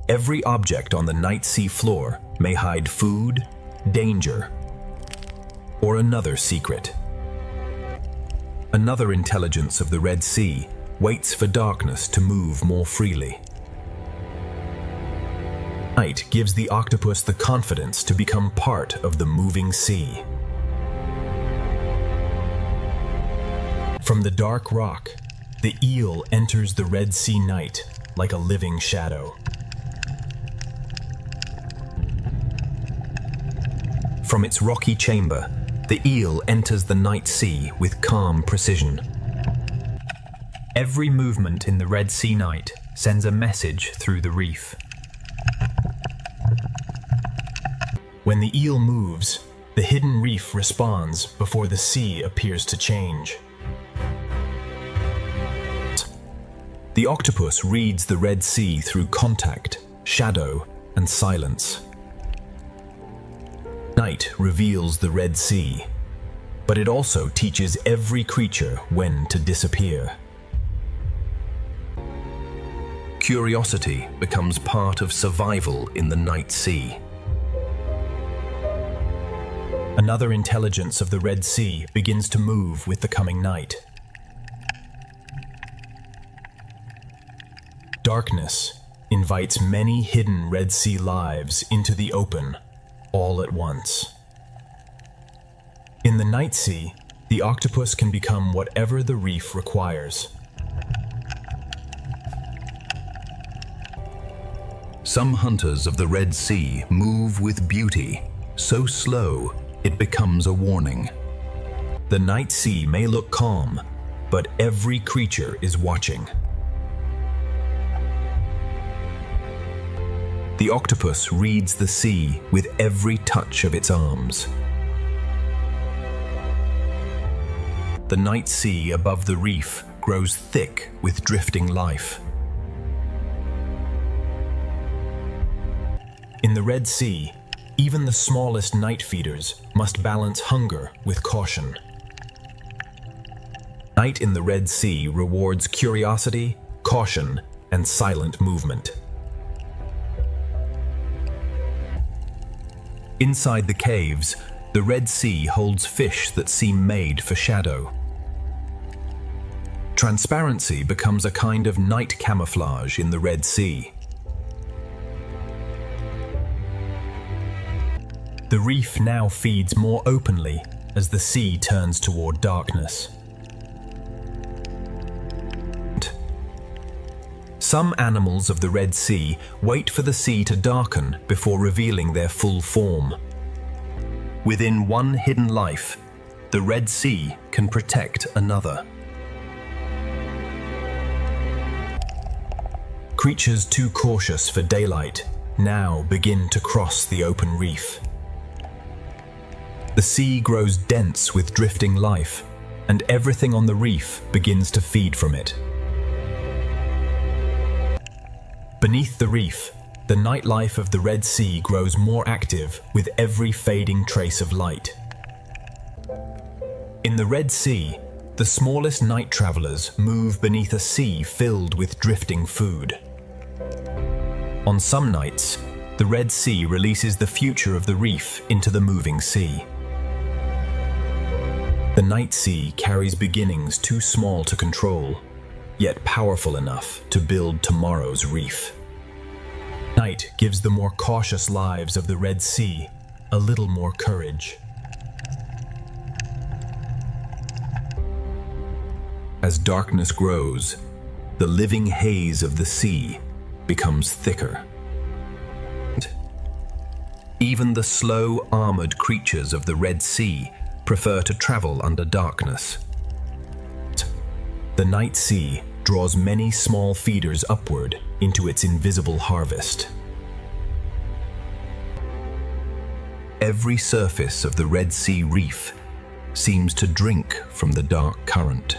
Every object on the night sea floor may hide food, danger, or another secret. Another intelligence of the Red Sea waits for darkness to move more freely. Night gives the octopus the confidence to become part of the moving sea. From the dark rock, the eel enters the Red Sea night like a living shadow. From its rocky chamber, the eel enters the night sea with calm precision. Every movement in the Red Sea night sends a message through the reef. When the eel moves, the hidden reef responds before the sea appears to change. The octopus reads the Red Sea through contact, shadow, and silence. Night reveals the Red Sea, but it also teaches every creature when to disappear. Curiosity becomes part of survival in the night sea. Another intelligence of the Red Sea begins to move with the coming night. Darkness invites many hidden Red Sea lives into the open, all at once. In the night sea, the octopus can become whatever the reef requires. Some hunters of the Red Sea move with beauty, so slow it becomes a warning. The night sea may look calm, but every creature is watching. The octopus reads the sea with every touch of its arms. The night sea above the reef grows thick with drifting life. In the Red Sea, even the smallest night feeders must balance hunger with caution. Night in the Red Sea rewards curiosity, caution, and silent movement. Inside the caves, the Red Sea holds fish that seem made for shadow. Transparency becomes a kind of night camouflage in the Red Sea. The reef now feeds more openly as the sea turns toward darkness. Some animals of the Red Sea wait for the sea to darken before revealing their full form. Within one hidden life, the Red Sea can protect another. Creatures too cautious for daylight now begin to cross the open reef. The sea grows dense with drifting life, and everything on the reef begins to feed from it. Beneath the reef, the nightlife of the Red Sea grows more active with every fading trace of light. In the Red Sea, the smallest night travelers move beneath a sea filled with drifting food. On some nights, the Red Sea releases the future of the reef into the moving sea. The night sea carries beginnings too small to control, yet powerful enough to build tomorrow's reef. Night gives the more cautious lives of the Red Sea a little more courage. As darkness grows, the living haze of the sea becomes thicker. Even the slow, armored creatures of the Red Sea prefer to travel under darkness. The night sea draws many small feeders upward into its invisible harvest. Every surface of the Red Sea reef seems to drink from the dark current.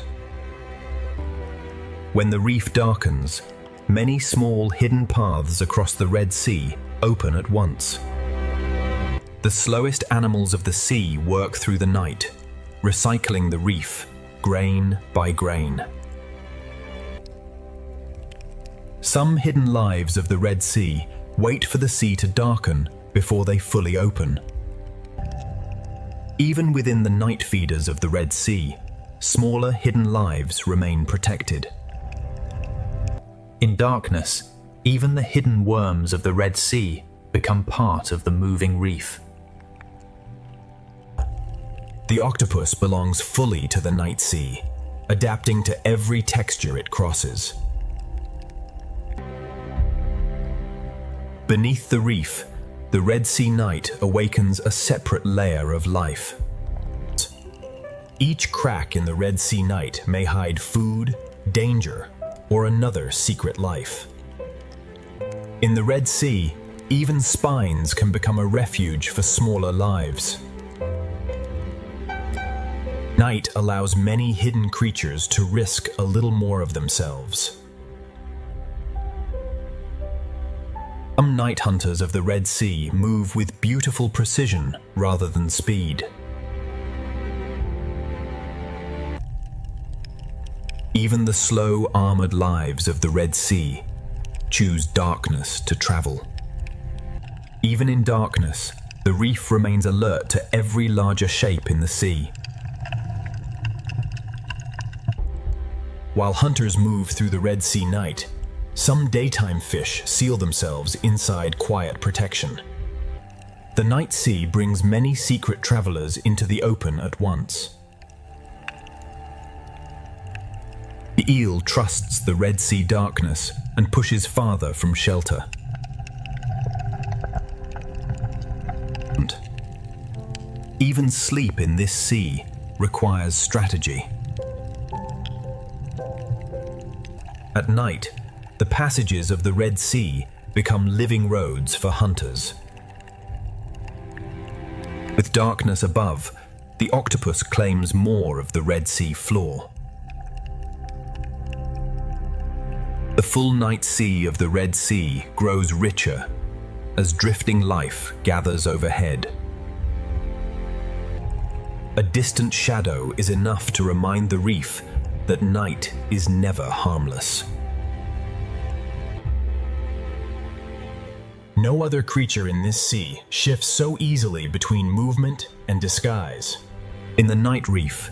When the reef darkens, many small hidden paths across the Red Sea open at once. The slowest animals of the sea work through the night, recycling the reef, grain by grain. Some hidden lives of the Red Sea wait for the sea to darken before they fully open. Even within the night feeders of the Red Sea, smaller hidden lives remain protected. In darkness, even the hidden worms of the Red Sea become part of the moving reef. The octopus belongs fully to the night sea, adapting to every texture it crosses. Beneath the reef, the Red Sea night awakens a separate layer of life. Each crack in the Red Sea night may hide food, danger, or another secret life. In the Red Sea, even spines can become a refuge for smaller lives. Night allows many hidden creatures to risk a little more of themselves. Some night hunters of the Red Sea move with beautiful precision rather than speed. Even the slow, armored lives of the Red Sea choose darkness to travel. Even in darkness, the reef remains alert to every larger shape in the sea. While hunters move through the Red Sea night, some daytime fish seal themselves inside quiet protection. The night sea brings many secret travelers into the open at once. The eel trusts the Red Sea darkness and pushes farther from shelter. Even sleep in this sea requires strategy. At night, the passages of the Red Sea become living roads for hunters. With darkness above, the octopus claims more of the Red Sea floor. The full night sea of the Red Sea grows richer as drifting life gathers overhead. A distant shadow is enough to remind the reef that night is never harmless. No other creature in this sea shifts so easily between movement and disguise. In the night reef,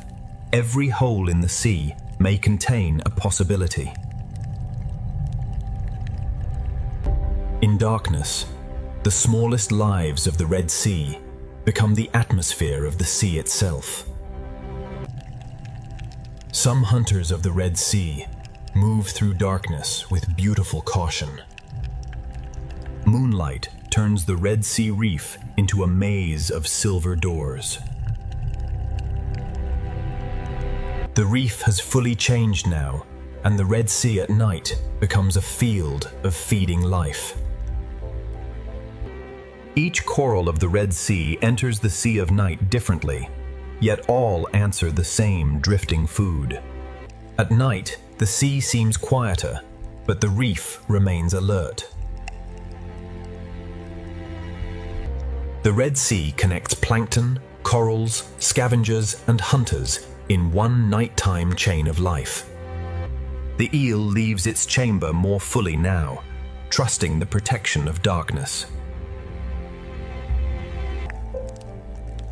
every hole in the sea may contain a possibility. In darkness, the smallest lives of the Red Sea become the atmosphere of the sea itself. Some hunters of the Red Sea move through darkness with beautiful caution. Moonlight turns the Red Sea reef into a maze of silver doors. The reef has fully changed now, and the Red Sea at night becomes a field of feeding life. Each coral of the Red Sea enters the Sea of Night differently, yet all answer the same drifting food. At night, the sea seems quieter, but the reef remains alert. The Red Sea connects plankton, corals, scavengers, and hunters in one nighttime chain of life. The eel leaves its chamber more fully now, trusting the protection of darkness.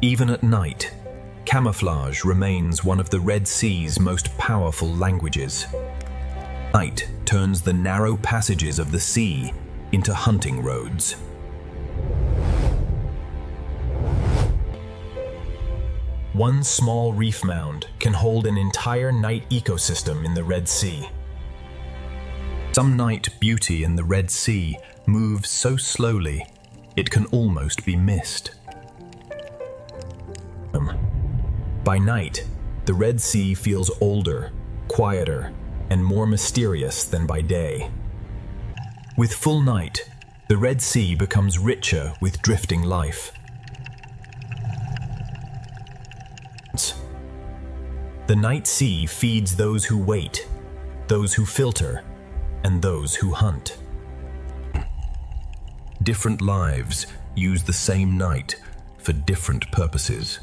Even at night, camouflage remains one of the Red Sea's most powerful languages. Night turns the narrow passages of the sea into hunting roads. One small reef mound can hold an entire night ecosystem in the Red Sea. Some night beauty in the Red Sea moves so slowly, it can almost be missed. By night, the Red Sea feels older, quieter, and more mysterious than by day. With full night, the Red Sea becomes richer with drifting life. The night sea feeds those who wait, those who filter, and those who hunt. Different lives use the same night for different purposes.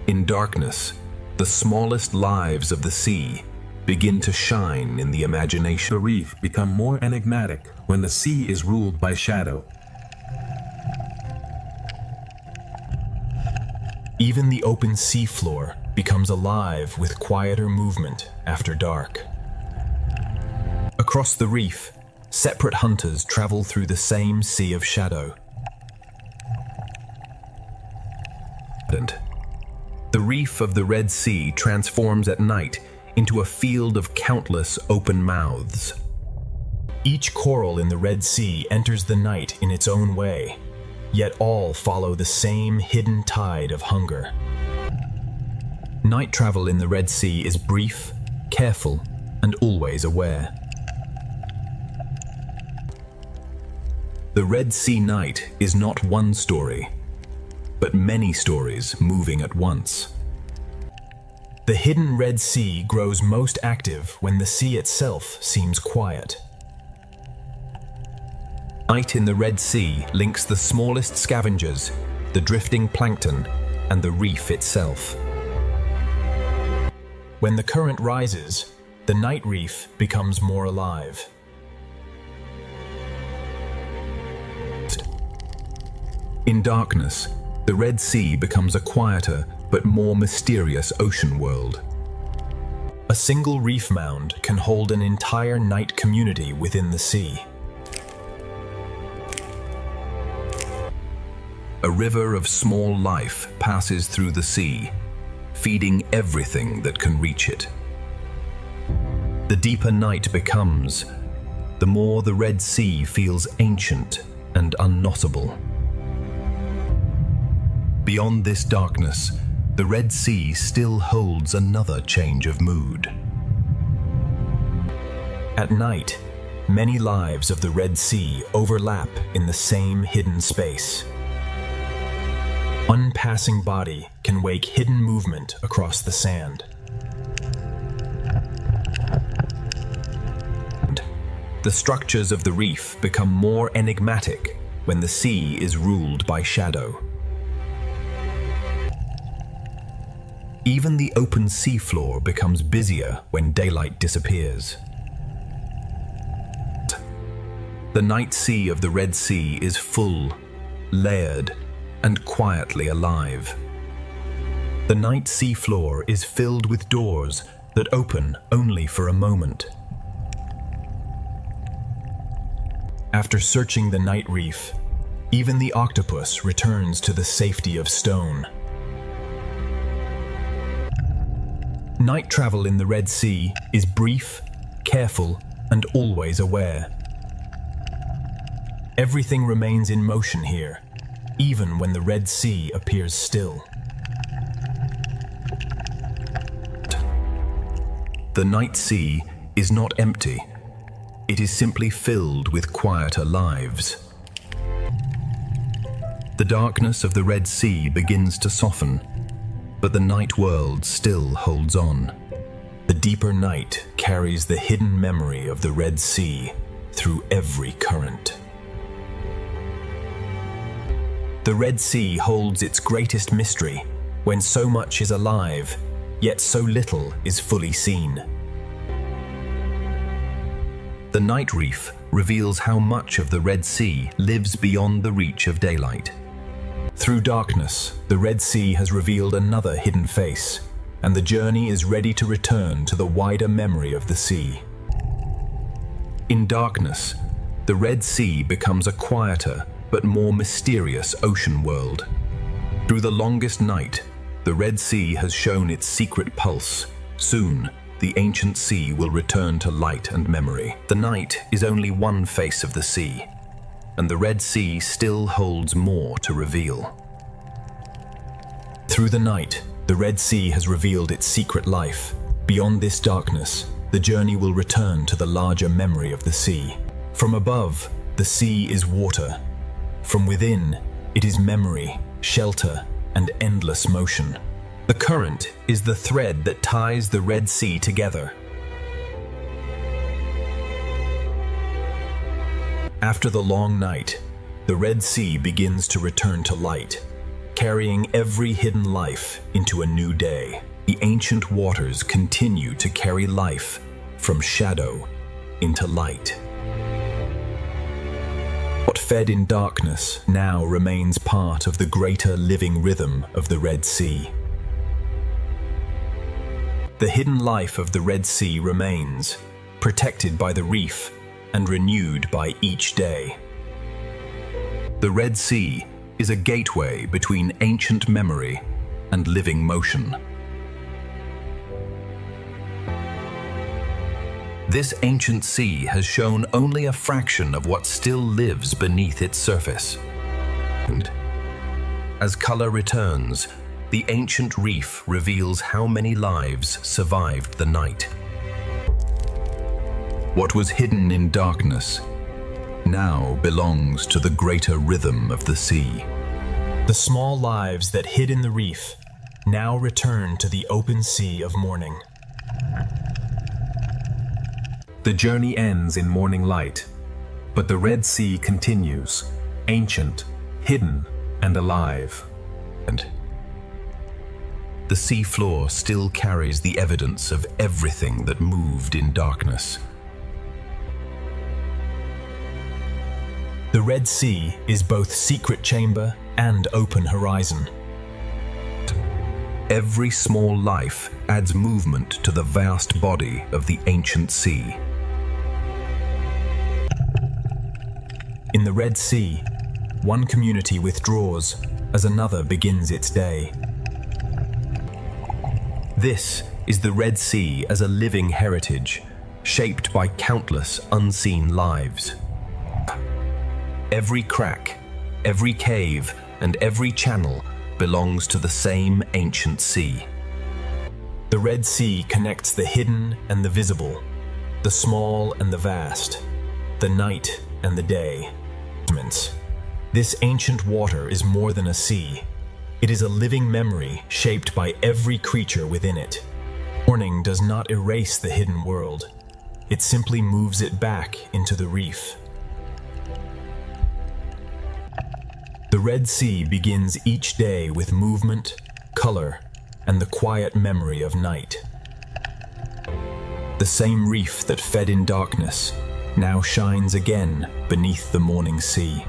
In darkness, the smallest lives of the sea begin to shine in the imagination. The reef become more enigmatic when the sea is ruled by shadow. Even the open seafloor becomes alive with quieter movement after dark. Across the reef, separate hunters travel through the same sea of shadow. The reef of the Red Sea transforms at night into a field of countless open mouths. Each coral in the Red Sea enters the night in its own way, yet all follow the same hidden tide of hunger. Night travel in the Red Sea is brief, careful, and always aware. The Red Sea night is not one story, but many stories moving at once. The hidden Red Sea grows most active when the sea itself seems quiet. Night in the Red Sea links the smallest scavengers, the drifting plankton, and the reef itself. When the current rises, the night reef becomes more alive. In darkness, the Red Sea becomes a quieter but more mysterious ocean world. A single reef mound can hold an entire night community within the sea. A river of small life passes through the sea, feeding everything that can reach it. The deeper night becomes, the more the Red Sea feels ancient and unknotable. Beyond this darkness, the Red Sea still holds another change of mood. At night, many lives of the Red Sea overlap in the same hidden space. One passing body can wake hidden movement across the sand. The structures of the reef become more enigmatic when the sea is ruled by shadow. Even the open seafloor becomes busier when daylight disappears. The night sea of the Red Sea is full, layered, and quietly alive. The night seafloor is filled with doors that open only for a moment. After searching the night reef, even the octopus returns to the safety of stone. Night travel in the Red Sea is brief, careful, and always aware. Everything remains in motion here, even when the Red Sea appears still. The night sea is not empty. It is simply filled with quieter lives. The darkness of the Red Sea begins to soften, but the night world still holds on. The deeper night carries the hidden memory of the Red Sea through every current. The Red Sea holds its greatest mystery when so much is alive, yet so little is fully seen. The night reef reveals how much of the Red Sea lives beyond the reach of daylight. Through darkness, the Red Sea has revealed another hidden face, and the journey is ready to return to the wider memory of the sea. In darkness, the Red Sea becomes a quieter but more mysterious ocean world. Through the longest night, the Red Sea has shown its secret pulse. Soon, the ancient sea will return to light and memory. The night is only one face of the sea, and the Red Sea still holds more to reveal. Through the night, the Red Sea has revealed its secret life. Beyond this darkness, the journey will return to the larger memory of the sea. From above, the sea is water. From within, it is memory, shelter, and endless motion. The current is the thread that ties the Red Sea together. After the long night, the Red Sea begins to return to light, carrying every hidden life into a new day. The ancient waters continue to carry life from shadow into light. What fed in darkness now remains part of the greater living rhythm of the Red Sea. The hidden life of the Red Sea remains, protected by the reef and renewed by each day. The Red Sea is a gateway between ancient memory and living motion. This ancient sea has shown only a fraction of what still lives beneath its surface. And as color returns, the ancient reef reveals how many lives survived the night. What was hidden in darkness now belongs to the greater rhythm of the sea. The small lives that hid in the reef now return to the open sea of morning. The journey ends in morning light, but the Red Sea continues, ancient, hidden, and alive. And the sea floor still carries the evidence of everything that moved in darkness. The Red Sea is both secret chamber and open horizon. Every small life adds movement to the vast body of the ancient sea. In the Red Sea, one community withdraws as another begins its day. This is the Red Sea as a living heritage, shaped by countless unseen lives. Every crack, every cave, and every channel belongs to the same ancient sea. The Red Sea connects the hidden and the visible, the small and the vast. the night and the day. This ancient water is more than a sea. It is a living memory shaped by every creature within it. Morning does not erase the hidden world. It simply moves it back into the reef. The Red Sea begins each day with movement, color, and the quiet memory of night. The same reef that fed in darkness now shines again beneath the morning sea.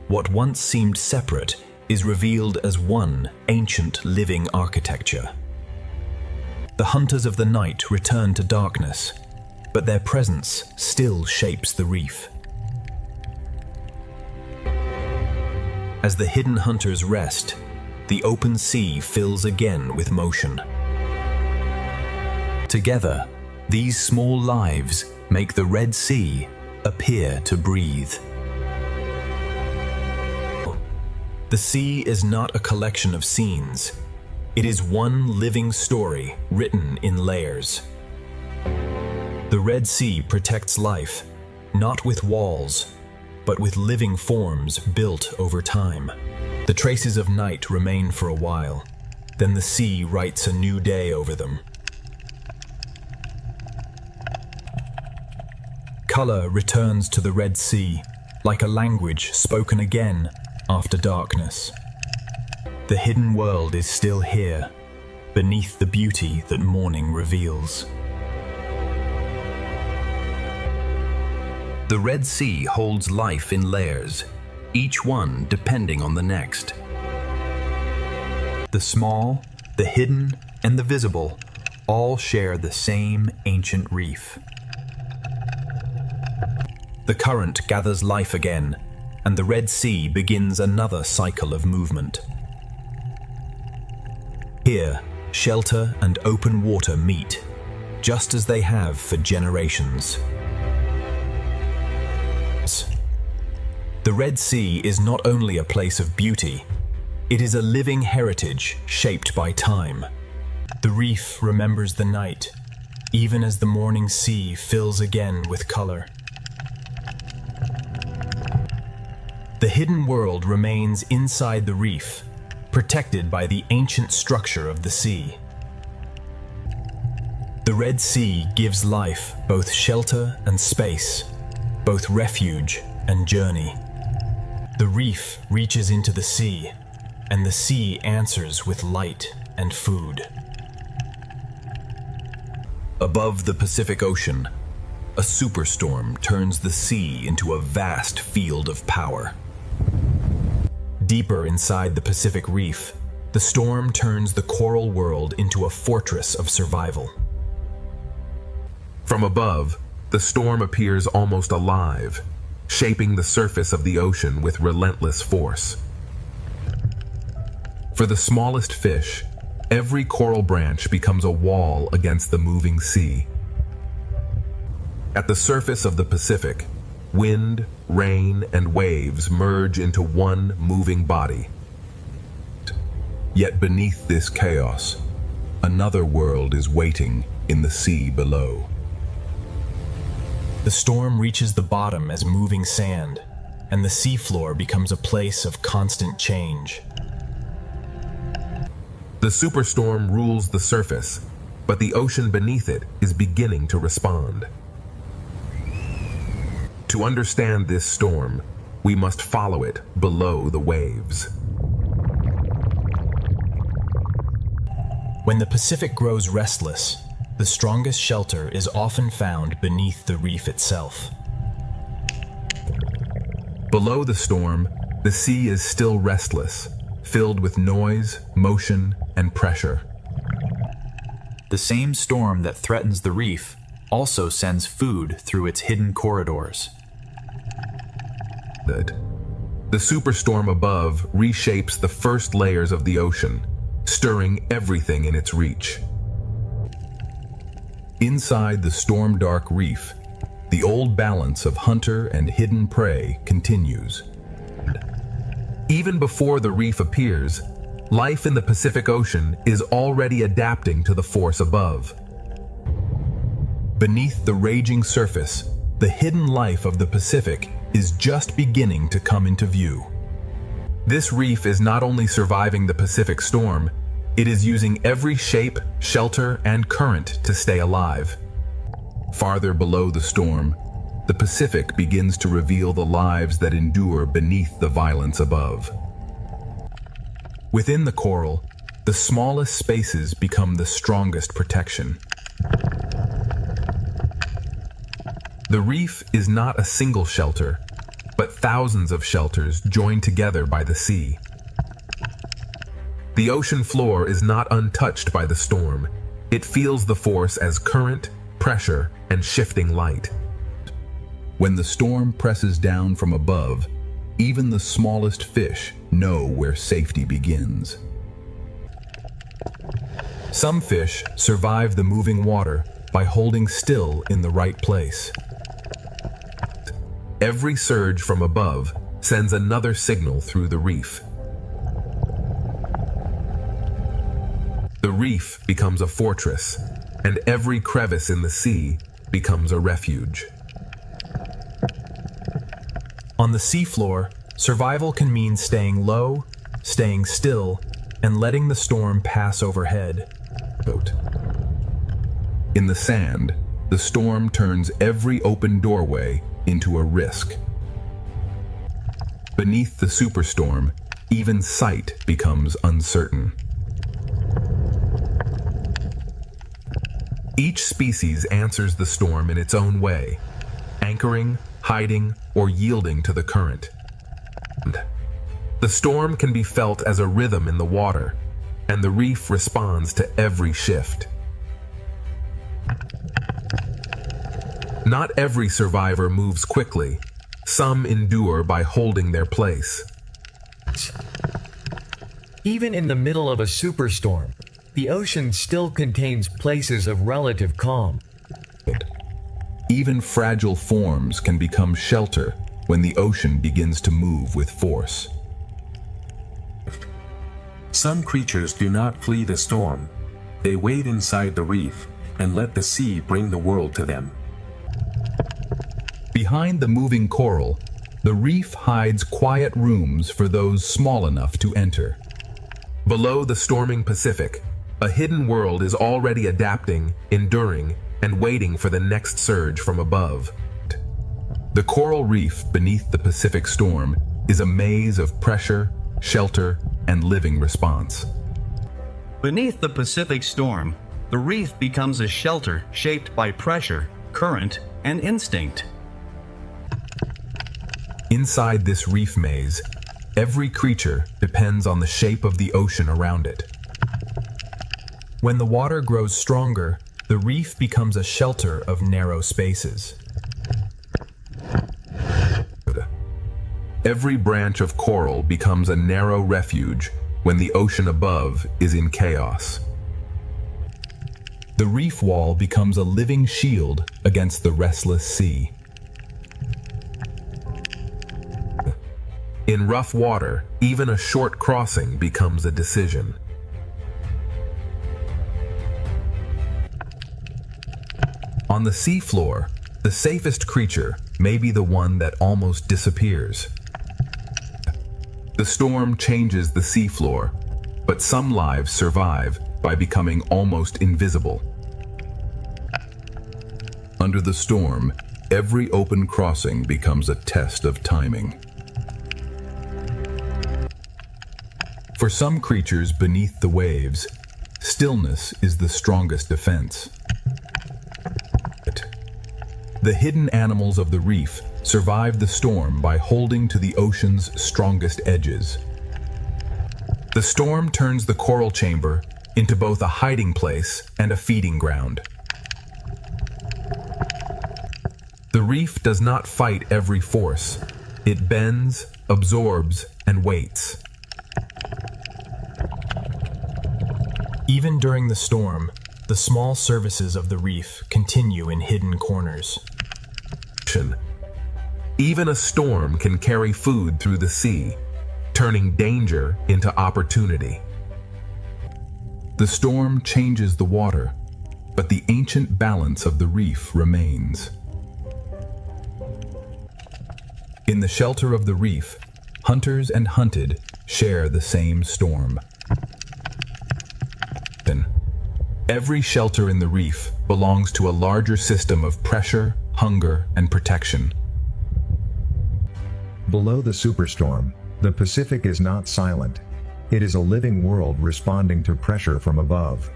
What once seemed separate is revealed as one ancient living architecture. The hunters of the night return to darkness, but their presence still shapes the reef. As the hidden hunters rest, the open sea fills again with motion. Together, these small lives make the Red Sea appear to breathe. The sea is not a collection of scenes. It is one living story written in layers. The Red Sea protects life, not with walls, but with living forms built over time. The traces of night remain for a while, then the sea writes a new day over them. Color returns to the Red Sea, like a language spoken again after darkness. The hidden world is still here, beneath the beauty that morning reveals. The Red Sea holds life in layers, each one depending on the next. The small, the hidden, and the visible all share the same ancient reef. The current gathers life again, and the Red Sea begins another cycle of movement. Here, shelter and open water meet, just as they have for generations. The Red Sea is not only a place of beauty, it is a living heritage shaped by time. The reef remembers the night, even as the morning sea fills again with color. The hidden world remains inside the reef, protected by the ancient structure of the sea. The Red Sea gives life both shelter and space, both refuge and journey. The reef reaches into the sea, and the sea answers with light and food. Above the Pacific Ocean, a superstorm turns the sea into a vast field of power. Deeper inside the Pacific Reef, the storm turns the coral world into a fortress of survival. From above, the storm appears almost alive, shaping the surface of the ocean with relentless force. For the smallest fish, every coral branch becomes a wall against the moving sea. At the surface of the Pacific, wind, rain, and waves merge into one moving body. Yet beneath this chaos, another world is waiting in the sea below. The storm reaches the bottom as moving sand, and the seafloor becomes a place of constant change. The superstorm rules the surface, but the ocean beneath it is beginning to respond. To understand this storm, we must follow it below the waves. When the Pacific grows restless, the strongest shelter is often found beneath the reef itself. Below the storm, the sea is still restless, filled with noise, motion, and pressure. The same storm that threatens the reef also sends food through its hidden corridors. The superstorm above reshapes the first layers of the ocean, stirring everything in its reach. Inside the storm-dark reef, the old balance of hunter and hidden prey continues. Even before the reef appears, life in the Pacific Ocean is already adapting to the force above. Beneath the raging surface, the hidden life of the Pacific is just beginning to come into view. This reef is not only surviving the Pacific storm, it is using every shape, shelter, and current to stay alive. Farther below the storm, the Pacific begins to reveal the lives that endure beneath the violence above. Within the coral, the smallest spaces become the strongest protection. The reef is not a single shelter, but thousands of shelters joined together by the sea. The ocean floor is not untouched by the storm. It feels the force as current, pressure, and shifting light. When the storm presses down from above, even the smallest fish know where safety begins. Some fish survive the moving water by holding still in the right place. Every surge from above sends another signal through the reef. The reef becomes a fortress, and every crevice in the sea becomes a refuge. On the seafloor, survival can mean staying low, staying still, and letting the storm pass overhead. In the sand, the storm turns every open doorway into a risk. Beneath the superstorm, even sight becomes uncertain. Each species answers the storm in its own way, anchoring, hiding, or yielding to the current. The storm can be felt as a rhythm in the water, and the reef responds to every shift. Not every survivor moves quickly. Some endure by holding their place. Even in the middle of a superstorm, the ocean still contains places of relative calm. Even fragile forms can become shelter when the ocean begins to move with force. Some creatures do not flee the storm. They wait inside the reef and let the sea bring the world to them. Behind the moving coral, the reef hides quiet rooms for those small enough to enter. Below the storming Pacific, a hidden world is already adapting, enduring, and waiting for the next surge from above. The coral reef beneath the Pacific storm is a maze of pressure, shelter, and living response. Beneath the Pacific storm, the reef becomes a shelter shaped by pressure, current, and instinct. Inside this reef maze, every creature depends on the shape of the ocean around it. When the water grows stronger, the reef becomes a shelter of narrow spaces. Every branch of coral becomes a narrow refuge when the ocean above is in chaos. The reef wall becomes a living shield against the restless sea. In rough water, even a short crossing becomes a decision. On the seafloor, the safest creature may be the one that almost disappears. The storm changes the seafloor, but some lives survive by becoming almost invisible. Under the storm, every open crossing becomes a test of timing. For some creatures beneath the waves, stillness is the strongest defense. The hidden animals of the reef survive the storm by holding to the ocean's strongest edges. The storm turns the coral chamber into both a hiding place and a feeding ground. The reef does not fight every force. It bends, absorbs, and waits. Even during the storm, the small services of the reef continue in hidden corners. Even a storm can carry food through the sea, turning danger into opportunity. The storm changes the water, but the ancient balance of the reef remains. In the shelter of the reef, hunters and hunted share the same storm. Every shelter in the reef belongs to a larger system of pressure, hunger, and protection. Below the superstorm, the Pacific is not silent. It is a living world responding to pressure from above.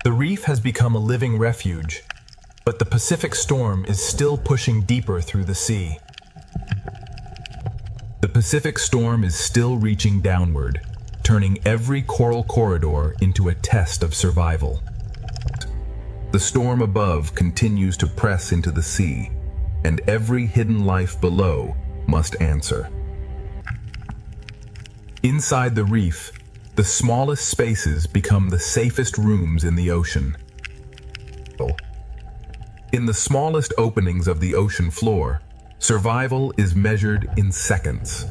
The reef has become a living refuge, but the Pacific storm is still pushing deeper through the sea. The Pacific storm is still reaching downward, turning every coral corridor into a test of survival. The storm above continues to press into the sea, and every hidden life below must answer. Inside the reef, the smallest spaces become the safest rooms in the ocean. In the smallest openings of the ocean floor, survival is measured in seconds.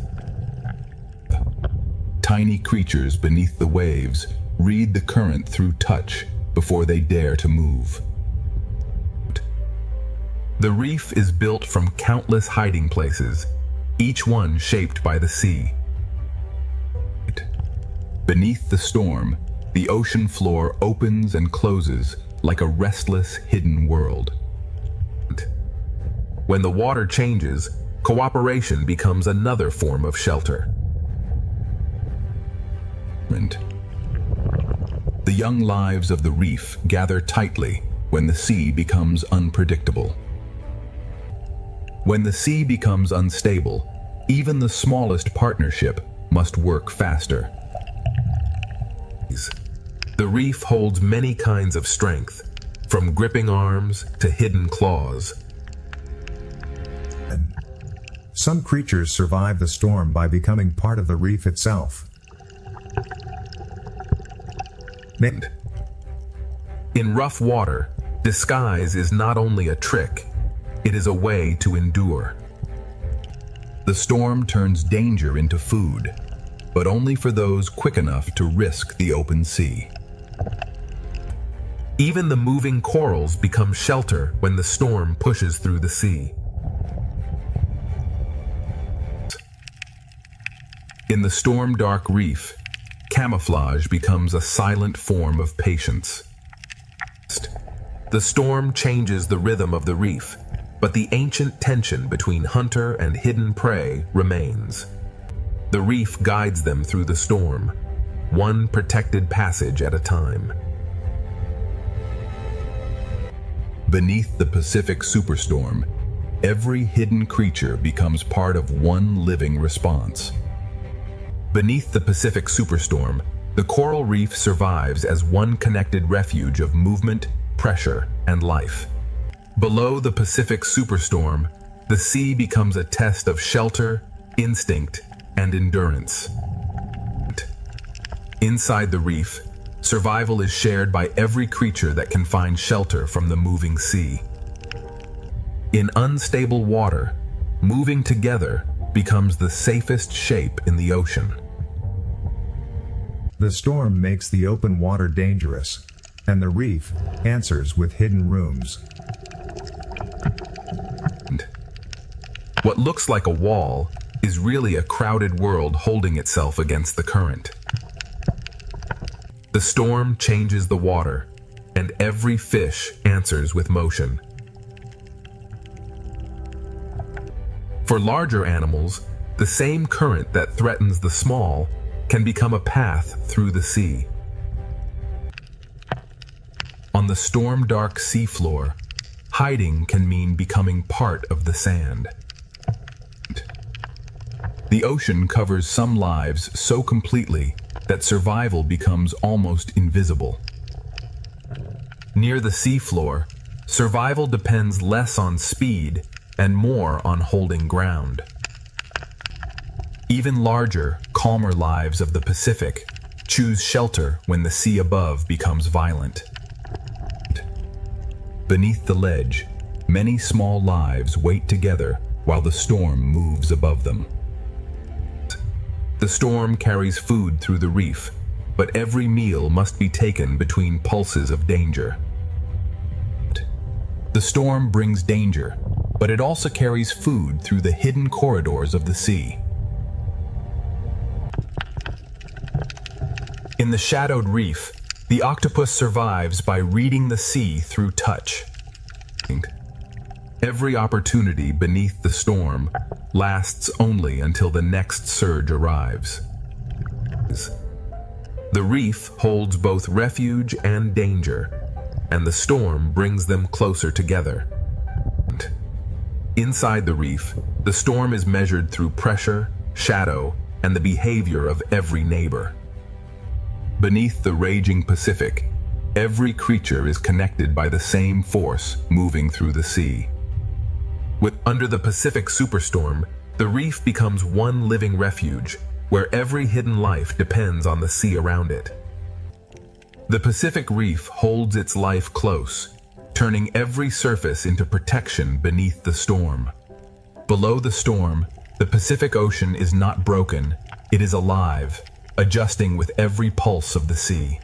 Tiny creatures beneath the waves read the current through touch before they dare to move. The reef is built from countless hiding places, each one shaped by the sea. Beneath the storm, the ocean floor opens and closes like a restless, hidden world. When the water changes, cooperation becomes another form of shelter. The young lives of the reef gather tightly when the sea becomes unpredictable. When the sea becomes unstable, even the smallest partnership must work faster. The reef holds many kinds of strength, from gripping arms to hidden claws. Some creatures survive the storm by becoming part of the reef itself. In rough water, disguise is not only a trick, it is a way to endure. The storm turns danger into food, but only for those quick enough to risk the open sea. Even the moving corals become shelter when the storm pushes through the sea. In the storm-dark reef, camouflage becomes a silent form of patience. The storm changes the rhythm of the reef, but the ancient tension between hunter and hidden prey remains. The reef guides them through the storm, one protected passage at a time. Beneath the Pacific superstorm, every hidden creature becomes part of one living response. Beneath the Pacific superstorm, the coral reef survives as one connected refuge of movement, pressure, and life. Below the Pacific superstorm, the sea becomes a test of shelter, instinct, and endurance. Inside the reef, survival is shared by every creature that can find shelter from the moving sea. In unstable water, moving together becomes the safest shape in the ocean. The storm makes the open water dangerous, and the reef answers with hidden rooms. What looks like a wall is really a crowded world holding itself against the current. The storm changes the water, and every fish answers with motion. For larger animals, the same current that threatens the small can become a path through the sea. On the storm-dark seafloor, hiding can mean becoming part of the sand. The ocean covers some lives so completely that survival becomes almost invisible. Near the seafloor, survival depends less on speed and more on holding ground. Even larger, calmer lives of the Pacific choose shelter when the sea above becomes violent. Beneath the ledge, many small lives wait together while the storm moves above them. The storm carries food through the reef, but every meal must be taken between pulses of danger. The storm brings danger, but it also carries food through the hidden corridors of the sea. In the shadowed reef, the octopus survives by reading the sea through touch. Every opportunity beneath the storm lasts only until the next surge arrives. The reef holds both refuge and danger, and the storm brings them closer together. Inside the reef, the storm is measured through pressure, shadow, and the behavior of every neighbor. Beneath the raging Pacific, every creature is connected by the same force moving through the sea. Under the Pacific superstorm, the reef becomes one living refuge, where every hidden life depends on the sea around it. The Pacific Reef holds its life close, turning every surface into protection beneath the storm. Below the storm, the Pacific Ocean is not broken, it is alive, adjusting with every pulse of the sea.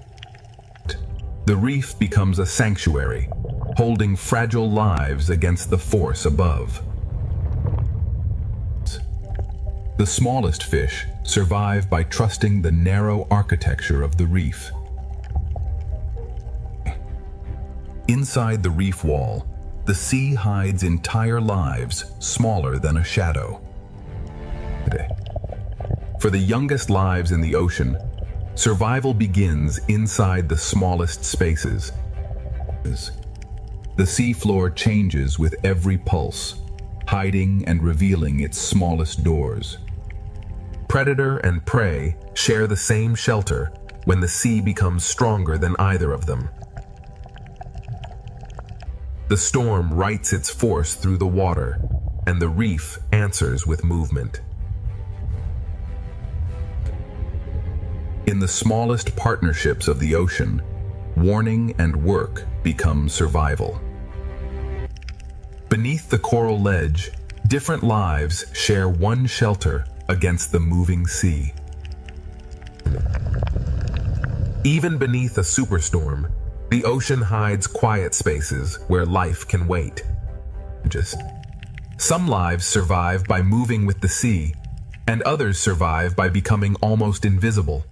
The reef becomes a sanctuary, holding fragile lives against the force above. The smallest fish survive by trusting the narrow architecture of the reef. Inside the reef wall, the sea hides entire lives smaller than a shadow. For the youngest lives in the ocean, survival begins inside the smallest spaces. The seafloor changes with every pulse, hiding and revealing its smallest doors. Predator and prey share the same shelter when the sea becomes stronger than either of them. The storm writes its force through the water, and the reef answers with movement. In the smallest partnerships of the ocean, warning and work become survival. Beneath the coral ledge, different lives share one shelter against the moving sea. Even beneath a superstorm, the ocean hides quiet spaces where life can wait. Some lives survive by moving with the sea, and others survive by becoming almost invisible.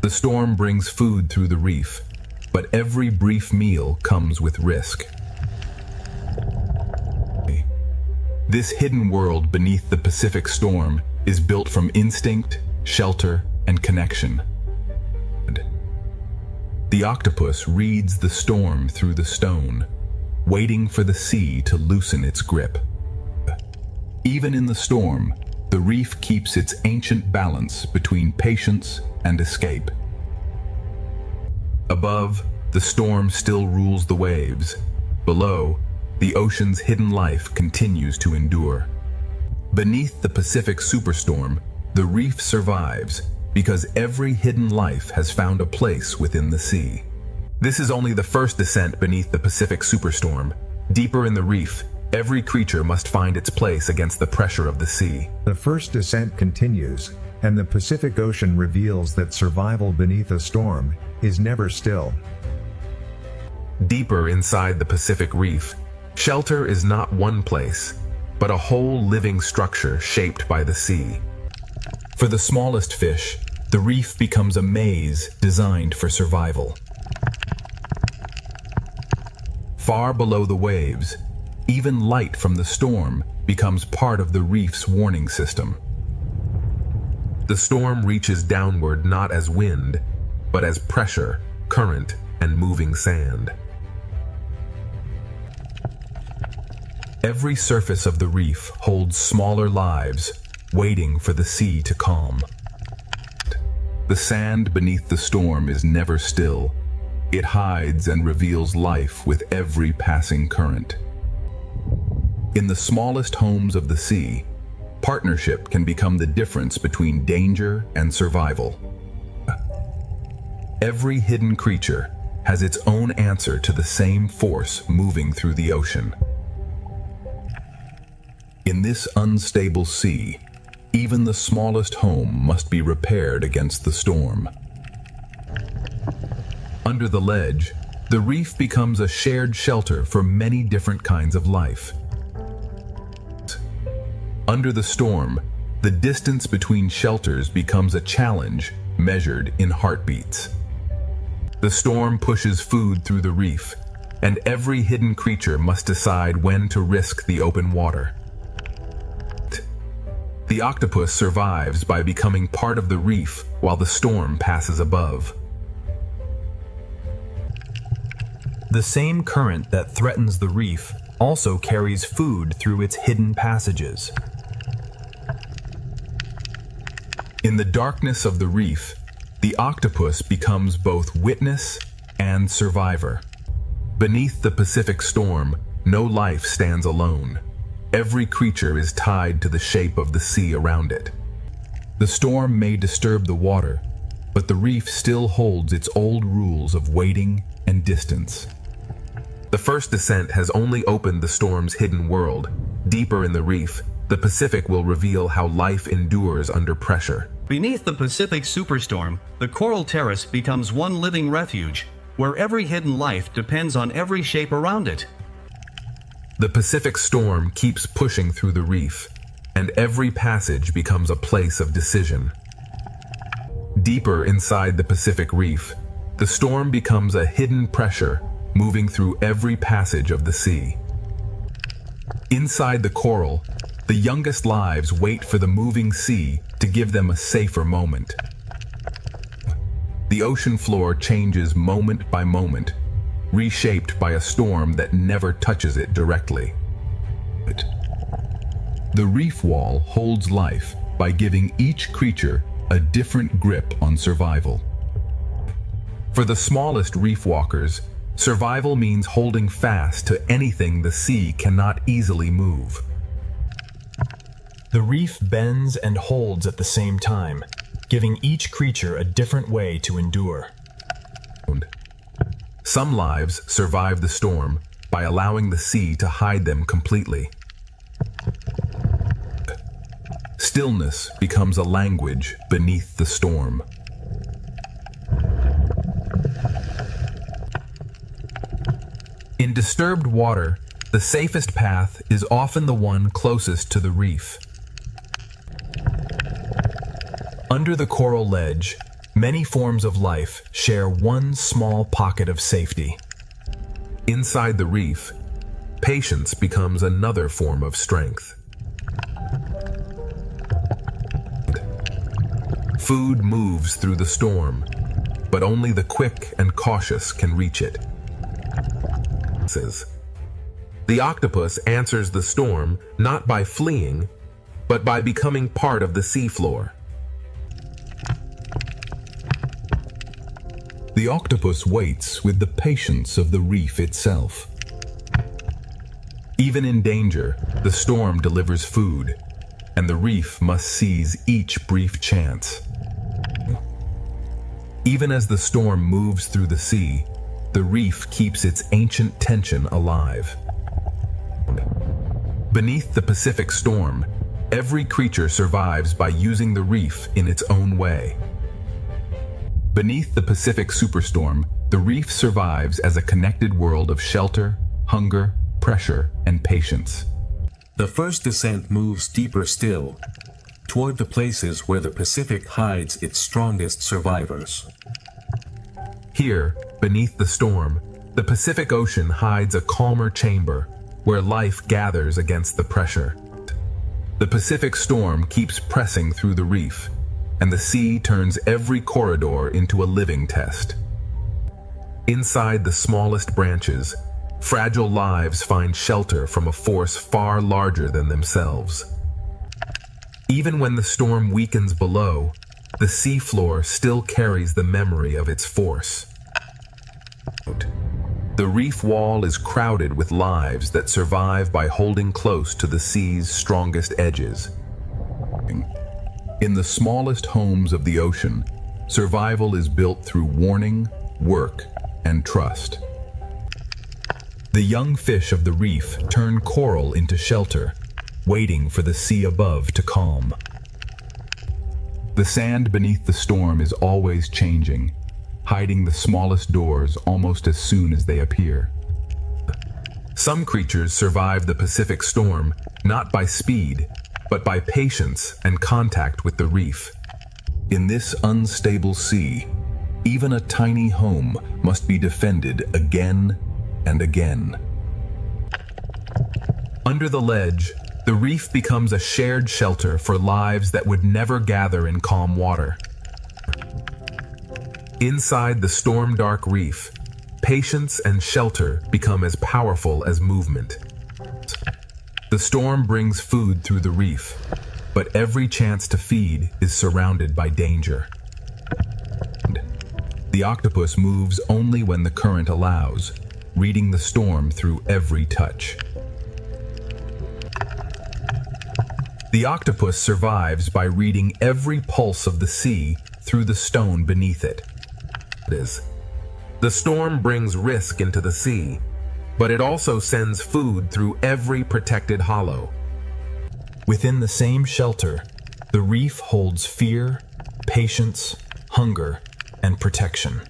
The storm brings food through the reef, but every brief meal comes with risk. This hidden world beneath the Pacific storm is built from instinct, shelter, and connection. The octopus reads the storm through the stone, waiting for the sea to loosen its grip. Even in the storm, the reef keeps its ancient balance between patience and escape. Above, the storm still rules the waves. Below, the ocean's hidden life continues to endure. Beneath the Pacific superstorm, the reef survives because every hidden life has found a place within the sea. This is only the first descent beneath the Pacific superstorm. Deeper in the reef, every creature must find its place against the pressure of the sea. The first descent continues, and the Pacific Ocean reveals that survival beneath a storm is never still. Deeper inside the Pacific Reef, shelter is not one place, but a whole living structure shaped by the sea. For the smallest fish, the reef becomes a maze designed for survival. Far below the waves, even light from the storm becomes part of the reef's warning system. The storm reaches downward not as wind, but as pressure, current, and moving sand. Every surface of the reef holds smaller lives, waiting for the sea to calm. The sand beneath the storm is never still. It hides and reveals life with every passing current. In the smallest homes of the sea, partnership can become the difference between danger and survival. Every hidden creature has its own answer to the same force moving through the ocean. In this unstable sea, even the smallest home must be repaired against the storm. Under the ledge, the The reef becomes a shared shelter for many different kinds of life. Under the storm, the distance between shelters becomes a challenge measured in heartbeats. The storm pushes food through the reef, and every hidden creature must decide when to risk the open water. The octopus survives by becoming part of the reef while the storm passes above. The same current that threatens the reef also carries food through its hidden passages. In the darkness of the reef, the octopus becomes both witness and survivor. Beneath the Pacific storm, no life stands alone. Every creature is tied to the shape of the sea around it. The storm may disturb the water, but the reef still holds its old rules of waiting and distance. The first descent has only opened the storm's hidden world. Deeper in the reef, the Pacific will reveal how life endures under pressure. Beneath the Pacific superstorm, the coral terrace becomes one living refuge, where every hidden life depends on every shape around it. The Pacific storm keeps pushing through the reef, and every passage becomes a place of decision. Deeper inside the Pacific reef, the storm becomes a hidden pressure moving through every passage of the sea. Inside the coral, the youngest lives wait for the moving sea to give them a safer moment. The ocean floor changes moment by moment, reshaped by a storm that never touches it directly. The reef wall holds life by giving each creature a different grip on survival. For the smallest reef walkers, survival means holding fast to anything the sea cannot easily move. The reef bends and holds at the same time, giving each creature a different way to endure. Some lives survive the storm by allowing the sea to hide them completely. Stillness becomes a language beneath the storm. In disturbed water, the safest path is often the one closest to the reef. Under the coral ledge, many forms of life share one small pocket of safety. Inside the reef, patience becomes another form of strength. Food moves through the storm, but only the quick and cautious can reach it. The octopus answers the storm not by fleeing, but by becoming part of the seafloor. The octopus waits with the patience of the reef itself. Even in danger, the storm delivers food, and the reef must seize each brief chance. Even as the storm moves through the sea, the reef keeps its ancient tension alive. Beneath the Pacific storm, every creature survives by using the reef in its own way. Beneath the Pacific superstorm, the reef survives as a connected world of shelter, hunger, pressure, and patience. The first descent moves deeper still, toward the places where the Pacific hides its strongest survivors. Here, beneath the storm, the Pacific Ocean hides a calmer chamber where life gathers against the pressure. The Pacific storm keeps pressing through the reef, and the sea turns every corridor into a living test. Inside the smallest branches, fragile lives find shelter from a force far larger than themselves. Even when the storm weakens below, the seafloor still carries the memory of its force. The reef wall is crowded with lives that survive by holding close to the sea's strongest edges. In the smallest homes of the ocean, survival is built through warning, work, and trust. The young fish of the reef turn coral into shelter, waiting for the sea above to calm. The sand beneath the storm is always changing, hiding the smallest doors almost as soon as they appear. Some creatures survive the Pacific storm not by speed, but by patience and contact with the reef. In this unstable sea, even a tiny home must be defended again and again. Under the ledge, the reef becomes a shared shelter for lives that would never gather in calm water. Inside the storm-dark reef, patience and shelter become as powerful as movement. The storm brings food through the reef, but every chance to feed is surrounded by danger. The octopus moves only when the current allows, reading the storm through every touch. The octopus survives by reading every pulse of the sea through the stone beneath it. The storm brings risk into the sea, but it also sends food through every protected hollow. Within the same shelter, the reef holds fear, patience, hunger, and protection.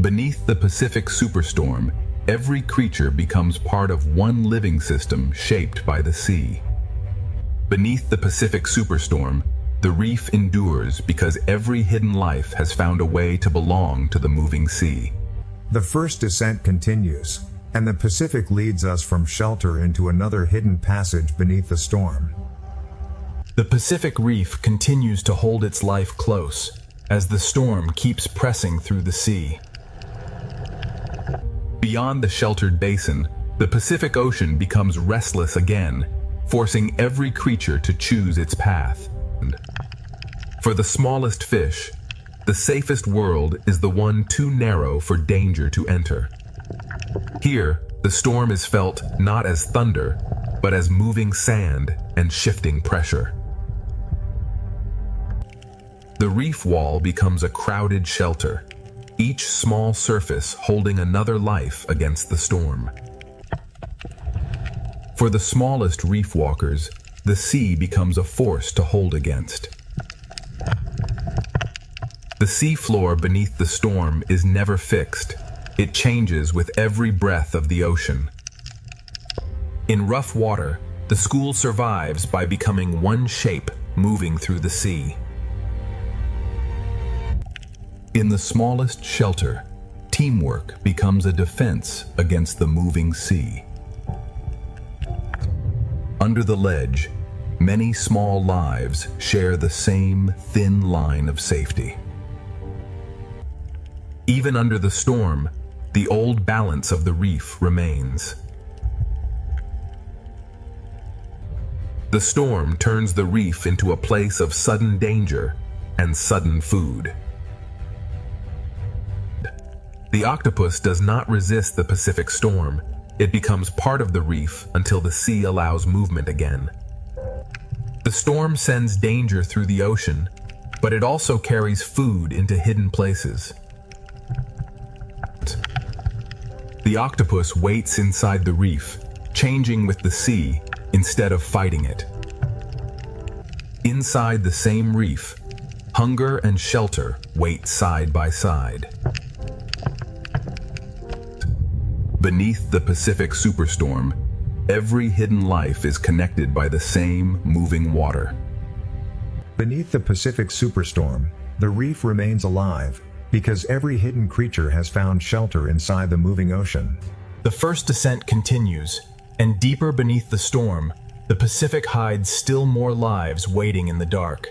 Beneath the Pacific superstorm, every creature becomes part of one living system shaped by the sea. Beneath the Pacific superstorm, the reef endures because every hidden life has found a way to belong to the moving sea. The first descent continues, and the Pacific leads us from shelter into another hidden passage beneath the storm. The Pacific reef continues to hold its life close as the storm keeps pressing through the sea. Beyond the sheltered basin, the Pacific Ocean becomes restless again, forcing every creature to choose its path. For the smallest fish, the safest world is the one too narrow for danger to enter. Here, the storm is felt not as thunder, but as moving sand and shifting pressure. The reef wall becomes a crowded shelter, each small surface holding another life against the storm. For the smallest reef walkers, the sea becomes a force to hold against. The sea floor beneath the storm is never fixed. It changes with every breath of the ocean. In rough water, the school survives by becoming one shape moving through the sea. In the smallest shelter, teamwork becomes a defense against the moving sea. Under the ledge, many small lives share the same thin line of safety. Even under the storm, the old balance of the reef remains. The storm turns the reef into a place of sudden danger and sudden food. The octopus does not resist the Pacific storm. It becomes part of the reef until the sea allows movement again. The storm sends danger through the ocean, but it also carries food into hidden places. The octopus waits inside the reef, changing with the sea instead of fighting it. Inside the same reef, hunger and shelter wait side by side. Beneath the Pacific superstorm, every hidden life is connected by the same moving water. Beneath the Pacific superstorm, the reef remains alive, because every hidden creature has found shelter inside the moving ocean. The first descent continues, and deeper beneath the storm, the Pacific hides still more lives waiting in the dark.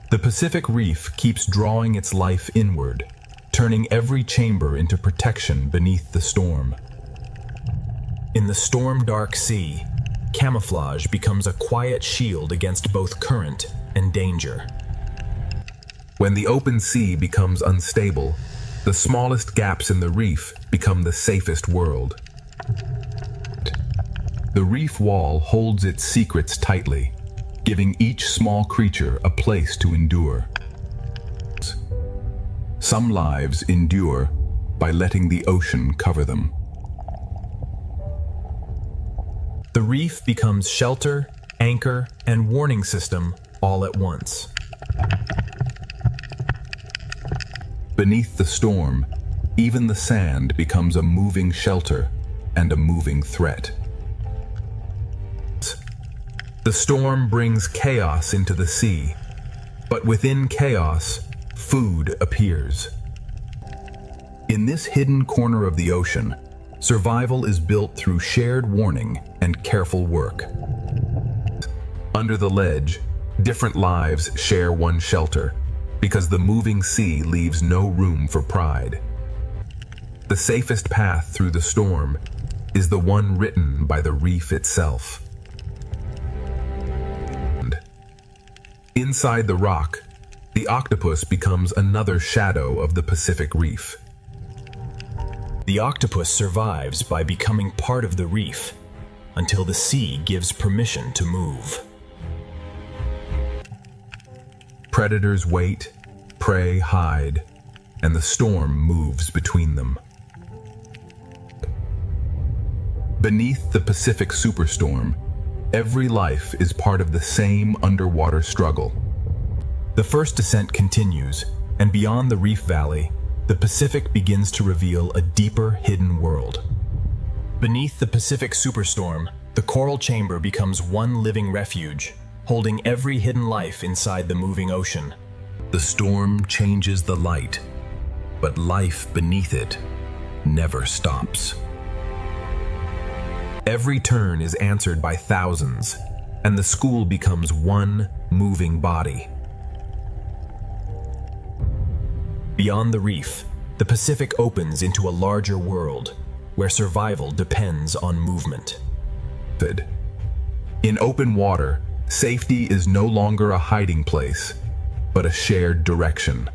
The Pacific reef keeps drawing its life inward, turning every chamber into protection beneath the storm. In the storm-dark sea, camouflage becomes a quiet shield against both current and danger. When the open sea becomes unstable, the smallest gaps in the reef become the safest world. The reef wall holds its secrets tightly, giving each small creature a place to endure. Some lives endure by letting the ocean cover them. The reef becomes shelter, anchor, and warning system all at once. Beneath the storm, even the sand becomes a moving shelter and a moving threat. The storm brings chaos into the sea, but within chaos, food appears. In this hidden corner of the ocean, survival is built through shared warning and careful work. Under the ledge, different lives share one shelter, because the moving sea leaves no room for pride. The safest path through the storm is the one written by the reef itself. Inside the rock, the octopus becomes another shadow of the Pacific Reef. The octopus survives by becoming part of the reef until the sea gives permission to move. Predators wait, prey hide, and the storm moves between them. Beneath the Pacific superstorm, every life is part of the same underwater struggle. The first descent continues, and beyond the reef valley, the Pacific begins to reveal a deeper hidden world. Beneath the Pacific superstorm, the coral chamber becomes one living refuge, holding every hidden life inside the moving ocean. The storm changes the light, but life beneath it never stops. Every turn is answered by thousands, and the school becomes one moving body. Beyond the reef, the Pacific opens into a larger world, where survival depends on movement. In open water, safety is no longer a hiding place, but a shared direction.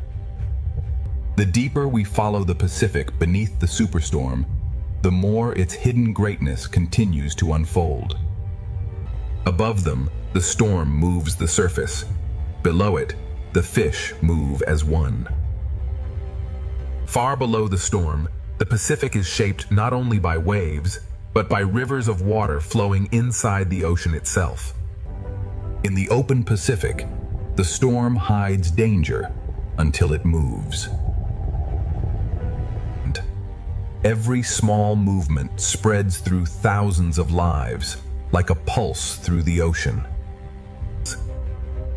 The deeper we follow the Pacific beneath the superstorm, the more its hidden greatness continues to unfold. Above them, the storm moves the surface. Below it, the fish move as one. Far below the storm, the Pacific is shaped not only by waves, but by rivers of water flowing inside the ocean itself. In the open Pacific, the storm hides danger until it moves. Every small movement spreads through thousands of lives, like a pulse through the ocean.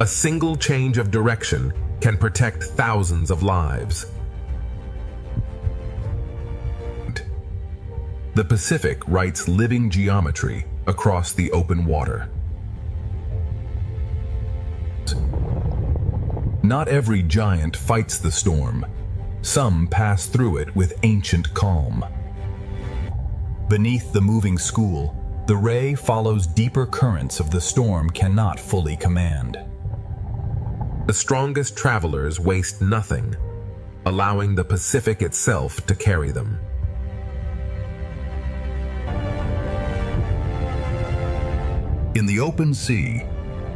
A single change of direction can protect thousands of lives. The Pacific writes living geometry across the open water. Not every giant fights the storm. Some pass through it with ancient calm. Beneath the moving school, the ray follows deeper currents of the storm cannot fully command. The strongest travelers waste nothing, allowing the Pacific itself to carry them. In the open sea,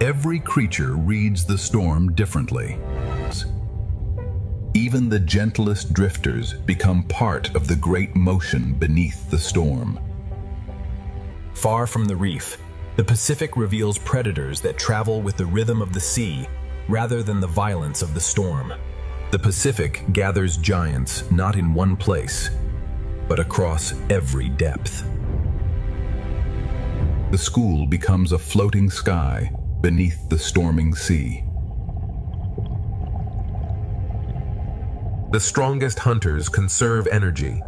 every creature reads the storm differently. Even the gentlest drifters become part of the great motion beneath the storm. Far from the reef, the Pacific reveals predators that travel with the rhythm of the sea rather than the violence of the storm. The Pacific gathers giants not in one place, but across every depth. The school becomes a floating sky beneath the storming sea. The strongest hunters conserve energy,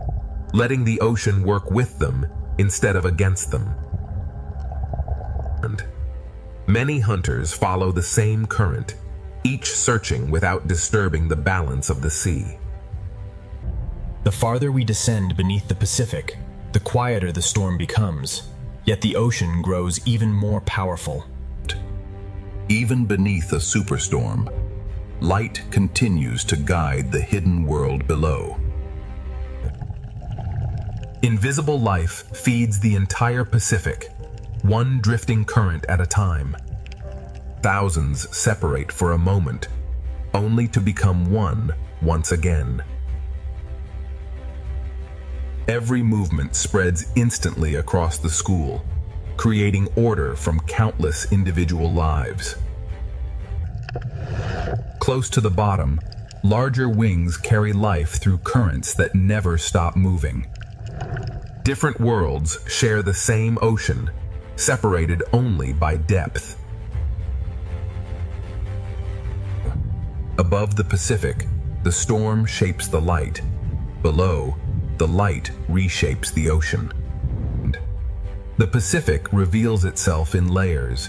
letting the ocean work with them instead of against them. And many hunters follow the same current, each searching without disturbing the balance of the sea. The farther we descend beneath the Pacific, the quieter the storm becomes, yet the ocean grows even more powerful. Even beneath a superstorm, light continues to guide the hidden world below. Invisible life feeds the entire Pacific, one drifting current at a time. Thousands separate for a moment, only to become one once again. Every movement spreads instantly across the school, creating order from countless individual lives. Close to the bottom, Larger wings carry life through currents that never stop moving. Different worlds share the same ocean, separated only by depth. Above the Pacific, the storm shapes the light. Below, the light reshapes the ocean. The Pacific reveals itself in layers,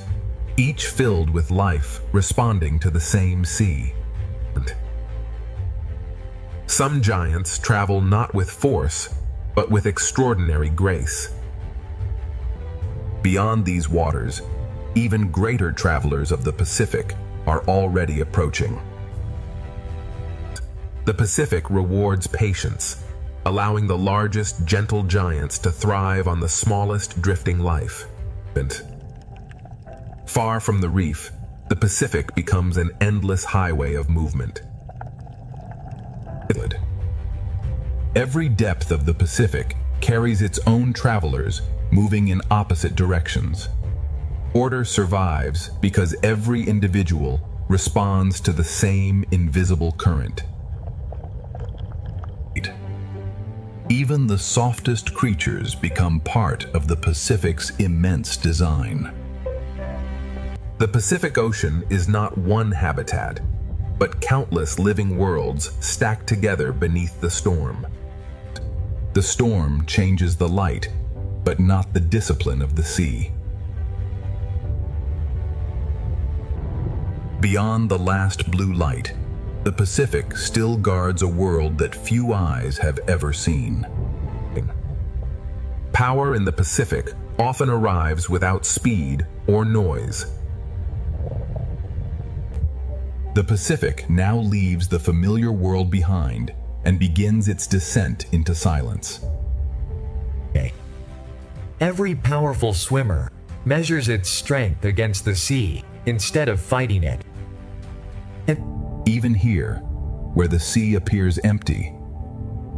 each filled with life responding to the same sea. Some giants travel not with force, but with extraordinary grace. Beyond these waters, even greater travelers of the Pacific are already approaching. The Pacific rewards patience, allowing the largest gentle giants to thrive on the smallest drifting life. Far from the reef, the Pacific becomes an endless highway of movement. Every depth of the Pacific carries its own travelers moving in opposite directions. Order survives because every individual responds to the same invisible current. Even the softest creatures become part of the Pacific's immense design. The Pacific Ocean is not one habitat, but countless living worlds stacked together beneath the storm. The storm changes the light, but not the discipline of the sea. Beyond the last blue light, the Pacific still guards a world that few eyes have ever seen. Power in the Pacific often arrives without speed or noise. The Pacific now leaves the familiar world behind and begins its descent into silence. Every powerful swimmer measures its strength against the sea instead of fighting it. Even here, where the sea appears empty,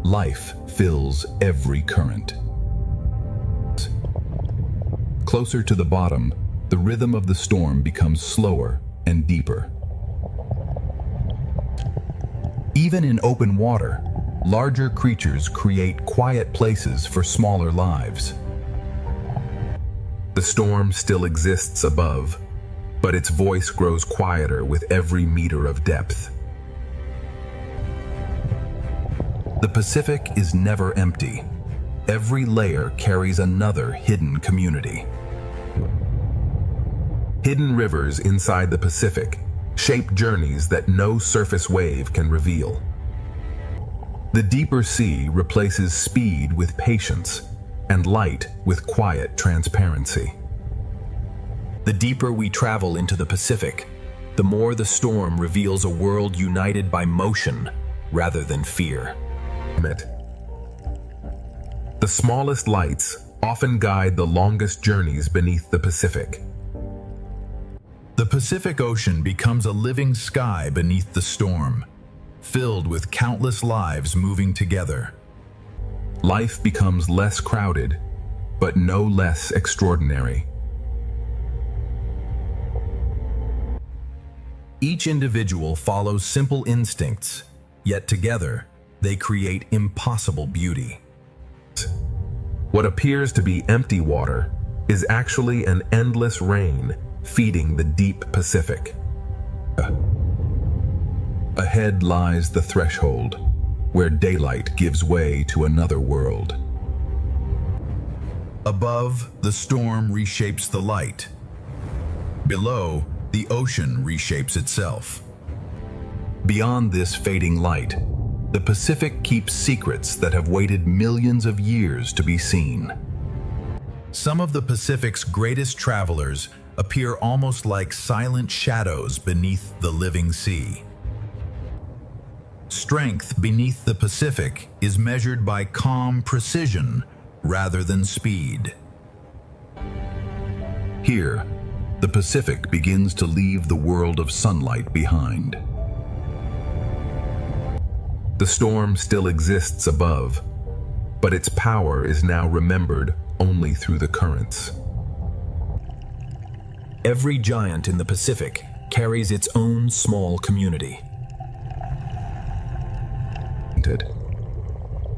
life fills every current. Closer to the bottom, the rhythm of the storm becomes slower and deeper. Even in open water, larger creatures create quiet places for smaller lives. The storm still exists above, but its voice grows quieter with every meter of depth. The Pacific is never empty. Every layer carries another hidden community. Hidden rivers inside the Pacific shape journeys that no surface wave can reveal. The deeper sea replaces speed with patience and light with quiet transparency. The deeper we travel into the Pacific, the more the storm reveals a world united by motion rather than fear. The smallest lights often guide the longest journeys beneath the Pacific. The Pacific Ocean becomes a living sky beneath the storm, filled with countless lives moving together. Life becomes less crowded, but no less extraordinary. Each individual follows simple instincts, yet together they create impossible beauty. What appears to be empty water is actually an endless rain feeding the deep Pacific. Ahead lies the threshold, where daylight gives way to another world. Above, the storm reshapes the light. Below, the ocean reshapes itself. Beyond this fading light, the Pacific keeps secrets that have waited millions of years to be seen. Some of the Pacific's greatest travelers appear almost like silent shadows beneath the living sea. Strength beneath the Pacific is measured by calm precision rather than speed. Here, the Pacific begins to leave the world of sunlight behind. The storm still exists above, but its power is now remembered only through the currents. Every giant in the Pacific carries its own small community.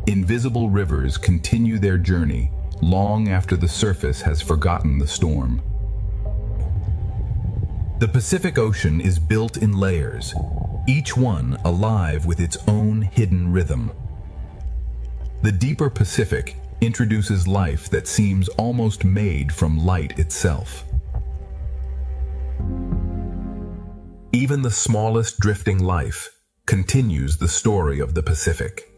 Invisible rivers continue their journey long after the surface has forgotten the storm. The Pacific Ocean is built in layers, each one alive with its own hidden rhythm. The deeper Pacific introduces life that seems almost made from light itself. Even the smallest drifting life continues the story of the Pacific.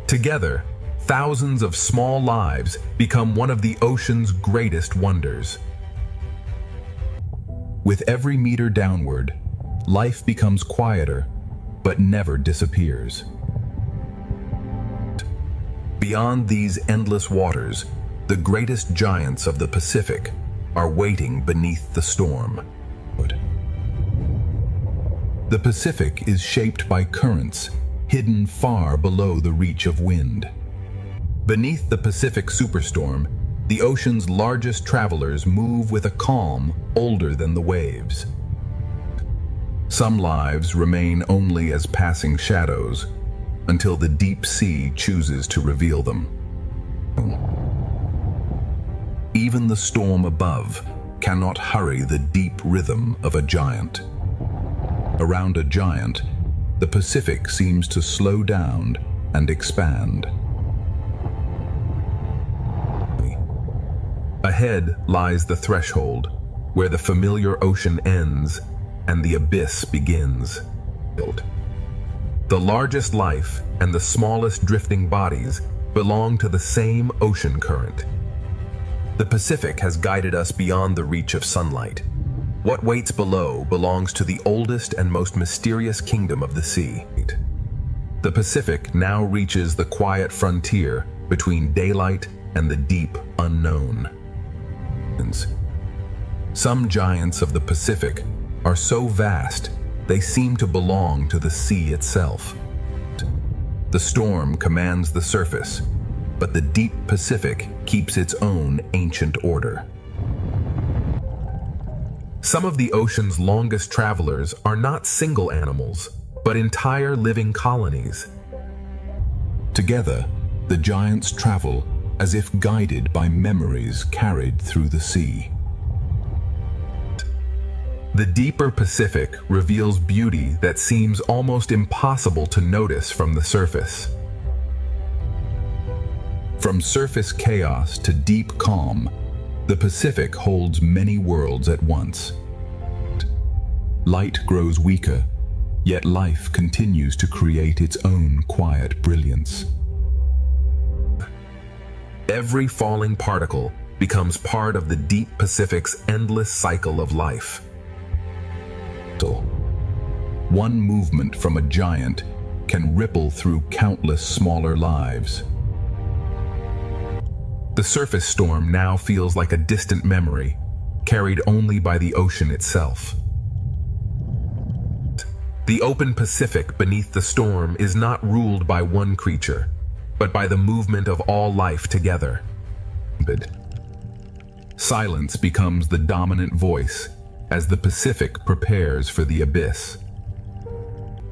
Together, thousands of small lives become one of the ocean's greatest wonders. With every meter downward, life becomes quieter, but never disappears. Beyond these endless waters, the greatest giants of the Pacific are waiting beneath the storm. The Pacific is shaped by currents hidden far below the reach of wind. Beneath the Pacific superstorm, the ocean's largest travelers move with a calm older than the waves. Some lives remain only as passing shadows until the deep sea chooses to reveal them. Even the storm above cannot hurry the deep rhythm of a giant. Around a giant, the Pacific seems to slow down and expand. Ahead lies the threshold, where the familiar ocean ends and the abyss begins. The largest life and the smallest drifting bodies belong to the same ocean current. The Pacific has guided us beyond the reach of sunlight. What waits below belongs to the oldest and most mysterious kingdom of the sea. The Pacific now reaches the quiet frontier between daylight and the deep unknown. Some giants of the Pacific are so vast they seem to belong to the sea itself. The storm commands the surface, but the deep Pacific keeps its own ancient order. Some of the ocean's longest travelers are not single animals, but entire living colonies. Together, the giants travel as if guided by memories carried through the sea. The deeper Pacific reveals beauty that seems almost impossible to notice from the surface. From surface chaos to deep calm, the Pacific holds many worlds at once. Light grows weaker, yet life continues to create its own quiet brilliance. Every falling particle becomes part of the deep Pacific's endless cycle of life. One movement from a giant can ripple through countless smaller lives. The surface storm now feels like a distant memory, carried only by the ocean itself. The open Pacific beneath the storm is not ruled by one creature, but by the movement of all life together. Silence becomes the dominant voice as the Pacific prepares for the abyss.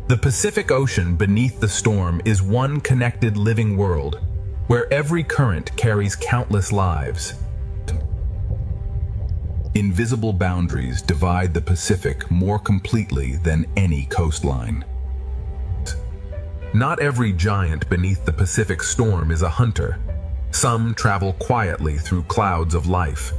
The Pacific Ocean beneath the storm is one connected living world, where every current carries countless lives. Invisible boundaries divide the Pacific more completely than any coastline. Not every giant beneath the Pacific storm is a hunter. Some travel quietly through clouds of life.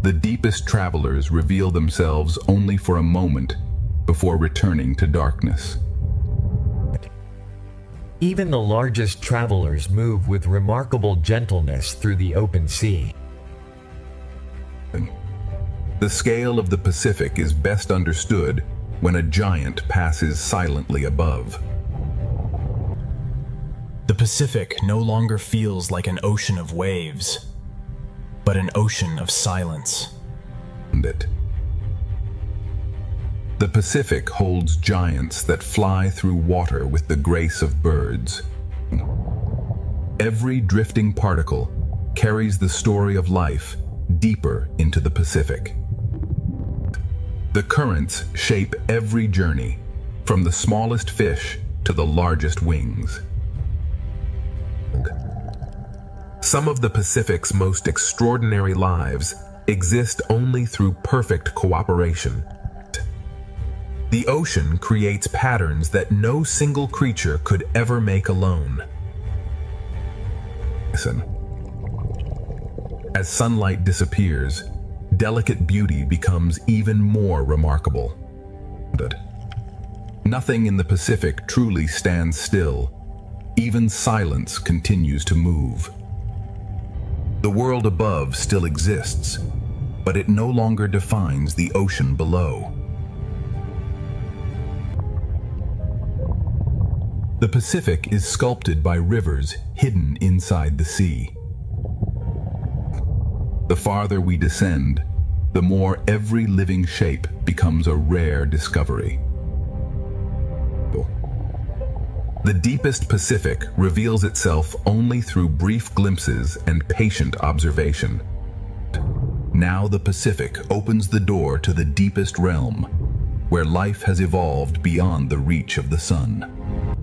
The deepest travelers reveal themselves only for a moment before returning to darkness. Even the largest travelers move with remarkable gentleness through the open sea. The scale of the Pacific is best understood when a giant passes silently above. The Pacific no longer feels like an ocean of waves, but an ocean of silence. The Pacific holds giants that fly through water with the grace of birds. Every drifting particle carries the story of life deeper into the Pacific. The currents shape every journey, from the smallest fish to the largest wings. Some of the Pacific's most extraordinary lives exist only through perfect cooperation. The ocean creates patterns that no single creature could ever make alone. Listen. As sunlight disappears, delicate beauty becomes even more remarkable. Nothing in the Pacific truly stands still. Even silence continues to move. The world above still exists, but it no longer defines the ocean below. The Pacific is sculpted by rivers hidden inside the sea. The farther we descend, the more every living shape becomes a rare discovery. The deepest Pacific reveals itself only through brief glimpses and patient observation. Now the Pacific opens the door to the deepest realm, where life has evolved beyond the reach of the sun.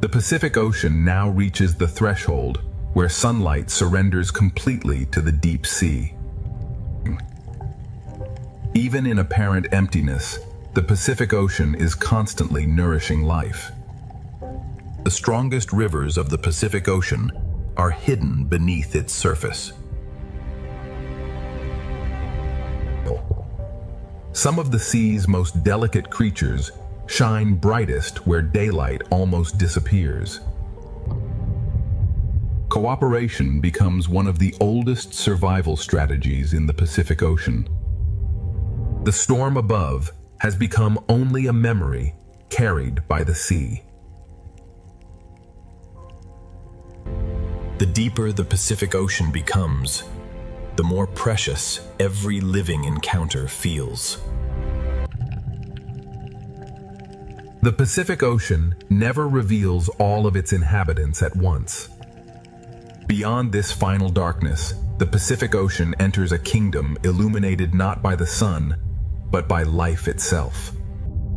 The Pacific Ocean now reaches the threshold where sunlight surrenders completely to the deep sea. Even in apparent emptiness, the Pacific Ocean is constantly nourishing life. The strongest rivers of the Pacific Ocean are hidden beneath its surface. Some of the sea's most delicate creatures shine brightest where daylight almost disappears. Cooperation becomes one of the oldest survival strategies in the Pacific Ocean. The storm above has become only a memory carried by the sea. The deeper the Pacific Ocean becomes, the more precious every living encounter feels. The Pacific Ocean never reveals all of its inhabitants at once. Beyond this final darkness, the Pacific Ocean enters a kingdom illuminated not by the sun, but by life itself.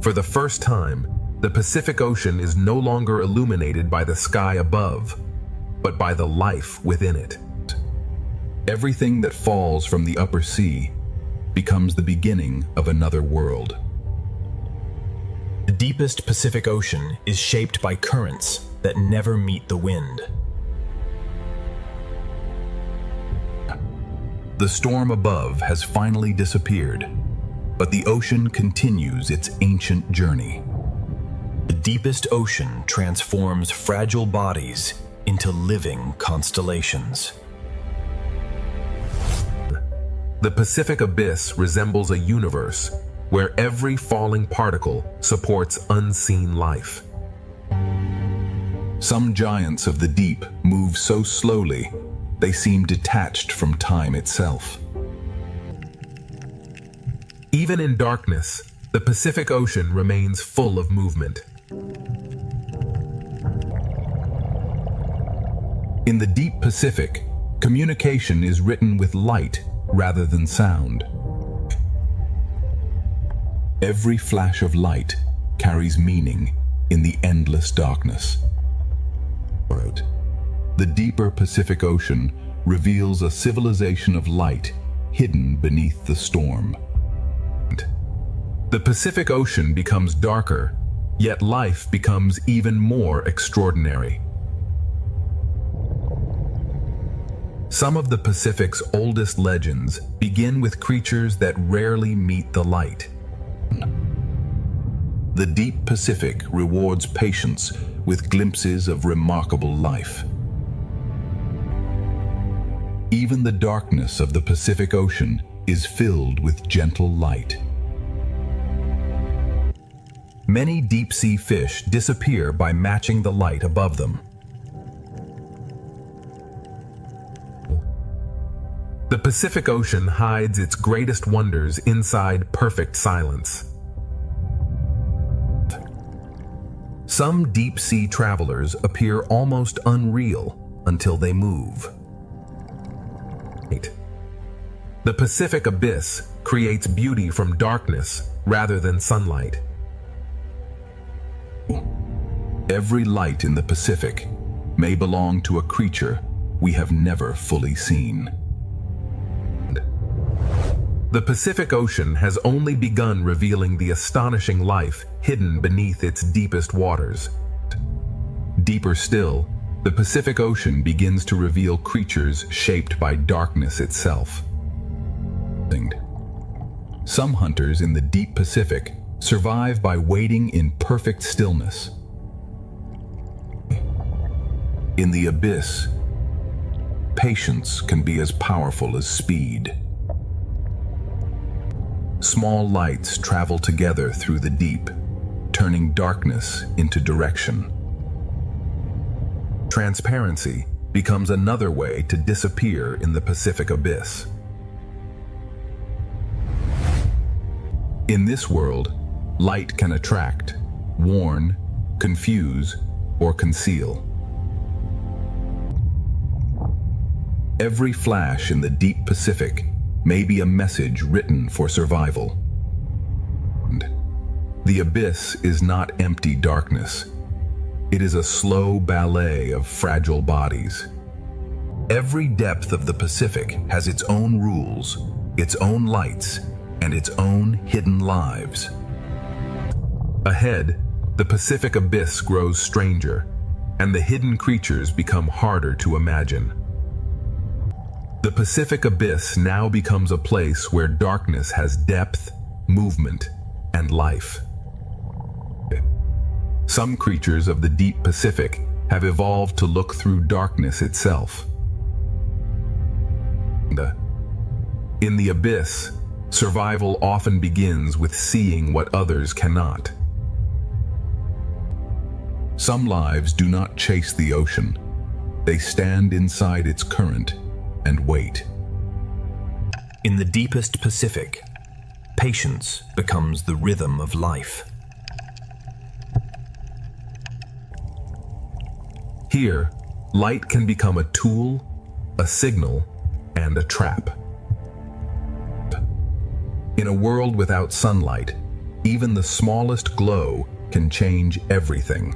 For the first time, the Pacific Ocean is no longer illuminated by the sky above, but by the life within it. Everything that falls from the upper sea becomes the beginning of another world. The deepest Pacific Ocean is shaped by currents that never meet the wind. The storm above has finally disappeared, but the ocean continues its ancient journey. The deepest ocean transforms fragile bodies into living constellations. The Pacific Abyss resembles a universe where every falling particle supports unseen life. Some giants of the deep move so slowly, they seem detached from time itself. Even in darkness, the Pacific Ocean remains full of movement. In the deep Pacific, communication is written with light rather than sound. Every flash of light carries meaning in the endless darkness. The deeper Pacific Ocean reveals a civilization of light hidden beneath the storm. The Pacific Ocean becomes darker, yet life becomes even more extraordinary. Some of the Pacific's oldest legends begin with creatures that rarely meet the light. The deep Pacific rewards patience with glimpses of remarkable life. Even the darkness of the Pacific Ocean is filled with gentle light. Many deep-sea fish disappear by matching the light above them. The Pacific Ocean hides its greatest wonders inside perfect silence. Some deep-sea travelers appear almost unreal until they move. The Pacific Abyss creates beauty from darkness rather than sunlight. Every light in the Pacific may belong to a creature we have never fully seen. The Pacific Ocean has only begun revealing the astonishing life hidden beneath its deepest waters. Deeper still, the Pacific Ocean begins to reveal creatures shaped by darkness itself. Some hunters in the deep Pacific survive by waiting in perfect stillness. In the abyss, patience can be as powerful as speed. Small lights travel together through the deep, turning darkness into direction. Transparency becomes another way to disappear in the Pacific abyss. In this world, light can attract, warn, confuse, or conceal. Every flash in the deep Pacific may be a message written for survival. The abyss is not empty darkness. It is a slow ballet of fragile bodies. Every depth of the Pacific has its own rules, its own lights, and its own hidden lives. Ahead, the Pacific abyss grows stranger, and the hidden creatures become harder to imagine. The Pacific abyss now becomes a place where darkness has depth, movement, and life. Some creatures of the deep Pacific have evolved to look through darkness itself. In the abyss, survival often begins with seeing what others cannot. Some lives do not chase the ocean. They stand inside its current and wait. In the deepest Pacific, patience becomes the rhythm of life. Here, light can become a tool, a signal, and a trap. In a world without sunlight, even the smallest glow can change everything.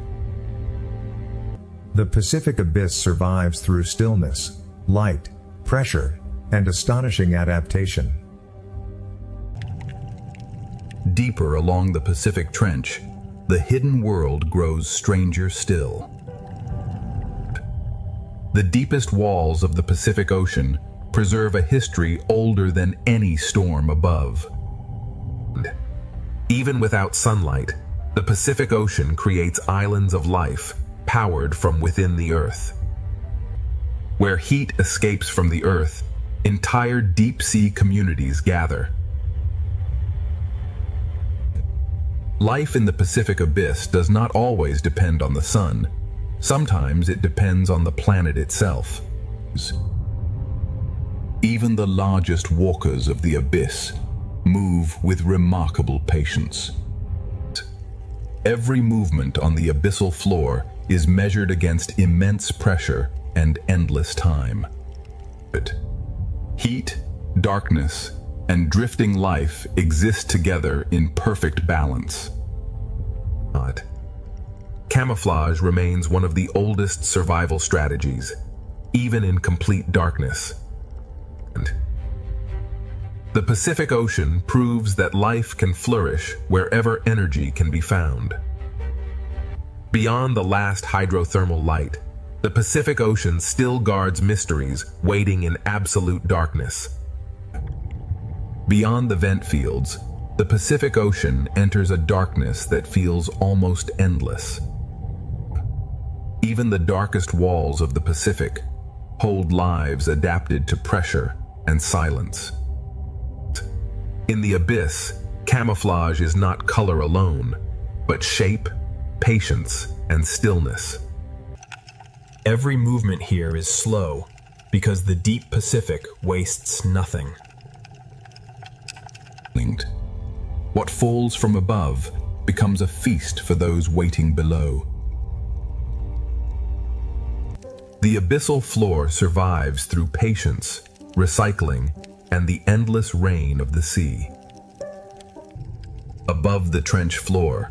The Pacific abyss survives through stillness, light, pressure, and astonishing adaptation. Deeper along the Pacific Trench, the hidden world grows stranger still. The deepest walls of the Pacific Ocean preserve a history older than any storm above. Even without sunlight, the Pacific Ocean creates islands of life powered from within the earth. Where heat escapes from the earth, entire deep-sea communities gather. Life in the Pacific abyss does not always depend on the sun. Sometimes it depends on the planet itself. Even the largest walkers of the abyss move with remarkable patience. Every movement on the abyssal floor is measured against immense pressure and endless time. Heat, darkness, and drifting life exist together in perfect balance. Camouflage remains one of the oldest survival strategies, even in complete darkness. The Pacific Ocean proves that life can flourish wherever energy can be found. Beyond the last hydrothermal light, the Pacific Ocean still guards mysteries waiting in absolute darkness. Beyond the vent fields, the Pacific Ocean enters a darkness that feels almost endless. Even the darkest walls of the Pacific hold lives adapted to pressure and silence. In the abyss, camouflage is not color alone, but shape, patience, and stillness. Every movement here is slow because the deep Pacific wastes nothing. What falls from above becomes a feast for those waiting below. The abyssal floor survives through patience, recycling, and the endless rain of the sea. Above the trench floor,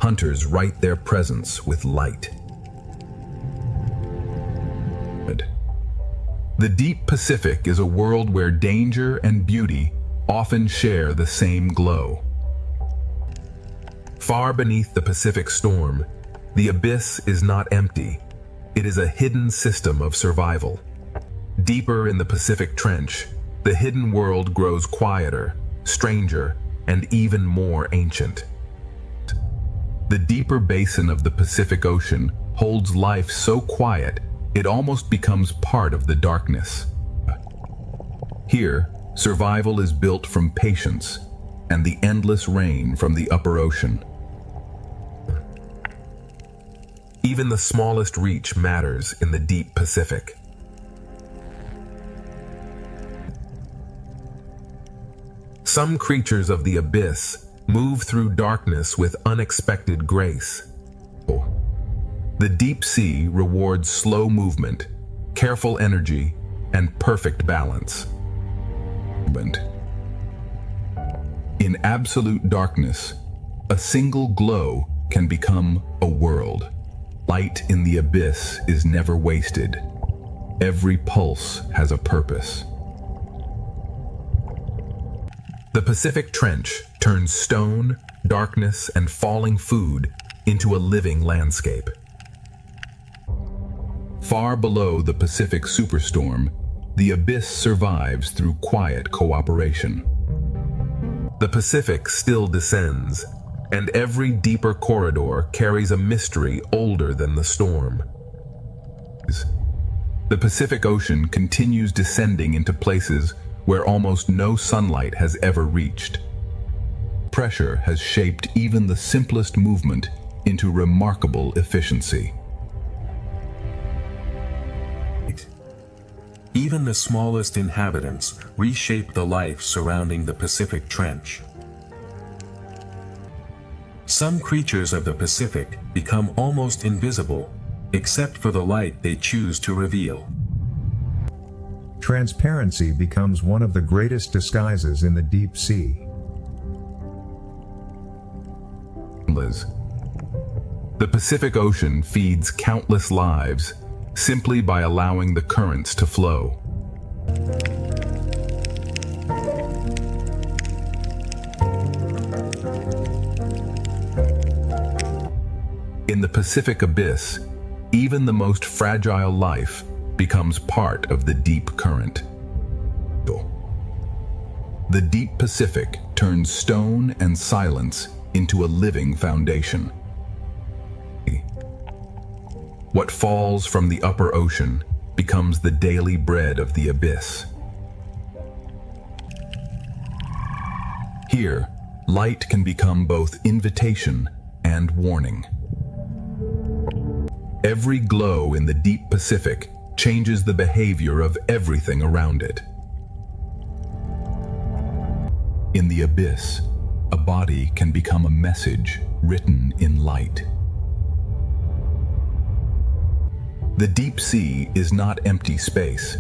hunters write their presence with light. The deep Pacific is a world where danger and beauty often share the same glow. Far beneath the Pacific storm, the abyss is not empty. It is a hidden system of survival. Deeper in the Pacific Trench, the hidden world grows quieter, stranger, and even more ancient. The deeper basin of the Pacific Ocean holds life so quiet it almost becomes part of the darkness. Here, survival is built from patience and the endless rain from the upper ocean. Even the smallest reach matters in the deep Pacific. Some creatures of the abyss move through darkness with unexpected grace. The deep sea rewards slow movement, careful energy, and perfect balance. In absolute darkness, a single glow can become a world. Light in the abyss is never wasted. Every pulse has a purpose. The Pacific Trench turns stone, darkness, and falling food into a living landscape. Far below the Pacific superstorm, the abyss survives through quiet cooperation. The Pacific still descends, and every deeper corridor carries a mystery older than the storm. The Pacific Ocean continues descending into places where almost no sunlight has ever reached. Pressure has shaped even the simplest movement into remarkable efficiency. Even the smallest inhabitants reshape the life surrounding the Pacific Trench. Some creatures of the Pacific become almost invisible, except for the light they choose to reveal. Transparency becomes one of the greatest disguises in the deep sea. The Pacific Ocean feeds countless lives simply by allowing the currents to flow. In the Pacific Abyss, even the most fragile life becomes part of the deep current. The deep Pacific turns stone and silence into a living foundation. What falls from the upper ocean becomes the daily bread of the abyss. Here, light can become both invitation and warning. Every glow in the deep Pacific changes the behavior of everything around it. In the abyss, a body can become a message written in light. The deep sea is not empty space,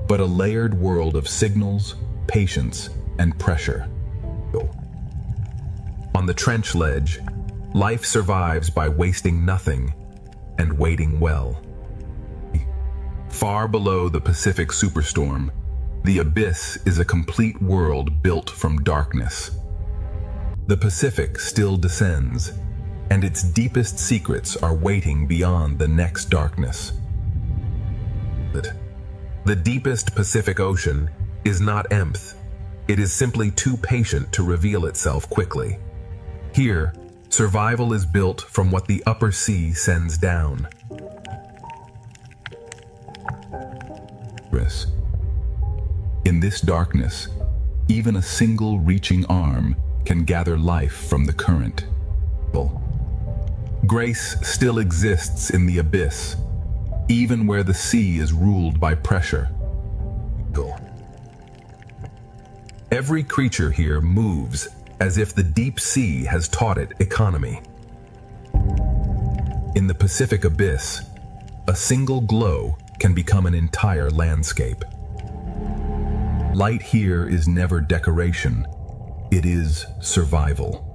but a layered world of signals, patience, and pressure. On the trench ledge, life survives by wasting nothing and waiting well. Far below the Pacific superstorm, the abyss is a complete world built from darkness. The Pacific still descends, and its deepest secrets are waiting beyond the next darkness. The deepest Pacific Ocean is not empty. It is simply too patient to reveal itself quickly. Here, survival is built from what the upper sea sends down. In this darkness, even a single reaching arm can gather life from the current. Grace still exists in the abyss, even where the sea is ruled by pressure. Every creature here moves as if the deep sea has taught it economy. In the Pacific Abyss, a single glow can become an entire landscape. Light here is never decoration, it is survival.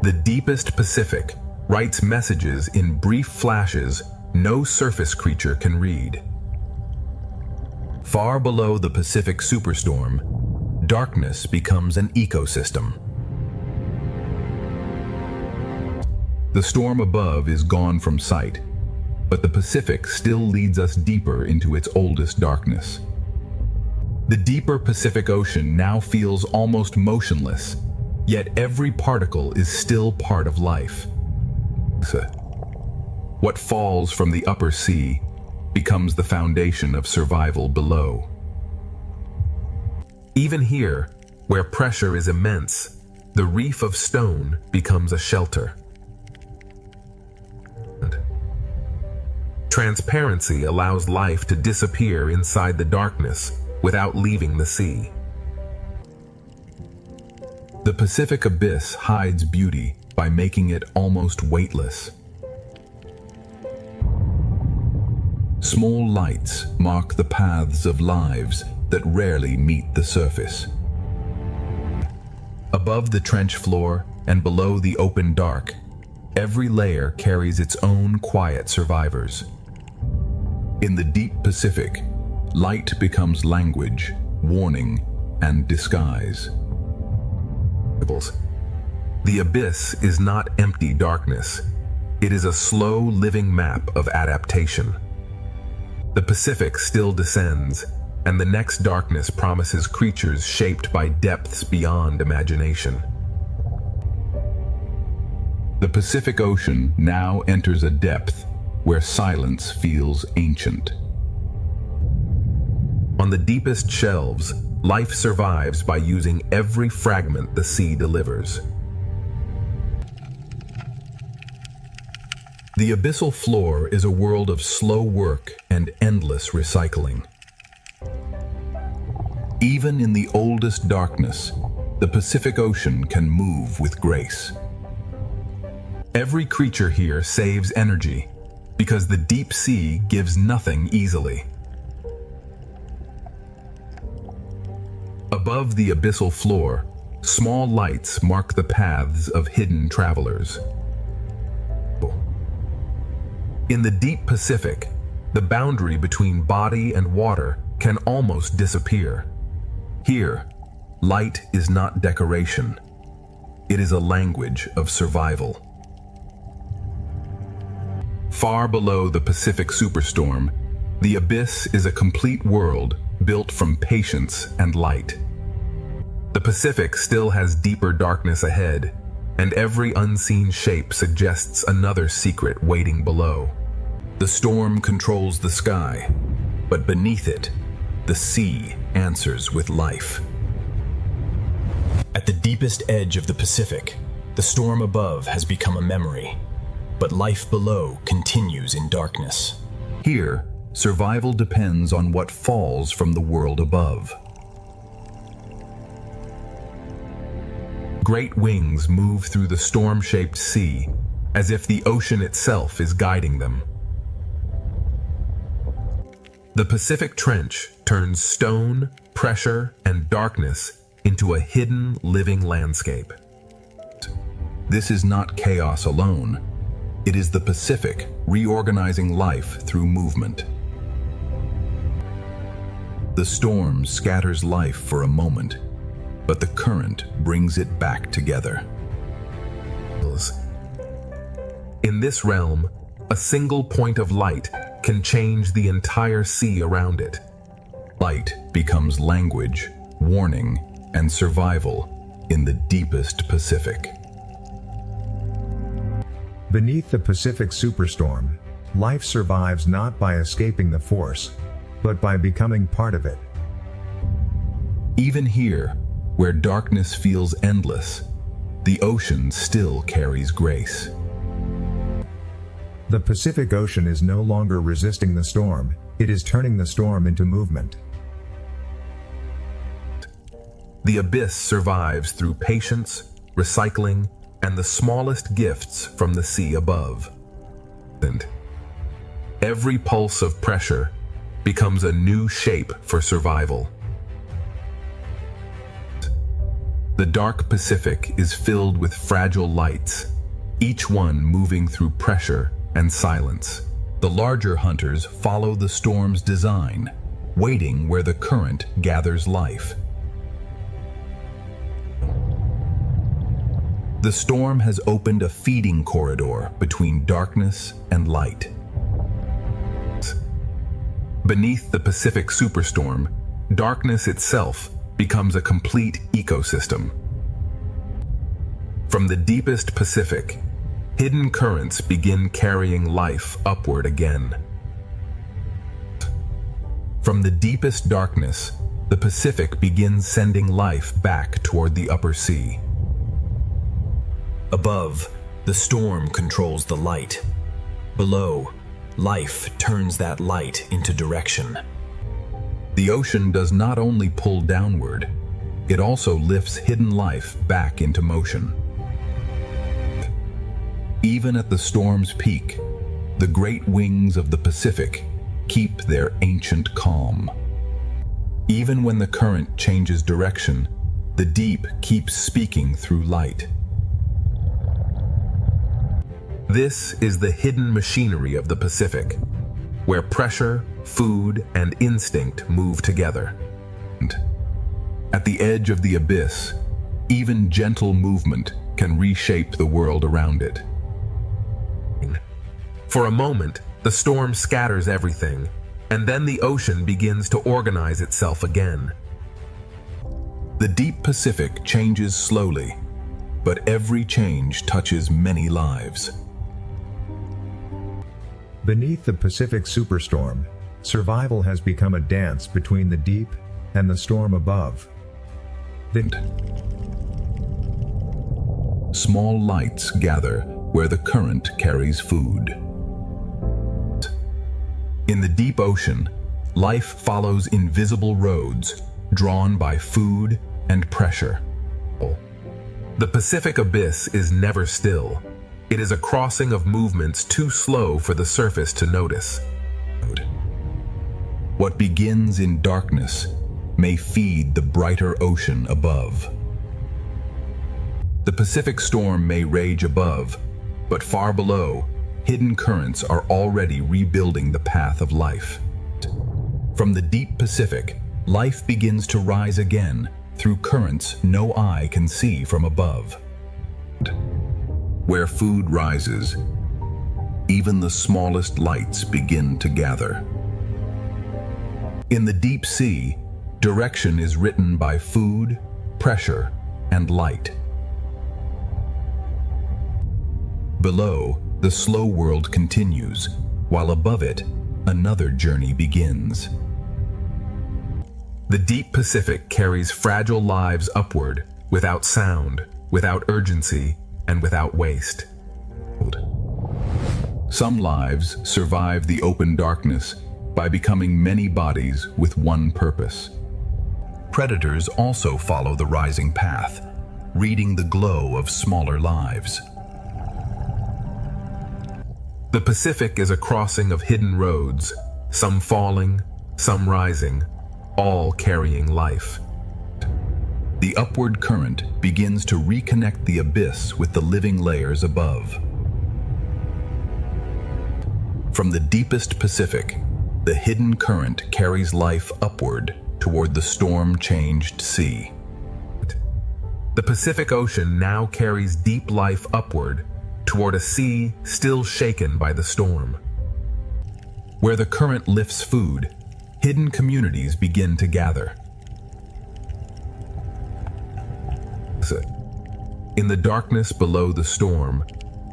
The deepest Pacific writes messages in brief flashes no surface creature can read. Far below the Pacific superstorm, darkness becomes an ecosystem. The storm above is gone from sight, but the Pacific still leads us deeper into its oldest darkness. The deeper Pacific Ocean now feels almost motionless, yet every particle is still part of life. What falls from the upper sea becomes the foundation of survival below. Even here, where pressure is immense, the reef of stone becomes a shelter. Transparency allows life to disappear inside the darkness without leaving the sea. The Pacific abyss hides beauty by making it almost weightless. Small lights mark the paths of lives that rarely meet the surface. Above the trench floor and below the open dark, every layer carries its own quiet survivors. In the deep Pacific, light becomes language, warning, and disguise. The abyss is not empty darkness. It is a slow living map of adaptation. The Pacific still descends, and the next darkness promises creatures shaped by depths beyond imagination. The Pacific Ocean now enters a depth where silence feels ancient. On the deepest shelves, life survives by using every fragment the sea delivers. The abyssal floor is a world of slow work and endless recycling. Even in the oldest darkness, the Pacific Ocean can move with grace. Every creature here saves energy because the deep sea gives nothing easily. Above the abyssal floor, small lights mark the paths of hidden travelers. In the deep Pacific, the boundary between body and water can almost disappear. Here, light is not decoration. It is a language of survival. Far below the Pacific superstorm, the abyss is a complete world built from patience and light. The Pacific still has deeper darkness ahead, and every unseen shape suggests another secret waiting below. The storm controls the sky, but beneath it, the sea answers with life. At the deepest edge of the Pacific, the storm above has become a memory, but life below continues in darkness. Here, survival depends on what falls from the world above. Great wings move through the storm-shaped sea, as if the ocean itself is guiding them. The Pacific Trench turns stone, pressure, and darkness into a hidden, living landscape. This is not chaos alone. It is the Pacific reorganizing life through movement. The storm scatters life for a moment, but the current brings it back together. In this realm, a single point of light can change the entire sea around it. Light becomes language, warning, and survival in the deepest Pacific. Beneath the Pacific superstorm, life survives not by escaping the force, but by becoming part of it. Even here, where darkness feels endless, the ocean still carries grace. The Pacific Ocean is no longer resisting the storm, it is turning the storm into movement. The abyss survives through patience, recycling, and the smallest gifts from the sea above. And every pulse of pressure becomes a new shape for survival. The dark Pacific is filled with fragile lights, each one moving through pressure and silence. The larger hunters follow the storm's design, waiting where the current gathers life. The storm has opened a feeding corridor between darkness and light. Beneath the Pacific superstorm, darkness itself becomes a complete ecosystem. From the deepest Pacific, hidden currents begin carrying life upward again. From the deepest darkness, the Pacific begins sending life back toward the upper sea. Above, the storm controls the light. Below, life turns that light into direction. The ocean does not only pull downward, it also lifts hidden life back into motion. Even at the storm's peak, the great wings of the Pacific keep their ancient calm. Even when the current changes direction, the deep keeps speaking through light. This is the hidden machinery of the Pacific, where pressure, food, and instinct move together. At the edge of the abyss, even gentle movement can reshape the world around it. For a moment, the storm scatters everything, and then the ocean begins to organize itself again. The deep Pacific changes slowly, but every change touches many lives. Beneath the Pacific superstorm, survival has become a dance between the deep and the storm above. Small lights gather where the current carries food. In the deep ocean, life follows invisible roads drawn by food and pressure. The Pacific abyss is never still. It is a crossing of movements too slow for the surface to notice. What begins in darkness may feed the brighter ocean above. The Pacific storm may rage above, but far below, hidden currents are already rebuilding the path of life. From the deep Pacific, life begins to rise again through currents no eye can see from above. Where food rises, even the smallest lights begin to gather. In the deep sea, direction is written by food, pressure, and light. Below, the slow world continues, while above it, another journey begins. The deep Pacific carries fragile lives upward, without sound, without urgency, and without waste. Some lives survive the open darkness by becoming many bodies with one purpose. Predators also follow the rising path, reading the glow of smaller lives. The Pacific is a crossing of hidden roads, some falling, some rising, all carrying life. The upward current begins to reconnect the abyss with the living layers above. From the deepest Pacific, the hidden current carries life upward toward the storm-changed sea. The Pacific Ocean now carries deep life upward toward a sea still shaken by the storm. Where the current lifts food, hidden communities begin to gather. In the darkness below the storm,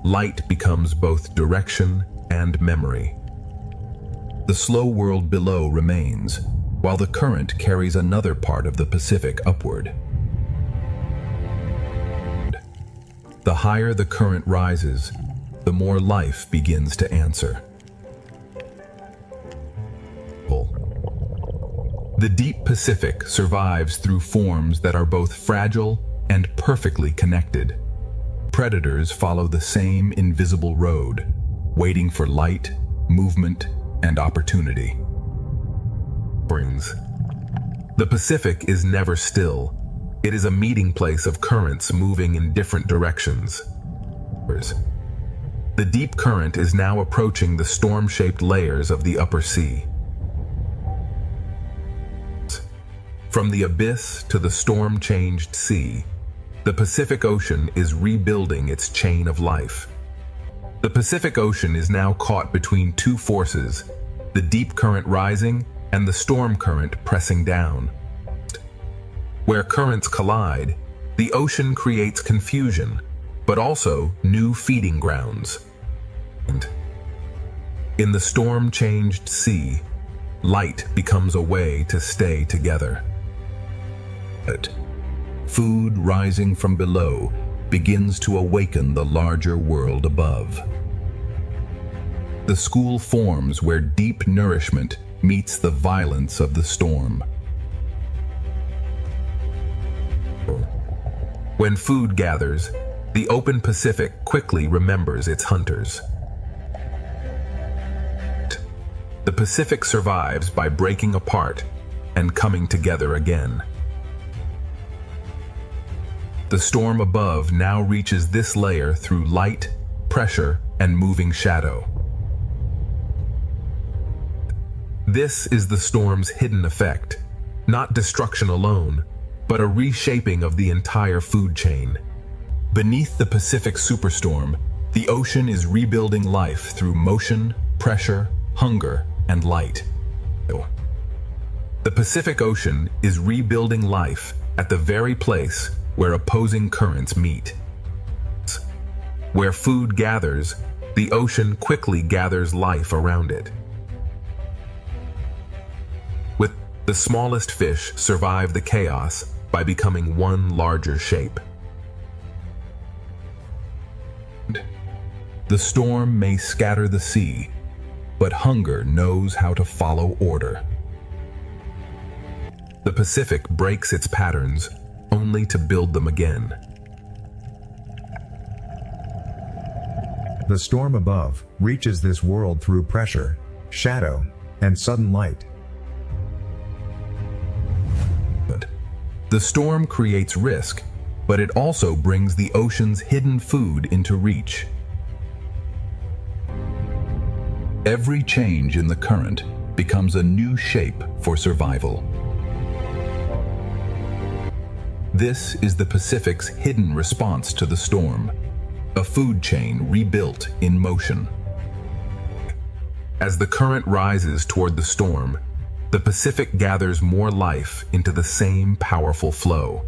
light becomes both direction and memory. The slow world below remains, while the current carries another part of the Pacific upward. The higher the current rises, the more life begins to answer. The deep Pacific survives through forms that are both fragile and perfectly connected. Predators follow the same invisible road, waiting for light, movement, and opportunity. The Pacific is never still. It is a meeting place of currents moving in different directions. The deep current is now approaching the storm-shaped layers of the upper sea. From the abyss to the storm-changed sea, the Pacific Ocean is rebuilding its chain of life. The Pacific Ocean is now caught between two forces, the deep current rising and the storm current pressing down. Where currents collide, the ocean creates confusion, but also new feeding grounds. In the storm-changed sea, light becomes a way to stay together. Food rising from below begins to awaken the larger world above. The school forms where deep nourishment meets the violence of the storm. When food gathers, the open Pacific quickly remembers its hunters. The Pacific survives by breaking apart and coming together again. The storm above now reaches this layer through light, pressure, and moving shadow. This is the storm's hidden effect, not destruction alone, but a reshaping of the entire food chain. Beneath the Pacific superstorm, the ocean is rebuilding life through motion, pressure, hunger, and light. The Pacific Ocean is rebuilding life at the very place where opposing currents meet. Where food gathers, the ocean quickly gathers life around it. With the smallest fish survive the chaos by becoming one larger shape. The storm may scatter the sea, but hunger knows how to follow order. The Pacific breaks its patterns only to build them again. The storm above reaches this world through pressure, shadow, and sudden light. The storm creates risk, but it also brings the ocean's hidden food into reach. Every change in the current becomes a new shape for survival. This is the Pacific's hidden response to the storm, a food chain rebuilt in motion. As the current rises toward the storm, the Pacific gathers more life into the same powerful flow.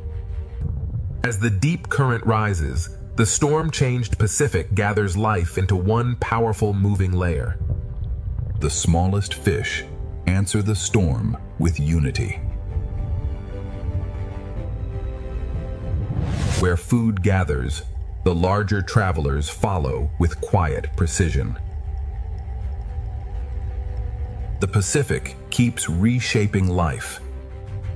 As the deep current rises, the storm-changed Pacific gathers life into one powerful moving layer. The smallest fish answer the storm with unity. Where food gathers, the larger travelers follow with quiet precision. The Pacific keeps reshaping life,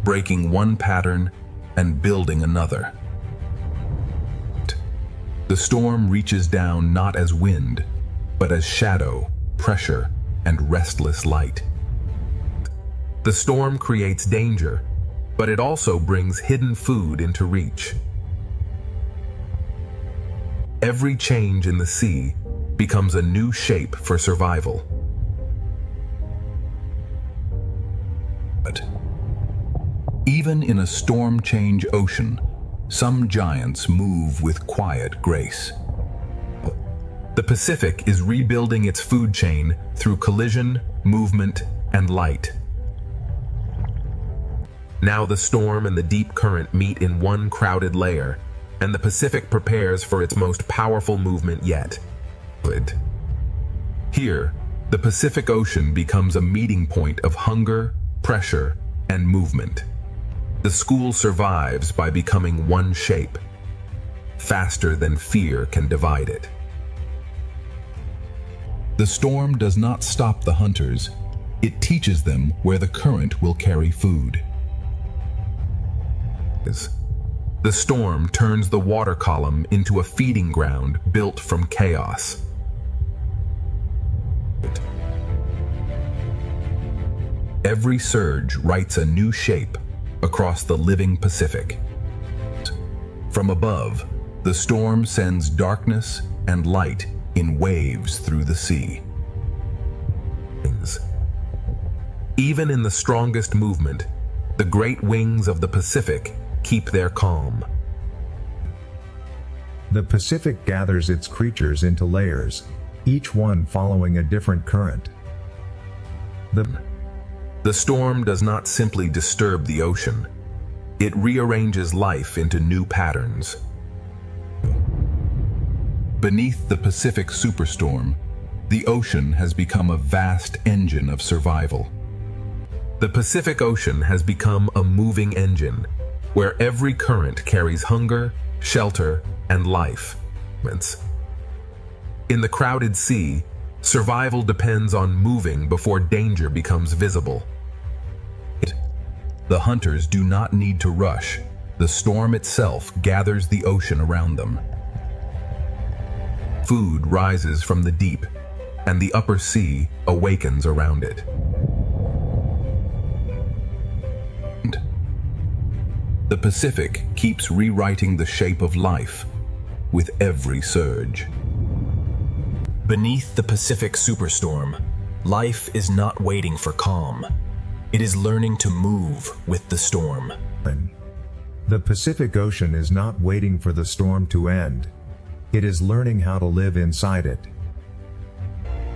breaking one pattern and building another. The storm reaches down not as wind, but as shadow, pressure, and restless light. The storm creates danger, but it also brings hidden food into reach. Every change in the sea becomes a new shape for survival. But even in a storm-change ocean, some giants move with quiet grace. The Pacific is rebuilding its food chain through collision, movement, and light. Now the storm and the deep current meet in one crowded layer, and the Pacific prepares for its most powerful movement yet. Here, the Pacific Ocean becomes a meeting point of hunger, pressure, and movement. The school survives by becoming one shape, faster than fear can divide it. The storm does not stop the hunters. It teaches them where the current will carry food. The storm turns the water column into a feeding ground built from chaos. Every surge writes a new shape across the living Pacific. From above, the storm sends darkness and light in waves through the sea. Even in the strongest movement, the great wings of the Pacific keep their calm. The Pacific gathers its creatures into layers, each one following a different current. The storm does not simply disturb the ocean, it rearranges life into new patterns. Beneath the Pacific superstorm, the ocean has become a vast engine of survival. The Pacific Ocean has become a moving engine, where every current carries hunger, shelter, and life. In the crowded sea, survival depends on moving before danger becomes visible. The hunters do not need to rush. The storm itself gathers the ocean around them. Food rises from the deep, and the upper sea awakens around it. The Pacific keeps rewriting the shape of life with every surge. Beneath the Pacific superstorm, life is not waiting for calm. It is learning to move with the storm. The Pacific Ocean is not waiting for the storm to end. It is learning how to live inside it.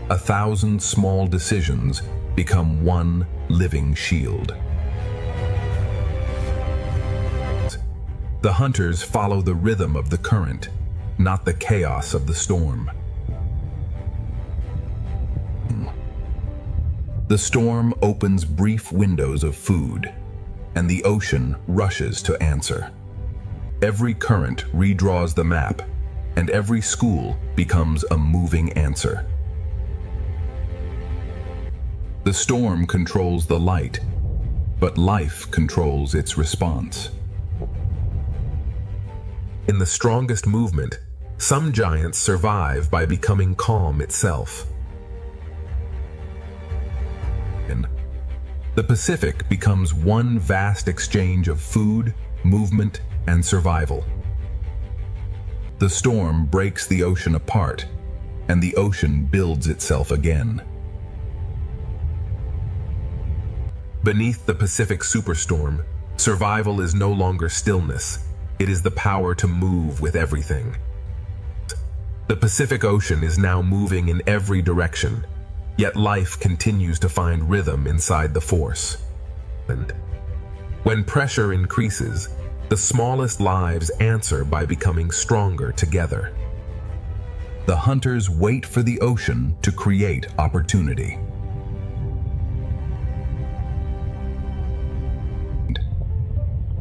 1,000 small decisions become one living shield. The hunters follow the rhythm of the current, not the chaos of the storm. The storm opens brief windows of food, and the ocean rushes to answer. Every current redraws the map, and every school becomes a moving answer. The storm controls the light, but life controls its response. In the strongest movement, some giants survive by becoming calm itself. The Pacific becomes one vast exchange of food, movement, and survival. The storm breaks the ocean apart, and the ocean builds itself again. Beneath the Pacific superstorm, survival is no longer stillness. It is the power to move with everything. The Pacific Ocean is now moving in every direction, yet life continues to find rhythm inside the force. And when pressure increases, the smallest lives answer by becoming stronger together. The hunters wait for the ocean to create opportunity.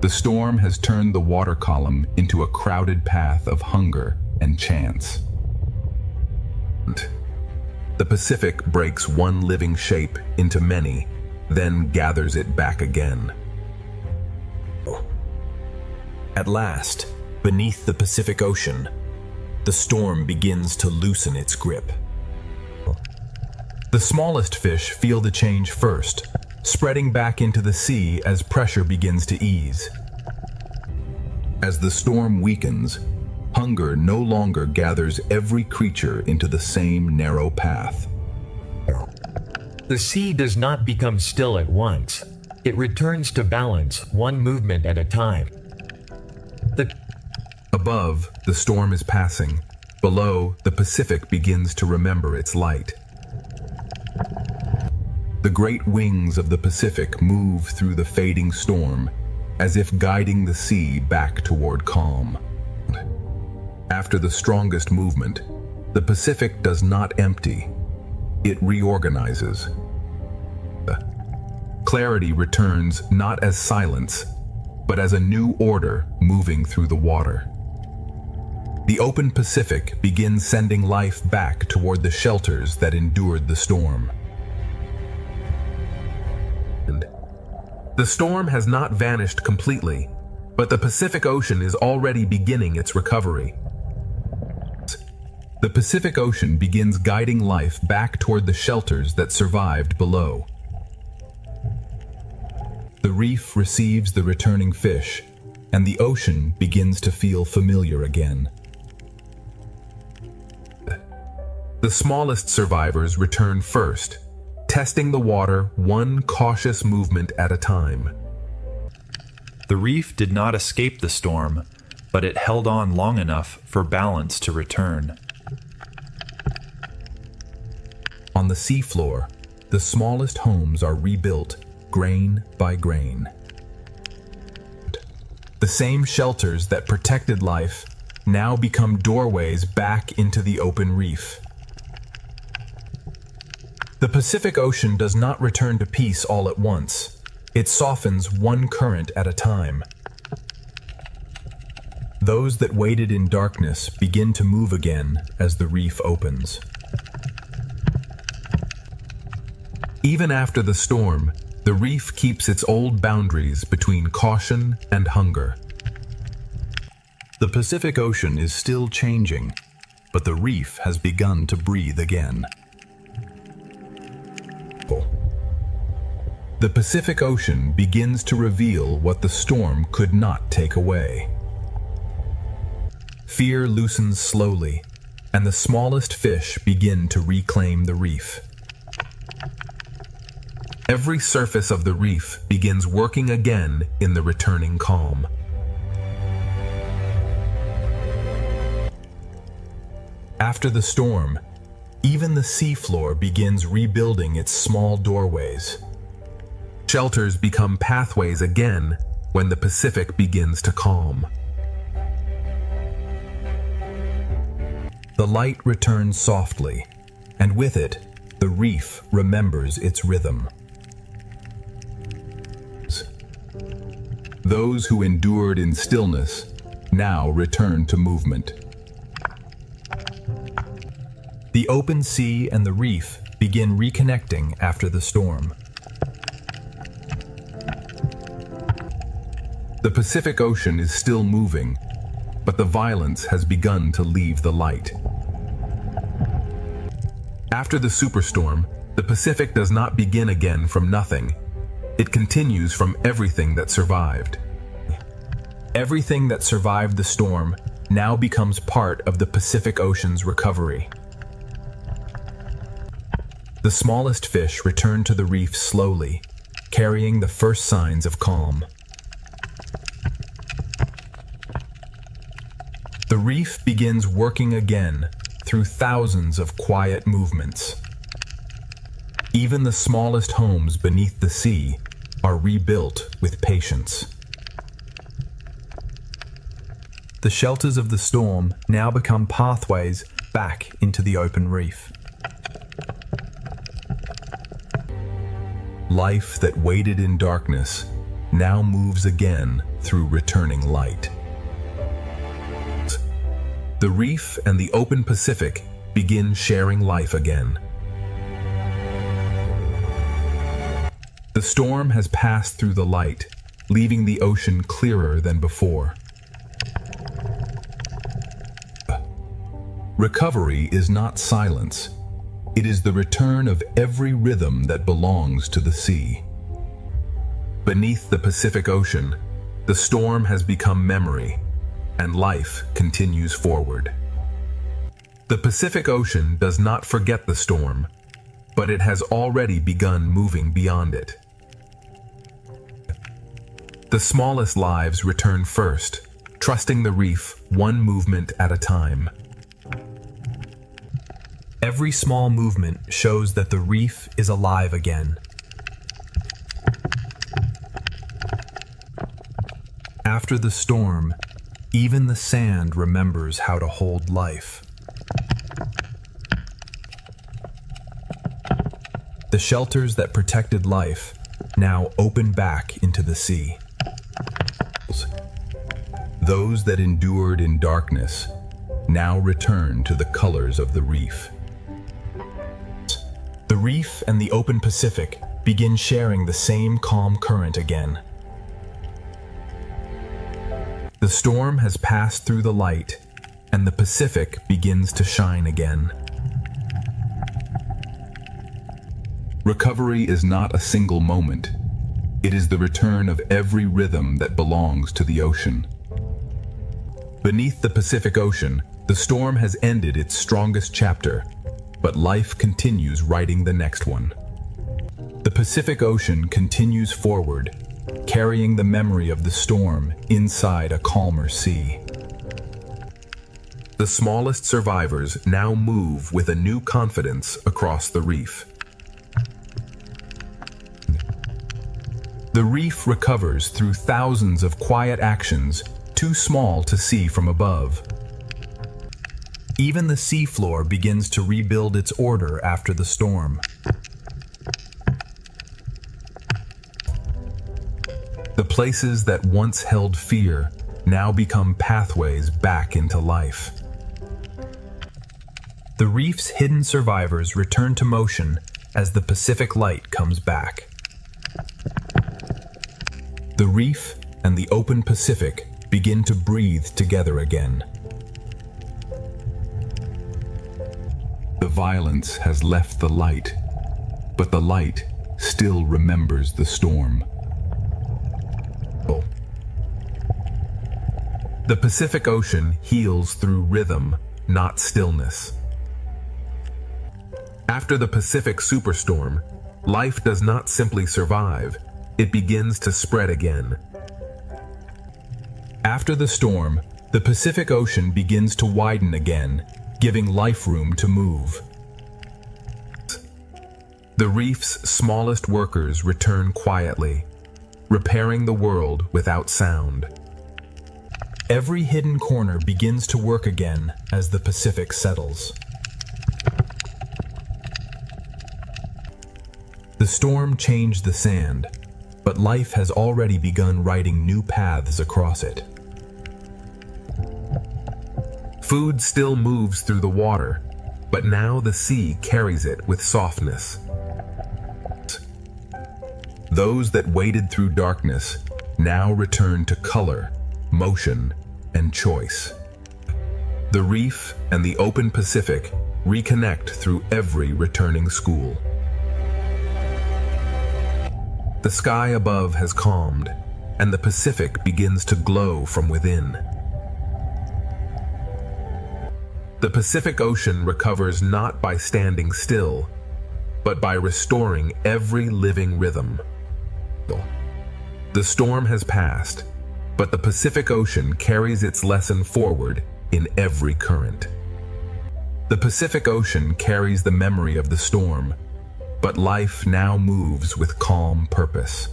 The storm has turned the water column into a crowded path of hunger and chance. The Pacific breaks one living shape into many, then gathers it back again. At last, beneath the Pacific Ocean, the storm begins to loosen its grip. The smallest fish feel the change first, spreading back into the sea as pressure begins to ease. As the storm weakens, hunger no longer gathers every creature into the same narrow path. The sea does not become still at once. It returns to balance, one movement at a time. Above, the storm is passing. Below, the Pacific begins to remember its light. The great wings of the Pacific move through the fading storm, as if guiding the sea back toward calm. After the strongest movement, the Pacific does not empty. It reorganizes. Clarity returns not as silence, but as a new order moving through the water. The open Pacific begins sending life back toward the shelters that endured the storm. The storm has not vanished completely, but the Pacific Ocean is already beginning its recovery. The Pacific Ocean begins guiding life back toward the shelters that survived below. The reef receives the returning fish, and the ocean begins to feel familiar again. The smallest survivors return first, testing the water one cautious movement at a time. The reef did not escape the storm, but it held on long enough for balance to return. On the seafloor, the smallest homes are rebuilt, grain by grain. The same shelters that protected life now become doorways back into the open reef. The Pacific Ocean does not return to peace all at once. It softens one current at a time. Those that waited in darkness begin to move again as the reef opens. Even after the storm, the reef keeps its old boundaries between caution and hunger. The Pacific Ocean is still changing, but the reef has begun to breathe again. The Pacific Ocean begins to reveal what the storm could not take away. Fear loosens slowly, and the smallest fish begin to reclaim the reef. Every surface of the reef begins working again in the returning calm. After the storm, even the seafloor begins rebuilding its small doorways. Shelters become pathways again when the Pacific begins to calm. The light returns softly, and with it, the reef remembers its rhythm. Those who endured in stillness now return to movement. The open sea and the reef begin reconnecting after the storm. The Pacific Ocean is still moving, but the violence has begun to leave the light. After the superstorm, the Pacific does not begin again from nothing. It continues from everything that survived. Everything that survived the storm now becomes part of the Pacific Ocean's recovery. The smallest fish return to the reef slowly, carrying the first signs of calm. The reef begins working again through thousands of quiet movements. Even the smallest homes beneath the sea are rebuilt with patience. The shelters of the storm now become pathways back into the open reef. Life that waited in darkness now moves again through returning light. The reef and the open Pacific begin sharing life again. The storm has passed through the light, leaving the ocean clearer than before. Recovery is not silence. It is the return of every rhythm that belongs to the sea. Beneath the Pacific Ocean, the storm has become memory, and life continues forward. The Pacific Ocean does not forget the storm, but it has already begun moving beyond it. The smallest lives return first, trusting the reef one movement at a time. Every small movement shows that the reef is alive again. After the storm, even the sand remembers how to hold life. The shelters that protected life now open back into the sea. Those that endured in darkness now return to the colors of the reef. The reef and the open Pacific begin sharing the same calm current again. The storm has passed through the light, and the Pacific begins to shine again. Recovery is not a single moment. It is the return of every rhythm that belongs to the ocean. Beneath the Pacific Ocean, the storm has ended its strongest chapter, but life continues writing the next one. The Pacific Ocean continues forward, carrying the memory of the storm inside a calmer sea. The smallest survivors now move with a new confidence across the reef. The reef recovers through thousands of quiet actions too small to see from above. Even the seafloor begins to rebuild its order after the storm. The places that once held fear now become pathways back into life. The reef's hidden survivors return to motion as the Pacific light comes back. The reef and the open Pacific begin to breathe together again. The violence has left the light, but the light still remembers the storm. The Pacific Ocean heals through rhythm, not stillness. After the Pacific superstorm, life does not simply survive, it begins to spread again. After the storm, the Pacific Ocean begins to widen again, giving life room to move. The reef's smallest workers return quietly, repairing the world without sound. Every hidden corner begins to work again as the Pacific settles. The storm changed the sand, but life has already begun writing new paths across it. Food still moves through the water, but now the sea carries it with softness. Those that waded through darkness now return to color, motion, and choice. The reef and the open Pacific reconnect through every returning school. The sky above has calmed, and the Pacific begins to glow from within. The Pacific Ocean recovers not by standing still, but by restoring every living rhythm. The storm has passed, but the Pacific Ocean carries its lesson forward in every current. The Pacific Ocean carries the memory of the storm, but life now moves with calm purpose.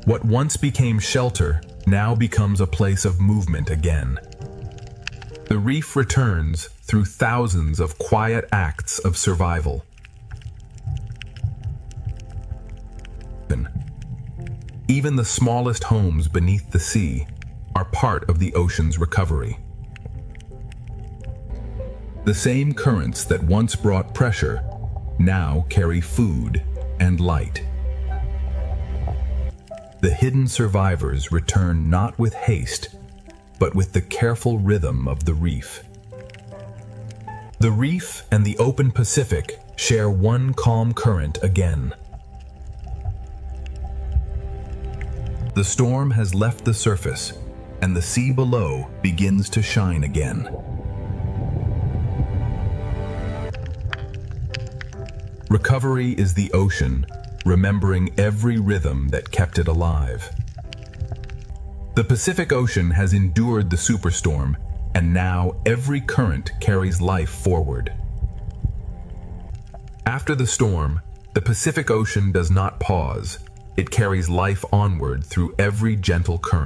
What once became shelter now becomes a place of movement again. The reef returns through thousands of quiet acts of survival. Even the smallest homes beneath the sea are part of the ocean's recovery. The same currents that once brought pressure now carry food and light. The hidden survivors return not with haste, but with the careful rhythm of the reef. The reef and the open Pacific share one calm current again. The storm has left the surface, and the sea below begins to shine again. Recovery is the ocean, remembering every rhythm that kept it alive. The Pacific Ocean has endured the superstorm, and now every current carries life forward. After the storm, the Pacific Ocean does not pause. It carries life onward through every gentle current.